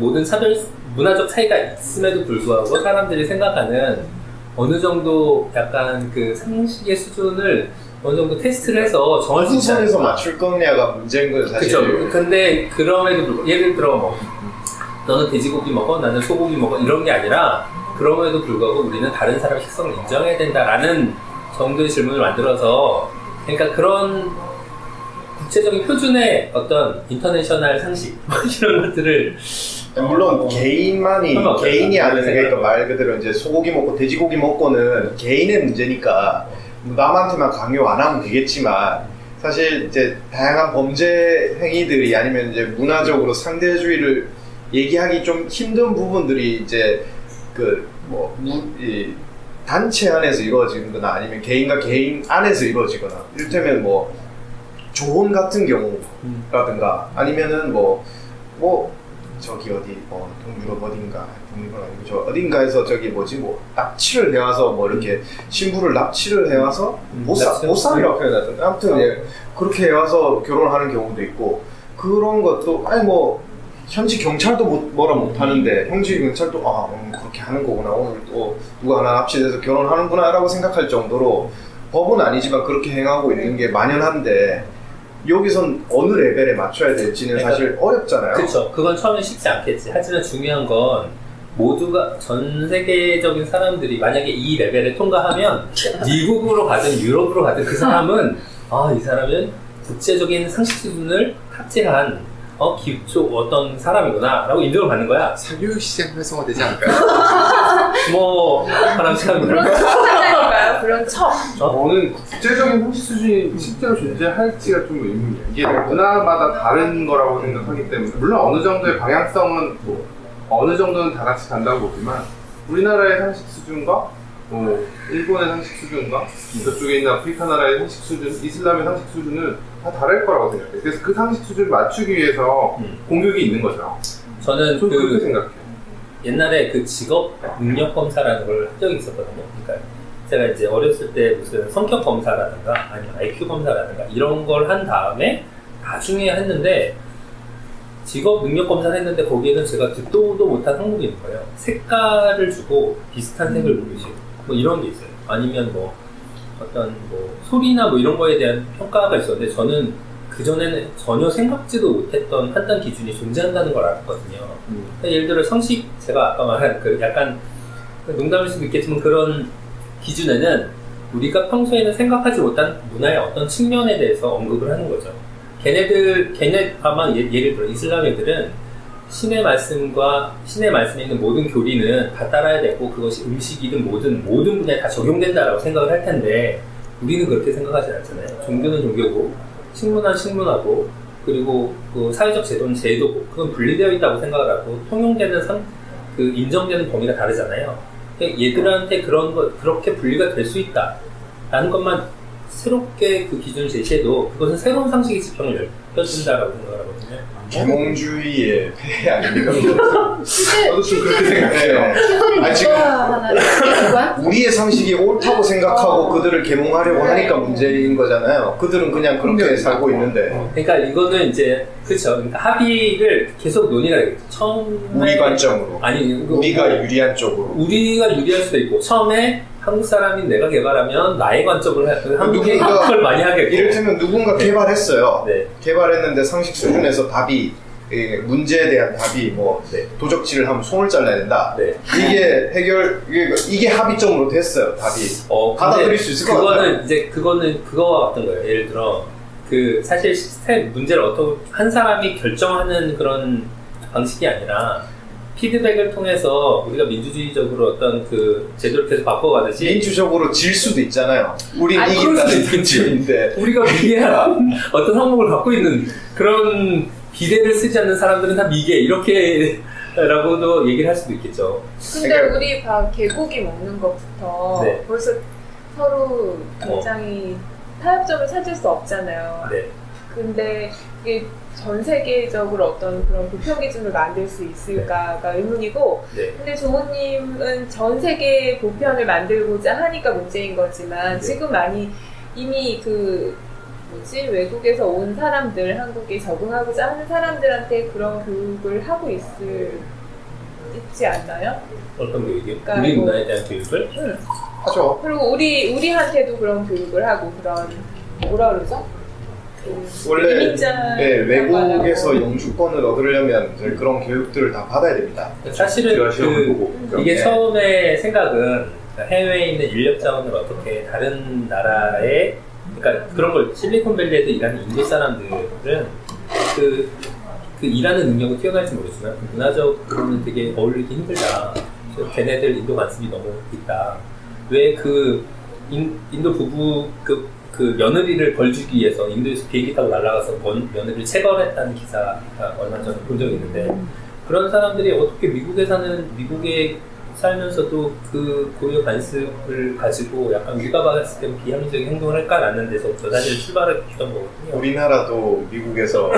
S2: 차이가 있음에도 불구하고 사람들이 생각하는 어느 정도 약간 그 상식의 수준을 어느 정도 테스트를 해서 정할 수 있지
S1: 후선에서
S2: 않을까.
S1: 맞출 거냐가 문제인 거예요 사실.
S2: 그쵸. 근데 그럼에도 불구하고 예를 들어 뭐 너는 돼지고기 먹어 나는 소고기 먹어 이런 게 아니라 그럼에도 불구하고 우리는 다른 사람의 식성을 인정해야 된다라는 정도의 질문을 만들어서 그러니까 그런 구체적인 표준의 어떤 인터내셔널 상식 이런 것들을
S1: 물론 개인이 아는 그러니까 말 그대로 이제 소고기 먹고 돼지고기 먹고는 개인의 문제니까 남한테만 강요 안 하면 되겠지만 사실 이제 다양한 범죄 행위들이 아니면 이제 문화적으로 상대주의를 얘기하기 좀 힘든 부분들이 이제 이 단체 안에서 이루어지거나 아니면 개인과 개인 안에서 이루어지거나 이를테면 뭐 조혼 같은 경우라든가 아니면은 저기 어디 동유럽 어딘가 동유럽 아니고 저 어딘가에서 저기 납치를 해와서 이렇게 신부를 납치를 해와서 보쌈이라고 표현하던데 아무튼 예, 그렇게 해와서 결혼하는 경우도 있고 그런 것도 현지 경찰도 뭐라 못하는데 현지 경찰도 그렇게 하는 거구나 오늘 또 누가 하나 납치돼서 결혼하는구나 라고 생각할 정도로 법은 아니지만 그렇게 행하고 있는 게 만연한데 여기선 어느 레벨에 맞춰야 될지는 사실 어렵잖아요.
S2: 그렇죠. 그건 처음에 쉽지 않겠지. 하지만 중요한 건 모두가 전 세계적인 사람들이 만약에 이 레벨을 통과하면 미국으로 가든 유럽으로 가든 그 사람은 이 사람은 국제적인 상식 수준을 탑재한 기초 어떤 사람이구나 라고 인정을 받는 거야.
S6: 사교육 시장 활성화되지 않을까요?
S2: 바람직한
S7: 그런 척하니까요. 그런 척.
S5: 저는 국제적인 상식 수준이 실제로 존재할지가 좀 의문이에요. 이게 문화마다 다른 거라고 생각하기 때문에 물론 어느 정도의 방향성은 어느 정도는 다 같이 간다고 보지만 우리나라의 상식 수준과 일본의 상식 수준과 저쪽에 있는 아프리카 나라의 상식 수준, 이슬람의 상식 수준은 다 다를 거라고 생각해요. 그래서 그 상식 수준을 맞추기 위해서 공격이 있는 거죠.
S2: 저는
S5: 그렇게 생각해요.
S2: 옛날에 그 직업 능력 검사라는 걸 한 적이 있었거든요. 그러니까 제가 이제 어렸을 때 무슨 성격 검사라든가 아니면 IQ 검사라든가 이런 걸 한 다음에 나중에 했는데 직업 능력 검사를 했는데 거기에는 제가 듣도 못한 항목이 있는 거예요. 색깔을 주고 비슷한 색을 고르시고 이런 게 있어요. 아니면 어떤 소리나 이런 거에 대한 평가가 있었는데 저는 그전에는 전혀 생각지도 못했던 판단 기준이 존재한다는 걸 알았거든요. 예를 들어 성식, 제가 아까 말한 약간 농담일 수도 있겠지만 그런 기준에는 우리가 평소에는 생각하지 못한 문화의 어떤 측면에 대해서 언급을 하는 거죠. 걔네 아마 예를 들어 이슬람 애들은 신의 말씀에 있는 모든 교리는 다 따라야 되고 그것이 음식이든 모든 분야에 다 적용된다라고 생각을 할 텐데 우리는 그렇게 생각하지 않잖아요. 종교는 종교고 식문화는 식문화고 그리고 그 사회적 제도는 제도고 그건 분리되어 있다고 생각을 하고 통용되는 인정되는 범위가 다르잖아요. 얘들한테 그렇게 분리가 될 수 있다라는 것만 새롭게 그 기준을 제시해도 그것은 새로운 상식의 지평을 펴준다라고 생각을 하거든요.
S1: 계몽주의의 폐해 아닙니까?
S8: 실제
S1: 저도 좀 그렇게 생각해요.
S8: 실제로
S1: 아니, 지금
S8: 누가 하나 이게
S1: 우리의 상식이 옳다고 생각하고 그들을 계몽하려고 하니까 문제인 거잖아요. 그들은 그냥 그렇게 살고 있는데
S2: 그러니까 이거는 이제 그렇죠. 그러니까 합의를 계속 논의를 하겠죠. 처음에
S1: 우리 관점으로
S2: 아니
S1: 우리가 유리한 쪽으로
S2: 우리가 유리할 수도 있고 처음에 한국 사람인 내가 개발하면 나의 관점을 한국이
S1: 누군가-
S2: 그걸 많이 하겠고
S1: 이를테면 누군가
S2: 네.
S1: 개발했어요.
S2: 네.
S1: 개발했는데 상식 수준에서 답이 문제에 대한 답이 뭐
S2: 네.
S1: 도적질을 하면 손을 잘라야 된다.
S2: 네.
S1: 이게 이게 합의점으로 됐어요. 답이.
S2: 근데
S1: 받아들일 수 있을 것
S2: 그거는 이제 그거는 그거와 같은 거예요. 예를 들어 그 사실 시스템 문제를 어떤 한 사람이 결정하는 그런 방식이 아니라 피드백을 통해서 우리가 민주주의적으로 어떤 그 제도를 계속 바꿔가듯이
S1: 민주적으로 질 수도 있잖아요. 우린
S2: 아니, 그럴
S1: 이긴다는
S2: 수도 있겠지.
S1: princip인데.
S2: 우리가 미개한 어떤 항목을 갖고 있는 그런 비례를 쓰지 않는 사람들은 다 미개 이렇게라고도 얘기를 할 수도 있겠죠.
S7: 근데
S1: 그러니까-
S7: 우리 밥 개고기 먹는 것부터
S2: 네.
S7: 벌써 서로 굉장히 타협점을 찾을 수 없잖아요.
S2: 네.
S7: 근데 이게 전 세계적으로 어떤 그런 보편 기준을 만들 수 있을까가 의문이고,
S2: 네.
S7: 근데 조모님은 전 세계 보편을 만들고자 하니까 문제인 거지만
S2: 네.
S7: 지금 많이 이미 그 외국에서 온 사람들, 한국에 적응하고자 하는 사람들한테 그런 교육을 하고 있지 않나요?
S2: 어떤 교육이요?
S7: 그러니까
S2: 우리
S7: 뭐-
S2: 문화에 대한 교육을?
S7: 응.
S1: 하죠.
S7: 그리고 우리한테도 그런 교육을 하고 그런 뭐라 그러죠?
S1: 원래
S7: 이민자
S1: 외국에서 영주권을 얻으려면 이제 그런 교육들을 다 받아야 됩니다.
S2: 사실은
S5: 제가 시험을
S2: 그
S5: 보고
S2: 이게
S1: 네.
S2: 처음에 생각은 해외에 있는 인력 자원을 어떻게 다른 나라에 그러니까 그런 걸 실리콘밸리에서 일하는 인도 사람들은 그 일하는 능력은 뛰어날지 모르지만 문화적으로는 되게 어울리기 힘들다. 그래서 걔네들 인도 관습이 너무 있다. 왜 그 인도 부부 그 며느리를 벌 주기 위해서 인도에서 비행기 타고 날아가서 며느리를 체벌했다는 기사가 얼마 전에 본 적이 있는데 그런 사람들이 어떻게 미국에 살면서도 그 고유 관습을 가지고 약간 위가받았을 때 비합리적인 행동을 할까라는 데서부터 사실 출발을 했던 거거든요.
S1: 우리나라도 미국에서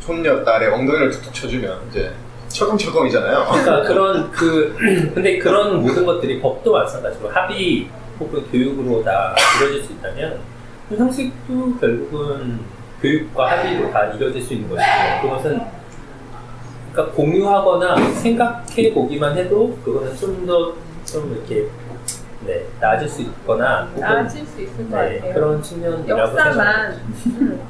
S1: 손녀 딸의 엉덩이를 툭툭 쳐주면 이제 철컹철컹이잖아요.
S2: 그러니까 근데 그런 모든 것들이 법도 마찬가지로 합의 혹은 교육으로 다 이루어질 수 있다면 형식도 결국은 교육과 합의로 다 이루어질 수 있는 것이고 그것은 그러니까 공유하거나 생각해 보기만 해도 그거는 좀 이렇게 나아질 수 있거나 혹은
S7: 나아질 수 있을 것 같아요.
S2: 그런 측면이라고
S7: 역사만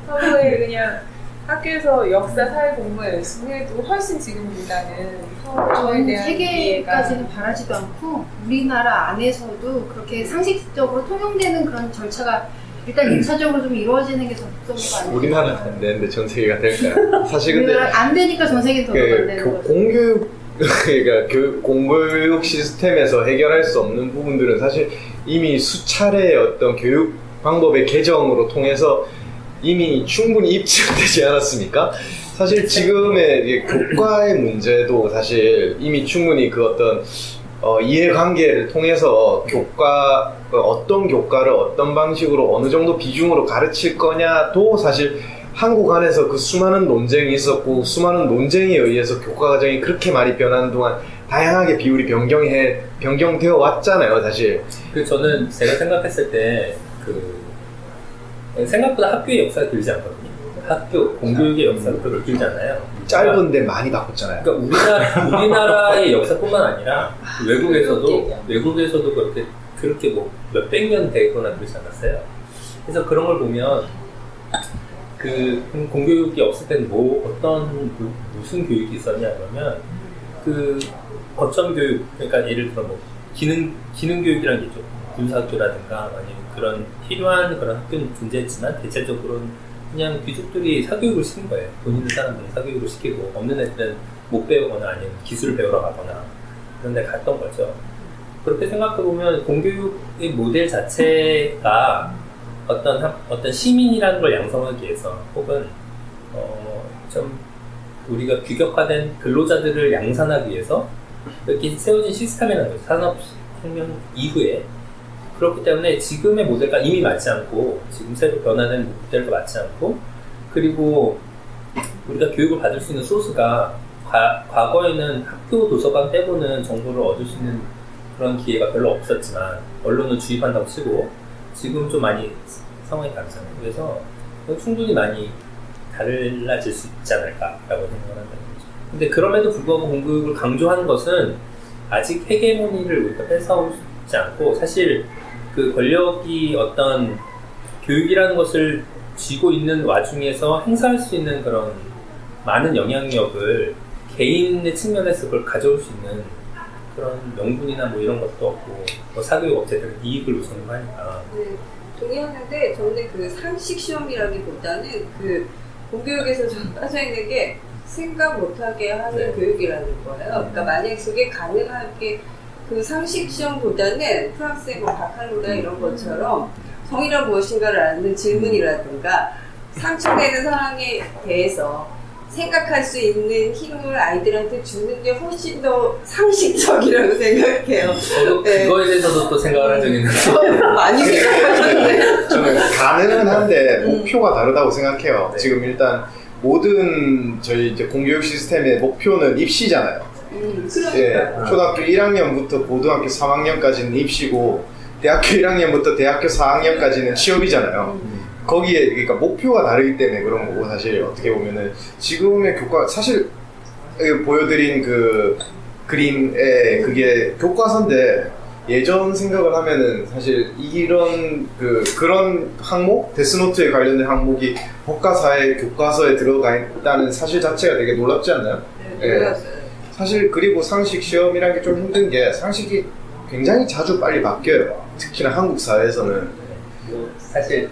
S7: 서로의 그냥 학교에서 역사 사회 공부 열심히 해도 훨씬 지금보다는 서로에
S8: 저는
S7: 대한 이해가
S8: 세계까지는 바라지도 않고 우리나라 안에서도 그렇게 상식적으로 통용되는 그런 절차가 일단 1차적으로 좀 이루어지는 게 적성이가 아니에요.
S1: 우리나라는 안 되는데 전 세계가 될까요? 사실 근데
S8: 우리나라 안 되니까 전 세계는 더더욱 안 되는 거죠.
S1: 공교육 그러니까 공교육 시스템에서 해결할 수 없는 부분들은 사실 이미 수차례의 어떤 교육 방법의 개정으로 통해서 이미 충분히 입증되지 않았습니까? 사실 지금의 이제 교과의 문제도 사실 이미 충분히 그 어떤 이해관계를 통해서 어떤 교과를 어떤 방식으로 어느 정도 비중으로 가르칠 거냐도 사실 한국 안에서 그 수많은 논쟁이 있었고 수많은 논쟁에 의해서 교과 과정이 그렇게 많이 변하는 동안 다양하게 비율이 변경되어 왔잖아요, 사실.
S2: 저는 제가 생각했을 때 생각보다 학교의 역사가 길지 않거든요. 학교 공교육의 역사가 그렇게 길지 않아요.
S1: 짧은데 많이 바꿨잖아요.
S2: 그러니까 우리나라의 역사뿐만 아니라 외국에서도 그렇게 뭐 몇백 년 되거나 그러지 않았어요. 그래서 그런 걸 보면 공교육이 없을 때는 무슨 교육이 있었냐 그러면 거점 교육, 그러니까 예를 들어 기능 교육이라는 게 있죠. 군사학교라든가 아니면 그런 필요한 그런 학교는 존재했지만 대체적으로는 그냥 귀족들이 사교육을 시킨 거예요. 돈 있는 사람들은 사교육을 시키고 없는 애들은 못 배우거나 아니면 기술을 배우러 가거나 그런 데 갔던 거죠. 그렇게 생각해보면 공교육의 모델 자체가 어떤 시민이라는 걸 양성하기 위해서 혹은 좀 우리가 규격화된 근로자들을 양산하기 위해서 이렇게 세워진 시스템이라는 거죠. 산업혁명 이후에. 그렇기 때문에 지금의 모델과 이미 맞지 않고 지금 새로 변화된 모델과 맞지 않고 그리고 우리가 교육을 받을 수 있는 소스가 과거에는 학교 도서관 빼고는 정보를 얻을 수 있는 그런 기회가 별로 없었지만 언론을 주입한다고 치고 지금 좀 많이 상황이 다르잖아요. 그래서 충분히 많이 달라질 수 있지 않을까라고 생각을 한다는 거죠. 근데 그럼에도 불구하고 공교육을 강조하는 것은 아직 헤게모니를 우리가 뺏어오지 않고 사실 그 권력이 어떤 교육이라는 것을 쥐고 있는 와중에서 행사할 수 있는 그런 많은 영향력을 개인의 측면에서 그걸 가져올 수 있는 그런 명분이나 뭐 이런 것도 없고 뭐 사교육 업체들은 이익을 우선으로 하니까.
S3: 네, 동의하는데 저는 그 상식 시험이라기보다는 그 공교육에서 좀 빠져있는 게 생각 못하게 하는
S2: 네.
S3: 교육이라는 거예요. 그러니까 만약에 그게 가능하게 그 상식 시험보다는 프랑스의 뭐 바칼로라 이런 것처럼 성이란 무엇인가를 아는 질문이라든가 상처되는 상황에 대해서 생각할 수 있는 힘을 아이들한테 주는 게 훨씬 더 상식적이라고 생각해요.
S2: 저도
S3: 네.
S2: 그거에 대해서도 또 생각을 한 적이 있는데
S3: 많이 생각하셨네.
S1: 저는 가능은 한데 목표가 다르다고 생각해요.
S2: 네.
S1: 지금 일단 모든 저희 이제 공교육 시스템의 목표는 입시잖아요. 예, 초등학교 1학년부터 고등학교 3학년까지는 입시고 대학교 1학년부터 대학교 4학년까지는 취업이잖아요. 거기에 그러니까 목표가 다르기 때문에 그런 거고 사실 어떻게 보면은 지금의 교과 사실 보여드린 그 그림에 그게 교과서인데 예전 생각을 하면은 사실 이런 그런 항목 데스노트에 관련된 항목이 법과사의 교과서에 들어가 있다는 사실 자체가 되게 놀랍지 않나요?
S3: 네, 놀랐어요.
S1: 사실 그리고 상식 시험이라는 게 좀 힘든 게 상식이 굉장히 자주 빨리 바뀌어요. 특히나 한국 사회에서는.
S2: 사실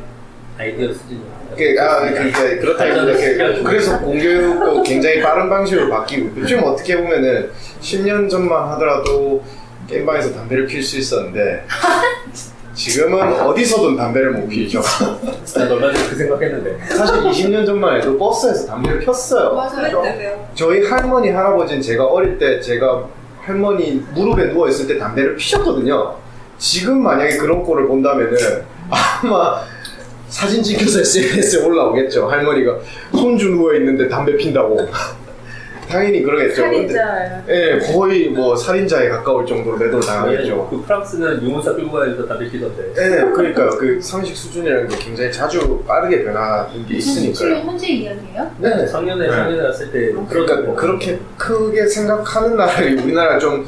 S2: 아이디어 수준이
S1: 그렇다기보다 그래서 공교육도 굉장히 빠른 방식으로 바뀌고 요즘 어떻게 보면은 10년 전만 하더라도 게임방에서 담배를 필 수 있었는데 지금은 어디서든 담배를 못 피죠.
S2: 난 얼마 전에 그 생각했는데
S1: 사실 20년 전만 해도 버스에서 담배를 폈어요.
S3: 그랬다며요.
S1: 저희 할머니 할아버지는 제가 어릴 때 제가 할머니 무릎에 누워있을 때 담배를 피셨거든요. 지금 만약에 그런 꼴을 본다면은 아마 사진 찍혀서 SNS에 올라오겠죠. 할머니가 손주 누워있는데 담배 핀다고. 당연히 그러겠죠.
S7: 살인자.
S1: 예, 거의 뭐 살인자에 가까울 정도로 매도를 당하겠죠.
S2: 그 프랑스는 유모차 끌고 가면서 담배 피던데.
S1: 예, 그러니까요. 그 상식 수준이라는 게 굉장히 자주 빠르게 변하는 게 있으니까요.
S8: 현재 이야기예요?
S1: 네.
S2: 작년에 왔을 때
S1: 그러니까 그렇게 크게 생각하는 나라를 우리나라 좀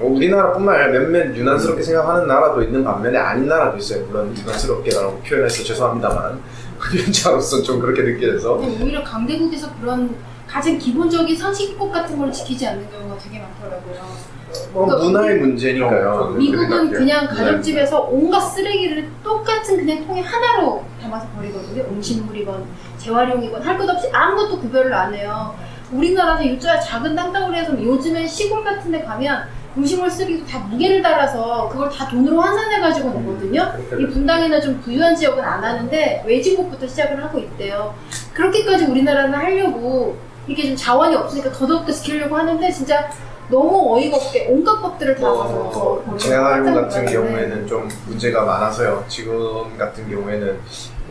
S1: 우리나라뿐만 아니라 몇몇 유난스럽게 생각하는 나라도 있는 반면에 아닌 나라도 있어요. 물론 유난스럽게라고 표현해서 죄송합니다만 현지아로서 좀 그렇게 느껴져서
S8: 오히려 강대국에서 그런 가장 기본적인 상식법 같은 걸 지키지 않는 경우가 되게 많더라고요.
S1: 문화의 문제니까요.
S8: 미국은 그냥 가정집에서 온갖 쓰레기를 똑같은 그냥 통에 하나로 담아서 버리거든요. 음식물이건 재활용이건 할 것 없이 아무것도 구별을 안 해요. 우리나라에서 유자 작은 땅덩어리에서 요즘엔 시골 같은 데 가면 음식물 쓰레기도 다 무게를 달아서 그걸 다 돈으로 환산해가지고 오거든요. 이 분당이나 좀 부유한 지역은 안 하는데 외진곳부터 시작을 하고 있대요. 그렇게까지 우리나라는 하려고 이렇게 좀 자원이 없으니까 더더욱더 지키려고 하는데 진짜 너무 어이가 없게 온갖 법들을 다 가서
S1: 재활용 같은 경우에는 좀 문제가 많아서요. 지금 같은 경우에는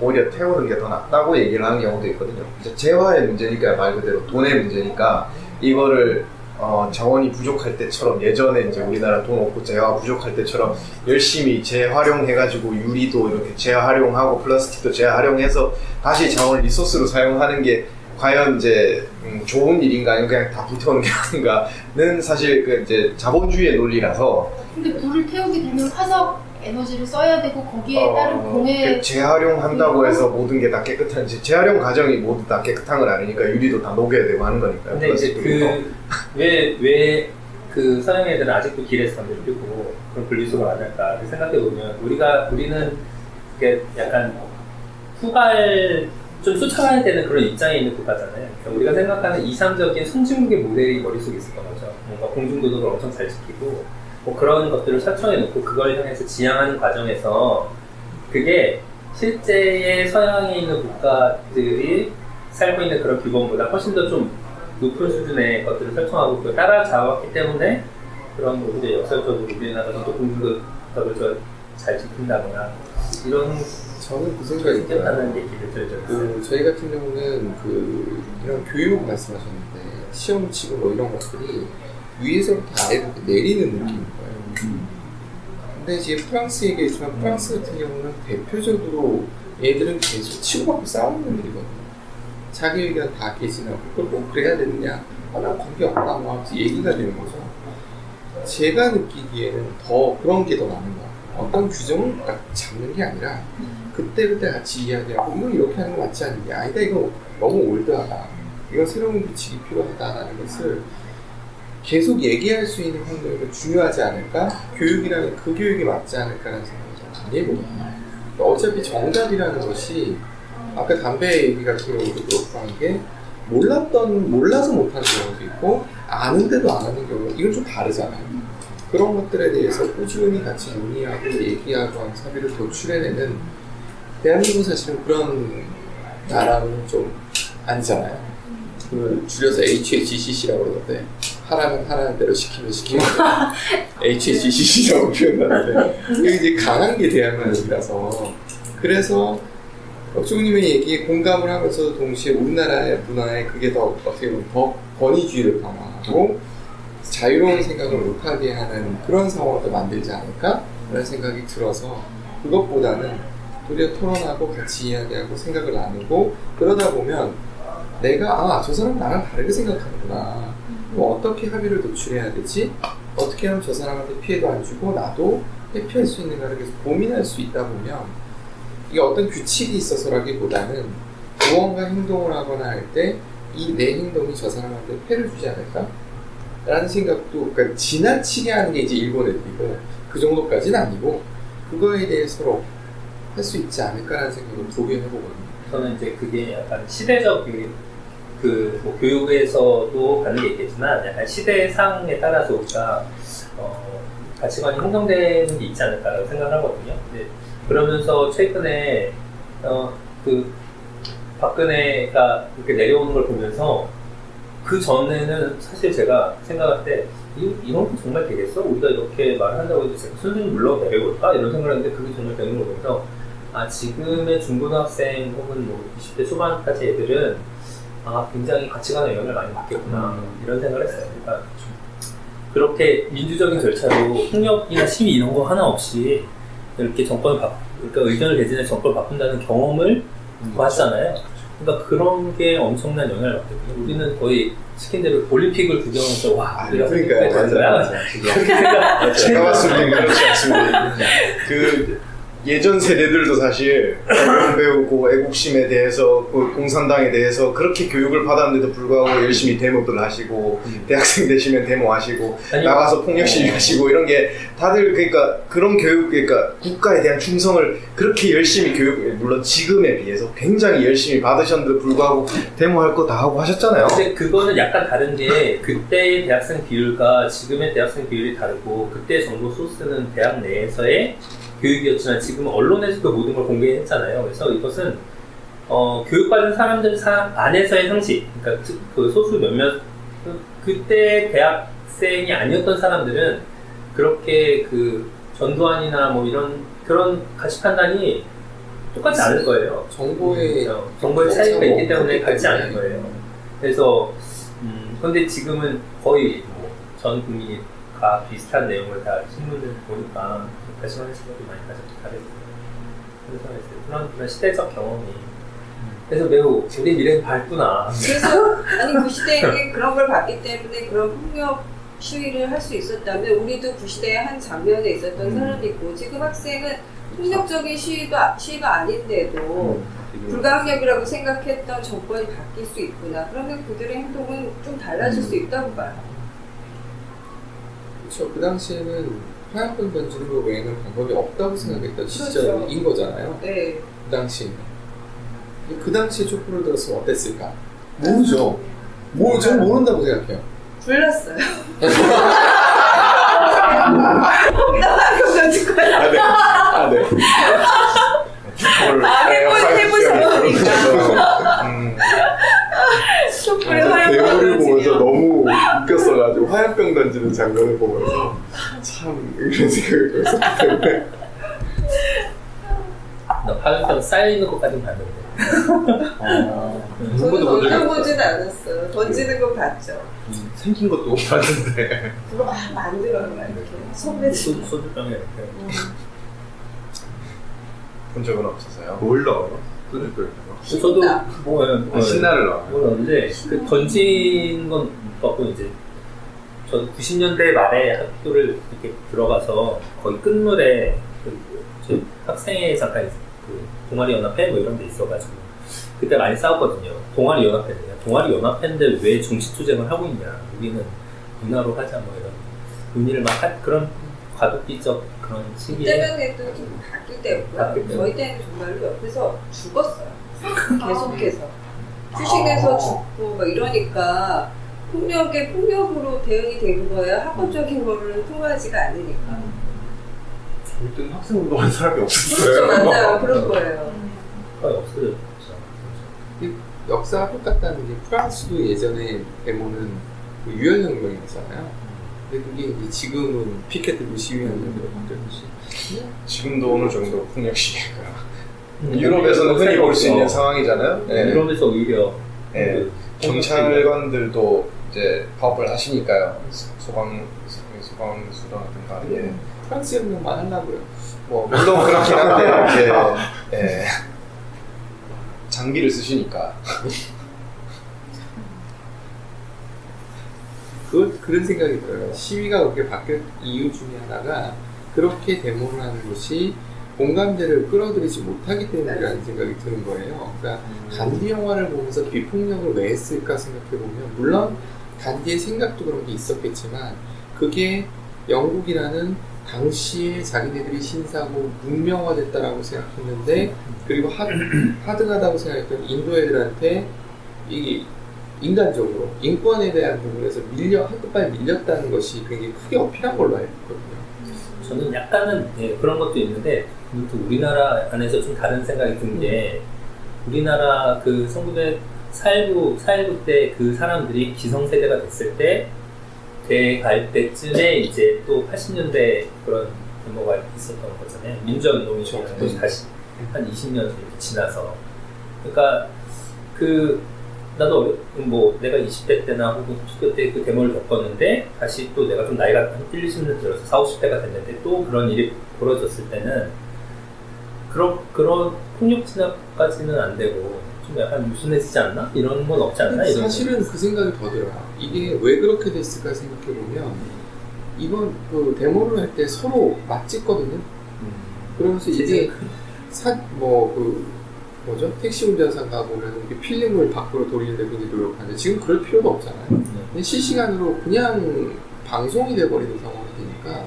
S1: 오히려 태우는 게 더 낫다고 얘기를 하는 경우도 있거든요. 이제 재화의 문제니까 말 그대로 돈의 문제니까 이거를 자원이 부족할 때처럼 예전에 이제 우리나라 돈 없고 재화 부족할 때처럼 열심히 재활용해가지고 유리도 이렇게 재활용하고 플라스틱도 재활용해서 다시 자원을 리소스로 사용하는 게 과연 이제 좋은 일인가 아니면 그냥 다 불태우는 게 아닌가는 사실 그 이제 자본주의의 논리라서.
S8: 근데 불을 태우게 되면 화석 에너지를 써야 되고 거기에 따른 공해
S1: 재활용한다고 해서 모든 게 다 깨끗한 재활용 과정이 모두 다 깨끗한 건 아니니까 유리도 다 녹여야 되고 하는 거니까요.
S2: 근데 이제 왜 그 서양 애들은 아직도 길에서 담배를 피우고 그런 분리수거를 안 할까 생각해 보면 우리는 이게 약간 후발 좀 쫓아가야 되는 그런 입장에 있는 국가잖아요. 그러니까 우리가 생각하는 이상적인 선진국의 모델이 머릿속에 있을 거죠. 뭔가 공중도덕을 엄청 잘 지키고 뭐 그런 것들을 설정해 놓고 그걸 향해서 지향하는 과정에서 그게 실제의 서양에 있는 국가들이 살고 있는 그런 규범보다 훨씬 더 좀 높은 수준의 것들을 설정하고 그걸 따라잡았기 때문에 그런 뭐 이제 역설적으로 우리나라가 또 공중도덕을 잘 지킨다거나 이런
S6: 저는 그 생각이 들어요.
S2: 생겼다는 얘기를 들었어요.
S6: 저희 같은 경우는 이런 교육 말씀하셨는데 시험 치고 뭐 이런 것들이 위에서부터 아래로 내리는 느낌인 거예요. 근데 지금 프랑스 얘기했지만 프랑스 같은 경우는 대표적으로 얘들은 계속 치고받고 싸우는 놈들이거든요. 자기 의견 다 개진하고 그걸 꼭 그래야 되느냐, 난 관계없다 뭐 하면서 얘기가 되는 거죠. 제가 느끼기에는 더 그런 게 더 많은 것 같아요. 어떤 규정을 딱 잡는 게 아니라 그때그때 같이 이야기하고 이거 이렇게 하는 거 맞지 않냐, 아니다 이거 너무 올드하다, 이건 새로운 규칙이 필요하다라는 것을 계속 얘기할 수 있는 환경이 중요하지 않을까? 교육이라는 그 교육이 맞지 않을까라는 생각을 좀 많이 해보거든요. 어차피 정답이라는 것이 아까 담배 얘기 같은 경우도 그렇고 한 게 몰라서 못하는 경우도 있고 아는데도 안 하는 경우, 이건 좀 다르잖아요. 그런 것들에 대해서 꾸준히 같이 논의하고 얘기하고 한 사비를 도출해내는 대한민국은 사실은 그런 나라는 좀 아니잖아요. 그 줄여서 HHCC라고 그러는데 하라면 하라는 대로 시키면 시키면 HHCC라고 표현하는데 이게 이제 강한 게 대한민국이라서, 그래서 박종님의 얘기에 공감을 하면서도 동시에 우리나라의 문화에 그게 더 어떻게 보면 더 권위주의를 강화하고 자유로운 생각을 못하게 하는 그런 상황을 만들지 않을까? 라는 생각이 들어서 그것보다는 우리가 토론하고 같이 이야기하고 생각을 나누고 그러다 보면 내가 저 사람 나랑 다르게 생각하는구나, 그럼 어떻게 합의를 도출해야 되지? 어떻게 하면 저 사람한테 피해도 안 주고 나도 회피할 수 있는가를 계속 고민할 수 있다 보면 이게 어떤 규칙이 있어서라기보다는 무언가 행동을 하거나 할 때 이 내 행동이 저 사람한테 폐를 주지 않을까? 라는 생각도, 그러니까 지나치게 하는 게 이제 일본 애들이고 그 정도까지는 아니고 그거에 대해서 서로 할 수 있지 않을까라는 생각을 도개해보거든요.
S2: 저는 이제 그게 약간 시대적 뭐 교육에서도 가는 게 있겠지만 약간 시대상에 따라서 우리가 가치관이 형성되는 게 있지 않을까라고 생각을 하거든요. 근데 그러면서 최근에 그 박근혜가 이렇게 내려오는 걸 보면서 그 전에는 사실 제가 생각할 때 이런 거 정말 되겠어? 우리가 이렇게 말을 한다고 해도 순순히 물러 내려볼까? 이런 생각을 했는데 그게 정말 되는 거 보면서 지금의 중고등학생 혹은 뭐 20대 초반까지 애들은 굉장히 가치관에 영향을 많이 받겠구나 이런 생각을 했어요. 그러니까 그렇게 민주적인 절차로 폭력이나 시위 이런 거 하나 없이 이렇게 그러니까 의견을 개진해서 정권을 바꾼다는 경험을 봤잖아요. 그러니까 그런 게 엄청난 영향을 받거든요. 우리는 거의 시킨 대로 올림픽을 구경해서 우리가
S6: 그러니까요.
S2: 맞아요.
S1: 제가 봤을 때 그렇지 않습니다. 예전 세대들도 사실 언론 배우고 애국심에 대해서 공산당에 대해서 그렇게 교육을 받았는데도 불구하고 열심히 데모들 하시고 대학생 되시면 데모하시고 나가서 폭력 시위하시고 이런 게 다들 그러니까 그런 교육, 그러니까 국가에 대한 충성을 그렇게 열심히 물론 지금에 비해서 굉장히 열심히 받으셨는데도 불구하고 데모할 거 다 하고 하셨잖아요.
S2: 근데 그거는 약간 다른 게 그때의 대학생 비율과 지금의 대학생 비율이 다르고 그때 정보 소스는 대학 내에서의 교육이었지만 지금은 언론에서도 모든 걸 공개했잖아요. 그래서 이것은 교육받은 사람들 안에서의 상식, 그러니까 그 소수 몇몇 그때 대학생이 아니었던 사람들은 그렇게 그 전두환이나 뭐 이런 그런 가치 판단이 똑같지 않을 거예요. 정보의 차이가 있기 때문에 같지 않을 거예요. 그래서 근데 지금은 거의 전 국민이 다 비슷한 내용을 다 신문을 보니까 가시화의 시각이 많이 다르고 그래서 그런 시대적 경험이 그래서 매우 우리 미래는 밝구나.
S3: 그래서 그 시대에 그런 걸 봤기 때문에 그런 폭력 시위를 할 수 있었다면 우리도 그 시대의 한 장면에 있었던 사람이고 지금 학생은 폭력적인 시위가 아닌데도 불가항력이라고 생각했던 정권이 바뀔 수 있구나. 그러면 그들의 행동은 좀 달라질 수 있다고 봐요.
S6: 그렇죠. 그 당시에는 화약병 던지는 거 외에는 방법이 없다고 생각했던 시절인 거잖아요.
S3: 네.
S6: 그 당시에는. 그 당시에 촛불을 들었으면 어땠을까? 모르죠. 저는 모른다고 생각해요.
S3: 불났어요. 거기다 화약병 던질 거야.
S6: 네.
S3: 해보셔보니까.
S6: 대본을 보면서 너무 웃겼어가지고 화약병 던지는 장면을 보면서 참 이런 생각을 했었기 때문에
S2: 나 파견 쌓여있는 것까지는 봤는데.
S3: 저는 던져보진 않았어요. 던지는 건 봤죠.
S5: 생긴 것도 봤는데.
S3: 그거 막 만들어요. 막 이렇게 소매를.
S2: 소주병에 이렇게.
S1: 본 적은 없어서요.
S5: 뭘 넣어요? 소주병에다가.
S2: 저도 뭐
S5: 신나를 넣어요.
S2: 넣었는데 그 던진 건 못 봤고 이제 저 90년대 말에 학교를 이렇게 들어가서 거의 끝물에 저 학생회 잠깐 그 동아리 연합회 뭐 이런 데 있어가지고 그때 많이 싸웠거든요. 동아리 연합회인데요. 동아리 연합회인데 왜 정치투쟁을 하고 있냐? 우리는 문화로 하자 뭐 이런 논의를 막 그런 과도기적 그런 시기에
S3: 그때만 해도 좀 바뀔 때였고요. 저희 때는 정말로 옆에서 죽었어요. 계속해서 휴식에서 죽고 막 이러니까 폭력에 폭력으로 대응이 되는 거야. 학업적인 거를 통하지가 않으니까.
S5: 저희 때는 학생 운동하는 사람이 없었어요.
S3: 그렇죠, 맞아요. 그런 거예요.
S2: 거의 없어졌죠.
S6: 역사가 똑같다는 게 프랑스도 예전에 데모는 그 유연혁명이었잖아요. 근데 그게 이제 지금은 피켓들고 시위하는 대로 바뀌었지.
S1: 지금도 어느 정도 폭력 시기가 유럽에서는 흔히 볼 수 있는 상황이잖아요. 네.
S2: 유럽에서 오히려
S1: 네. 경찰관들도 이제 파업을 하시니까요. 소방수라든가 예.
S6: 프랑스 혁명만 하려고요.
S1: 뭐 물론 그렇긴 한데 이렇게 예. 장비를 쓰시니까
S6: 그런 생각이 들어요. 시위가 그렇게 바뀐 이유 중에 하나가 그렇게 데모를 하는 것이 공감대를 끌어들이지 못하기 때문이라는 생각이 드는 거예요. 그러니까 간디 영화를 보면서 비폭력을 왜 했을까 생각해보면 물론 간디의 생각도 그런 게 있었겠지만 그게 영국이라는 당시에 자기네들이 신사고 문명화됐다라고 생각했는데 그리고 하등하다고 생각했던 인도 애들한테 이 인간적으로 인권에 대한 부분에서 한끗발 밀렸다는 것이 굉장히 크게 어필한 걸로 알고 있거든요.
S2: 저는 약간은 예, 그런 것도 있는데 또 우리나라 안에서 좀 다른 생각이 든 게 우리나라 그 1949 때 그 사람들이 기성세대가 됐을 때 갈 때쯤에 이제 또 80년대 그런 데모가 있었던 거잖아요. 민주운동이 또 다시 한 20년 이렇게 지나서 그러니까 그 나도 뭐 내가 20대 때나 혹은 그때 그 데모를 겪었는데 다시 또 내가 좀 나이가 한 1, 20년 들어서 40, 50대가 됐는데 또 그런 일이 벌어졌을 때는 그런 폭력 진압까지는 안 되고 좀 약간 유순해지지 않나? 이런 건 없지 않나? 이런
S6: 사실은 그 생각이 더 들어요. 이게 왜 그렇게 됐을까 생각해보면 이번 그 데모를 할 때 서로 맞찍거든요. 그러면서 이게 택시 운전사 가보면 필름을 밖으로 돌리는데 굉장히 노력하는데 지금 그럴 필요도 없잖아요. 근데 실시간으로 그냥 방송이 돼버리는 상황이 되니까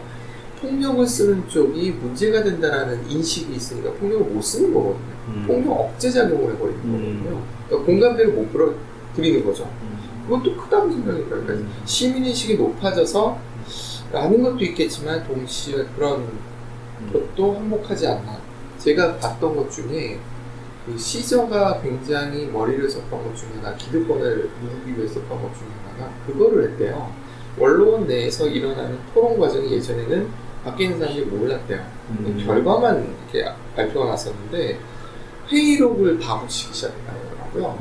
S6: 폭력을 쓰는 쪽이 문제가 된다라는 인식이 있으니까 폭력을 못 쓰는 거거든요. 폭력 억제작용을 해버리는 거거든요. 그러니까 공감대를 못 불어들이는 거죠. 그것도 크다고 생각이 들어요. 그러니까 시민의식이 높아져서 라는 것도 있겠지만 동시에 그런 것도 한몫하지 않나. 제가 봤던 것 중에 그 시저가 굉장히 머리를 썼던 것 중에 하나, 기득권을 누르기 위해 썼던 것 중에 하나가 그거를 했대요. 원로원 내에서 일어나는 토론 과정이 예전에는 밖에 있는 사람들이 몰랐대요. 결과만 이렇게 발표가 났었는데 회의록을 다 붙이기 시작하더라고요.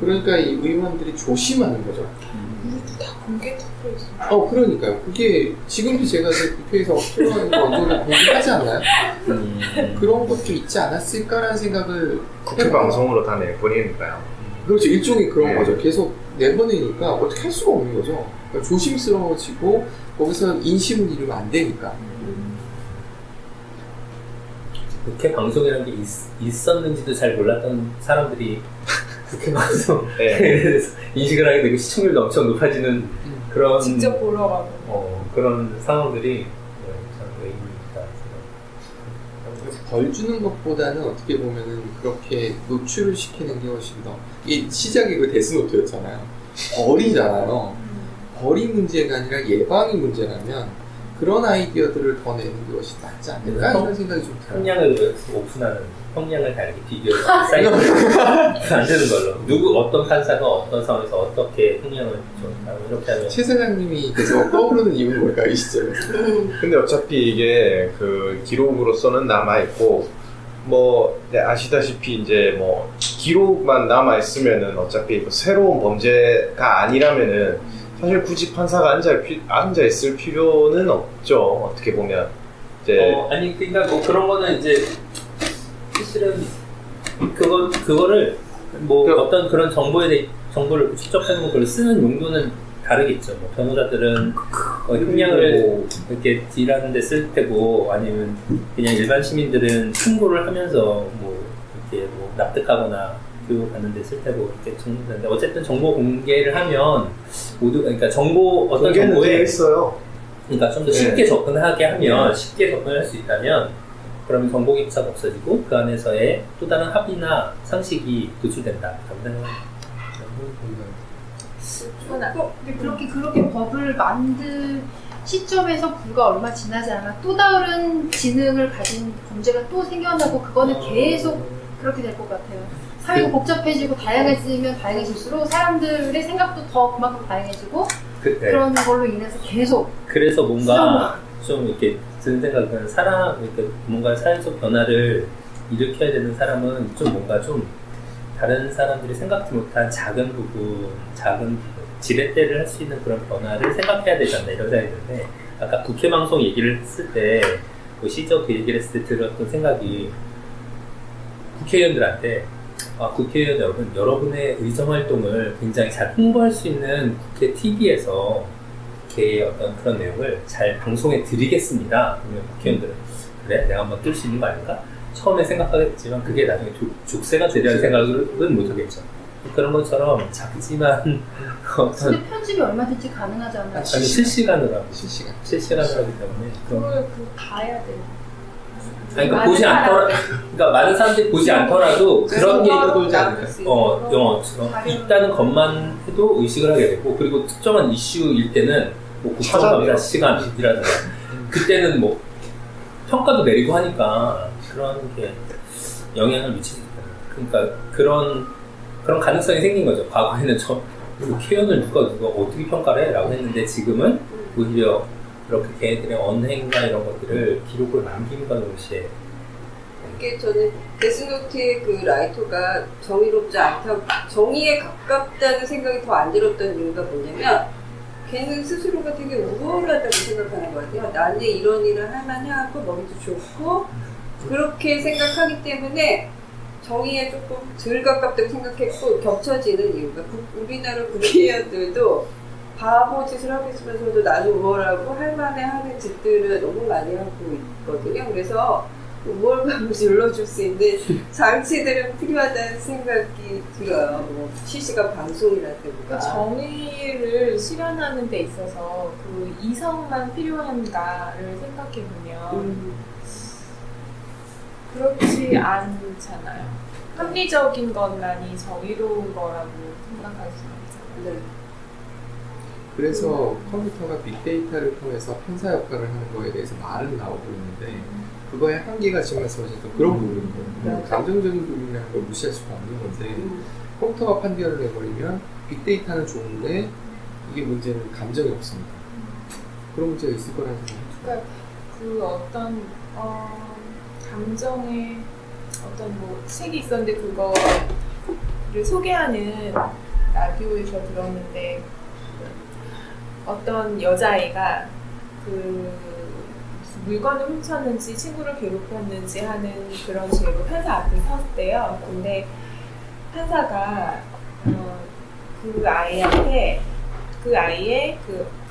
S6: 그러니까 이 의원들이 조심하는 거죠.
S7: 우리도 다 공개 투표 있어요.
S6: 그러니까요. 그게 지금도 제가 국회에서 토론하는 거 언론을 공개하지 않나요? 그런 것도 있지 않았을까라는 생각을
S1: 국회 방송으로 다 내보내니까요.
S6: 그렇죠. 일종의 그런 거죠. 계속 내보내니까 어떻게 할 수가 없는 거죠. 그러니까 조심스러워지고 거기서 인심을 잃으면 안 되니까.
S2: 국회 방송이라는 게 있었는지도 잘 몰랐던 사람들이 국회 방송에 대해서 인식을 하게 되고 시청률도 엄청 높아지는 그런
S7: 직접 보러 가고
S2: 그런 상황들이 참 의미있다 생각합니다.
S6: 벌 주는 것보다는 어떻게 보면은 그렇게 노출을 시키는 게 훨씬 더 이게 시작이 그 데스노트였잖아요. 벌이잖아요. 벌이 문제가 아니라 예방이 문제라면 그런 아이디어들을 더 내는 게 훨씬 낫지 않을까 이런 생각이 좀 들어요.
S2: 형량을 오픈하는 형량을 다르게 비교해서 사이트 안 되는 걸로 어떤 판사가 어떤 상황에서 어떻게 형량을 줬다 이렇게 하면
S6: 최 사장님이 계속 떠오르는 이유는 뭘까요 이 시점에서?
S1: 근데 어차피 이게 그 기록으로서는 남아있고 뭐 이제 아시다시피 이제 뭐 기록만 남아 있으면은 어차피 뭐 새로운 범죄가 아니라면은 사실 굳이 판사가 앉아 있을 필요는 없죠. 어떻게 보면 이제
S2: 아니 그러니까 뭐 그런 거는 이제 사실은 그거를 뭐 어떤 그런 정보를 추적하는 걸 쓰는 용도는 다르겠죠. 뭐 변호사들은 형량을 이렇게 딜하는 데 쓸 테고, 아니면 그냥 일반 시민들은 신고를 하면서 뭐 이렇게 뭐 납득하거나 교육 받는 데 쓸 테고 이렇게 정보인데, 어쨌든 정보 공개를 하면 모두 그러니까 어떤 정보에
S1: 있어요.
S2: 그러니까 좀 더 쉽게 접근하게 하면 쉽게 접근할 수 있다면, 그러면 정보 격차가 없어지고 그 안에서의 또 다른 합의나 상식이 도출된다.
S8: 근데 그렇게 법을 만든 시점에서 불과 얼마 지나지 않아 또 다른 지능을 가진 범죄가 또 생겨나고, 그거는 계속 그렇게 될 것 같아요. 사회가 복잡해지고 다양해지면 다양해질수록 사람들의 생각도 더 그만큼 다양해지고 그런 걸로 인해서 계속.
S2: 그래서 뭔가 좀 이렇게 드는 생각은, 이렇게 뭔가 사회적 변화를 일으켜야 되는 사람은 좀 뭔가 좀 다른 사람들이 생각지 못한 작은 지렛대를 할 수 있는 그런 변화를 생각해야 되지 않나, 이런 생각이 드는데, 아까 국회 방송 얘기를 했을 때, 그 시적 그 얘기를 했을 때 들었던 생각이, 국회의원들한테 국회의원 여러분, 여러분의 의정활동을 굉장히 잘 홍보할 수 있는 국회 TV에서 이렇게 어떤 그런 내용을 잘 방송해 드리겠습니다. 그러면 국회의원들은 그래? 내가 한번 뜰 수 있는 거 아닌가? 처음에 생각하겠지만 그게 나중에 족쇄가 되리라는 생각은 못하겠죠. 그런 것처럼 작지만
S8: 근데 편집이 얼마든지 가능하잖아요.
S2: 아니 실시간으로 하기 때문에
S7: 그걸 봐야 돼.
S2: 그러니까 보지 않더라. 그러니까 많은 사람들이 보지 않더라도 그런 게 있다는 것만 해도 의식을 하게 되고, 그리고 특정한 이슈일 때는 뭐 국정감사 시간이라든가 그때는 뭐 평가도 내리고 하니까 그런 게 영향을 미치기 때문에, 그러니까 그런 가능성이 생긴 거죠. 과거에는 국회의원을 누가 어떻게 평가를 해? 라고 했는데, 지금은 오히려 그렇게 걔네들의 언행과 이런 것들을 기록을 남김과 동시에,
S3: 이게 저는 데스노트의 그 라이터가 정의롭지 않다고, 정의에 가깝다는 생각이 더 안 들었던 이유가 뭐냐면, 걔는 스스로가 되게 우월하다고 생각하는 것 같아요. 나는 이런 일을 할 만하고 머리도 좋고 그렇게 생각하기 때문에 정의에 조금 덜 가깝다고 생각했고, 겹쳐지는 이유가 우리나라 국회의원들도 바보 짓을 하고 있으면서도 나는 우월하고 할 만해 하는 짓들을 너무 많이 하고 있거든요. 그래서 우월감을 눌러줄 수 있는 장치들은 필요하다는 생각이 들어요. 뭐 실시간 방송이라든가.
S7: 그 정의를 실현하는 데 있어서 그 이성만 필요한가를 생각해 보면 그렇지 않잖아요. 합리적인 것만이 정의로운 거라고 생각할 수는 없잖아요.
S3: 네.
S6: 그래서 컴퓨터가 빅데이터를 통해서 판사 역할을 하는 거에 대해서 말은 나오고 있는데, 그거의 한계가 지금 말씀하셨던 그런 부분인 거예요. 감정적인 부분이라는 걸 무시할 수가 없는 건데, 컴퓨터가 판결을 내버리면 빅데이터는 좋은데 이게 문제는 감정이 없습니다. 그런 문제가 있을 거라는 생각이 들어요.
S7: 그러니까 그 어떤 감정의 어떤 뭐 책이 있었는데, 그거를 소개하는 라디오에서 들었는데, 어떤 여자아이가 그 물건을 훔쳤는지 친구를 괴롭혔는지 하는 그런 죄로 판사 앞에 섰대요. 근데 판사가 그 아이한테 그 아이의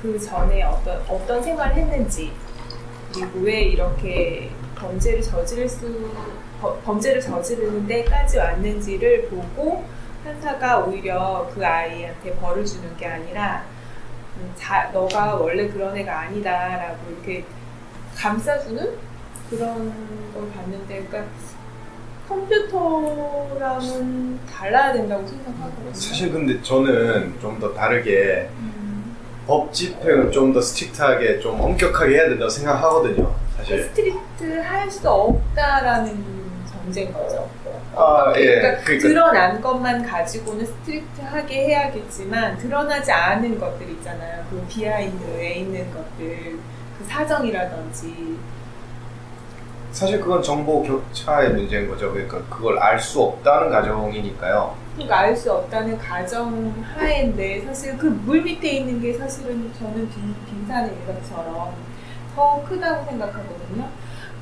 S7: 그 전에 어떤 생활을 했는지, 그리고 왜 이렇게 범죄를 저지르는 데까지 왔는지를 보고, 판사가 오히려 그 아이한테 벌을 주는 게 아니라 너가 원래 그런 애가 아니다라고 이렇게 감싸주는 그런 걸 봤는데, 그러니까 컴퓨터랑은 달라야 된다고 생각하거든요.
S1: 사실 근데 저는 좀 더 다르게 법 집행을 좀 더 스트릭트하게, 좀 엄격하게 해야 된다고 생각하거든요. 사실
S7: 스트릭트 할 수 없다라는 전제인 거죠.
S1: 그러니까
S7: 드러난 것만 가지고는 스트릭트하게 해야겠지만, 드러나지 않은 것들 있잖아요. 그 비하인드에 있는 것들, 그 사정이라든지
S1: 사실 그건 정보 격차의 문제인 거죠. 그러니까 그걸 알 수 없다는 가정이니까요.
S7: 그러니까 알 수 없다는 가정 하에인데 사실 그 물 밑에 있는 게 사실은 저는 빙산의 일각처럼 더 크다고 생각하거든요.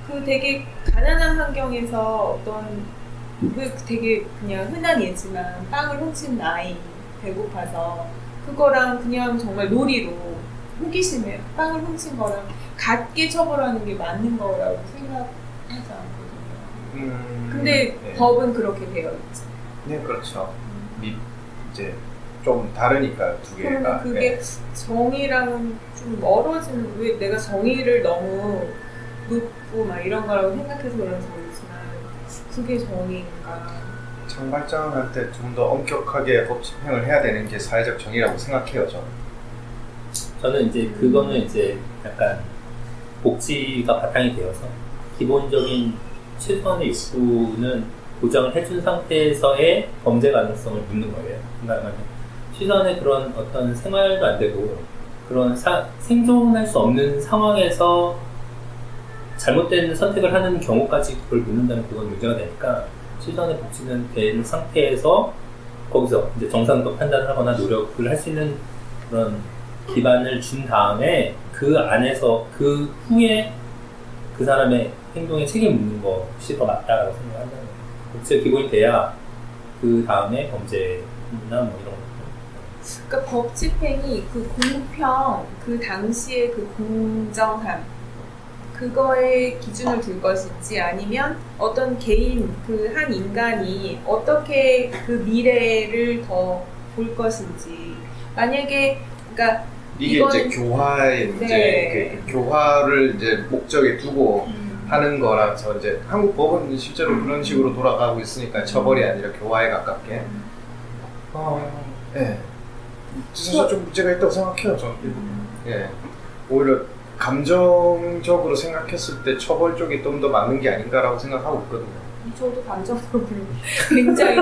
S7: 그 되게 가난한 환경에서 어떤 그 되게 그냥 흔한 예지만 빵을 훔친 아이 배고파서 그거랑 그냥 정말 놀이로 호기심에 빵을 훔친 거랑 같게 처벌하는 게 맞는 거라고 생각하지 않거든요. 근데
S1: 네.
S7: 법은 그렇게 되어 있죠.
S1: 네, 그렇죠. 이제 좀 다르니까요, 두 개가.
S7: 그러면 그게 정의랑은 좀 멀어지는, 왜 내가 정의를 너무 높고 막 이런 거라고 생각해서 그런지 모르지만 그게 정의인가.
S1: 장발장한테 좀 더 엄격하게 법 집행을 해야 되는 게 사회적 정의라고 생각해요, 저는.
S2: 저는 이제 그거는 이제 약간 복지가 바탕이 되어서 기본적인 최소한의 욕구는 보장을 해준 상태에서의 범죄 가능성을 묻는 거예요. 그러니까 최소한의 그런 어떤 생활도 안 되고 그런 생존할 수 없는 상황에서 잘못된 선택을 하는 경우까지 그걸 묻는다면 그건 문제가 되니까 최소한의 복지는 된 상태에서 거기서 이제 정상적 판단을 하거나 노력을 할 수 있는 그런 기반을 준 다음에 그 안에서 그 후에 그 사람의 행동에 책임 묻는 것이 더 맞다고 생각한다는 거예요. 복지가 기본이 돼야 그 다음에 범죄나 뭐 이런 거.
S7: 그러니까 법 집행이 그 공평, 그 당시의 그 공정함, 그거에 기준을 둘 것인지 아니면 어떤 개인, 그 한 인간이 어떻게 그 미래를 더 볼 것인지. 만약에, 그러니까
S1: 이게
S7: 이거는-
S1: 이제 교화의 문제,
S7: 네.
S1: 그 교화를 이제 목적에 두고 하는 거라서 이제 한국 법은 실제로 그런 식으로 돌아가고 있으니까 처벌이 아니라 교화에 가깝게. 네. 사실 좀 문제가 있다고 생각해요, 저는. 예. 오히려 감정적으로 생각했을 때 처벌 쪽이 좀 더 맞는 게 아닌가라고 생각하고 있거든요.
S7: 저도 감정적으로 굉장히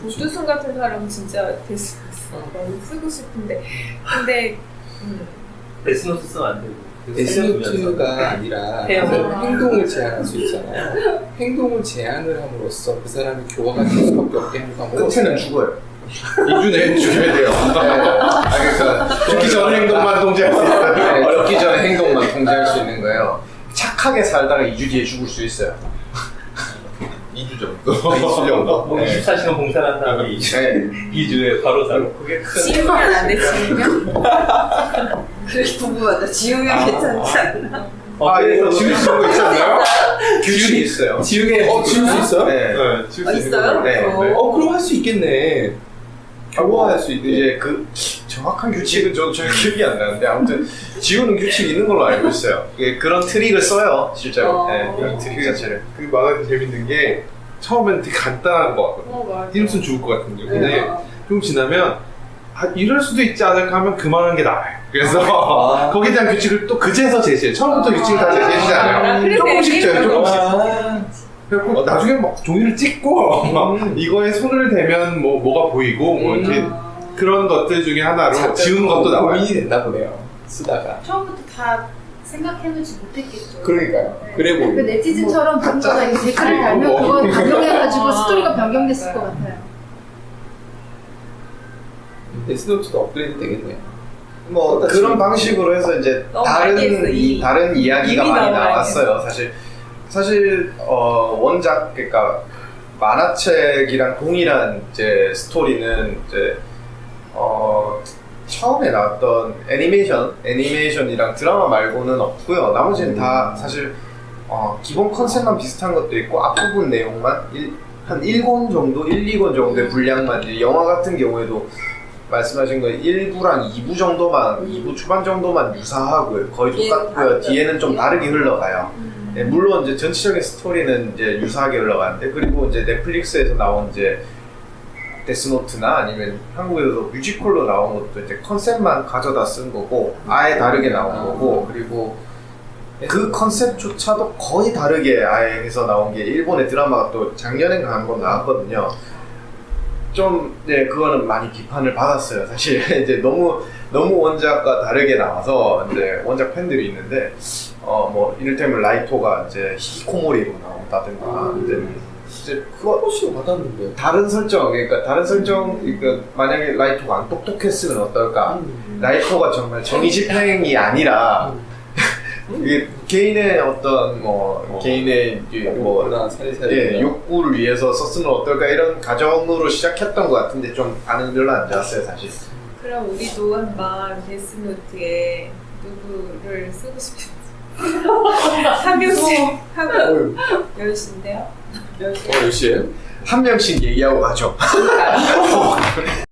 S7: 우두순 같은 사람 진짜 너무 쓰고 싶은데 근데
S2: 데스노트 쓰면 안 되고
S6: 데스노트가 아니라
S2: 해요.
S6: 행동을 제한할 수 있잖아요. 행동을 제한을 함으로써 그 사람이 교화가 될 수밖에 없게 함으로써
S1: 끝에는 죽어요. 2주내에 죽여야 돼요. 그러니까 죽기 전 행동만 통제할 수 있어요. 어렵기 전에 행동만 통제할 수 있는 거예요. 착하게 살다가 2주 뒤에 죽을 수 있어요. 2주 정도. 2주 정도.
S2: 뭐 24시간 봉사한 사람이
S1: 네.
S2: 2주에 바로 사고
S1: 그게 큰.
S7: 지우면 안 돼, 지우면?
S3: 그게 궁금하다. 지우면 괜찮지 않나?
S1: 그래서 지울 수 있는 거 있지 않나요? 규율이 있어요.
S6: 지우개 지울 수 있어요?
S1: 네.
S5: 지울 수 있는
S3: 있어요?
S5: 거예요.
S1: 네.
S6: 그럼 할 수 있겠네.
S1: 교화할 수 있는 이제 그 정확한 규칙은 저도 잘 기억이 안 나는데 아무튼 지우는 규칙이 있는 걸로 알고 있어요. 그런 트릭을 써요, 실제로. 네, 이런 트릭 자체를.
S5: 그 만화가 재밌는 게 처음엔 되게 간단한 것 같거든요.
S3: 맞아.
S5: 이름은 죽을 것 같은데 근데 좀 지나면 이럴 수도 있지 않을까 하면 그만한 게 나아요. 그래서 거기에 대한 규칙을 또 그제서 제시해요. 처음부터 규칙을 다 제시하지 않아요.
S7: 그래서
S5: 조금씩 줘요, 조금씩. 그리고
S1: 어,
S5: 나중에 막 종이를 찍고 막 이거에 손을 대면 뭐가 보이고 뭐 이렇게 그런 것들 중에 하나로 지우는 것도 나와요.
S6: 고민이 됐나 보네요. 쓰다가.
S8: 처음부터 다 생각해놓지 못했겠죠.
S6: 그러니까요. 그래
S8: 그
S6: 보이고.
S8: 네티즌처럼 문자가 이렇게 댓글을
S6: 뭐.
S8: 달면 그거 변경해가지고 스토리가 변경됐을 것 같아요.
S6: 데스노트도 업그레이드 되겠네요.
S1: 뭐 그런 방식으로 해서 이제
S7: 너무 많이 했어, 이미.
S1: 다른 이야기가
S7: 이미
S1: 많이
S7: 너무 많이
S1: 나왔어요. 사실 원작 그러니까 만화책이랑 동일한 이제 스토리는 이제 처음에 나왔던 애니메이션이랑 드라마 말고는 없고요. 나머지는 다 사실 기본 컨셉만 비슷한 것도 있고 앞부분 내용만 한 1권 정도, 2권 정도의 분량만 이제 영화 같은 경우에도 말씀하신 거 1부랑 2부 정도만 2부 초반 정도만 유사하고요. 거의 똑같고요. 뒤에는 좀 다르게 흘러가요. 네, 물론 이제 전체적인 스토리는 이제 유사하게 흘러가는데 그리고 이제 넷플릭스에서 나온 이제 데스노트나 아니면 한국에서 뮤지컬로 나온 것도 이제 컨셉만 가져다 쓴 거고 아예 다르게 나온 거고 그리고 그 컨셉조차도 거의 다르게 아예 해서 나온 게 일본의 드라마가 또 작년에 한번 나왔거든요. 좀 네, 그거는 많이 비판을 받았어요. 사실 이제 너무 원작과 다르게 나와서 이제 원작 팬들이 있는데 뭐 이를테면 라이토가 이제 히키코모리로 나온다든가 이제 그거
S6: 훨씬 받았는데.
S1: 다른 설정, 그러니까 다른 설정, 그러니까 만약에 라이토가 안 똑똑했으면 어떨까? 라이토가 정말 정의 집행이 아니라 이게 개인의 어떤 뭐 개인의 뭐
S6: 나
S1: 예, 욕구를 위해서 썼으면 어떨까 이런 가정으로 시작했던 것 같은데 좀 반응이 별로 안 좋았어요 사실.
S7: 그럼 우리도 한번 데스노트에 누구를 쓰고 싶은지 한 명씩 하고 10시인데요? 10시?
S6: 몇 시에요?
S1: 한 명씩 얘기하고 가죠.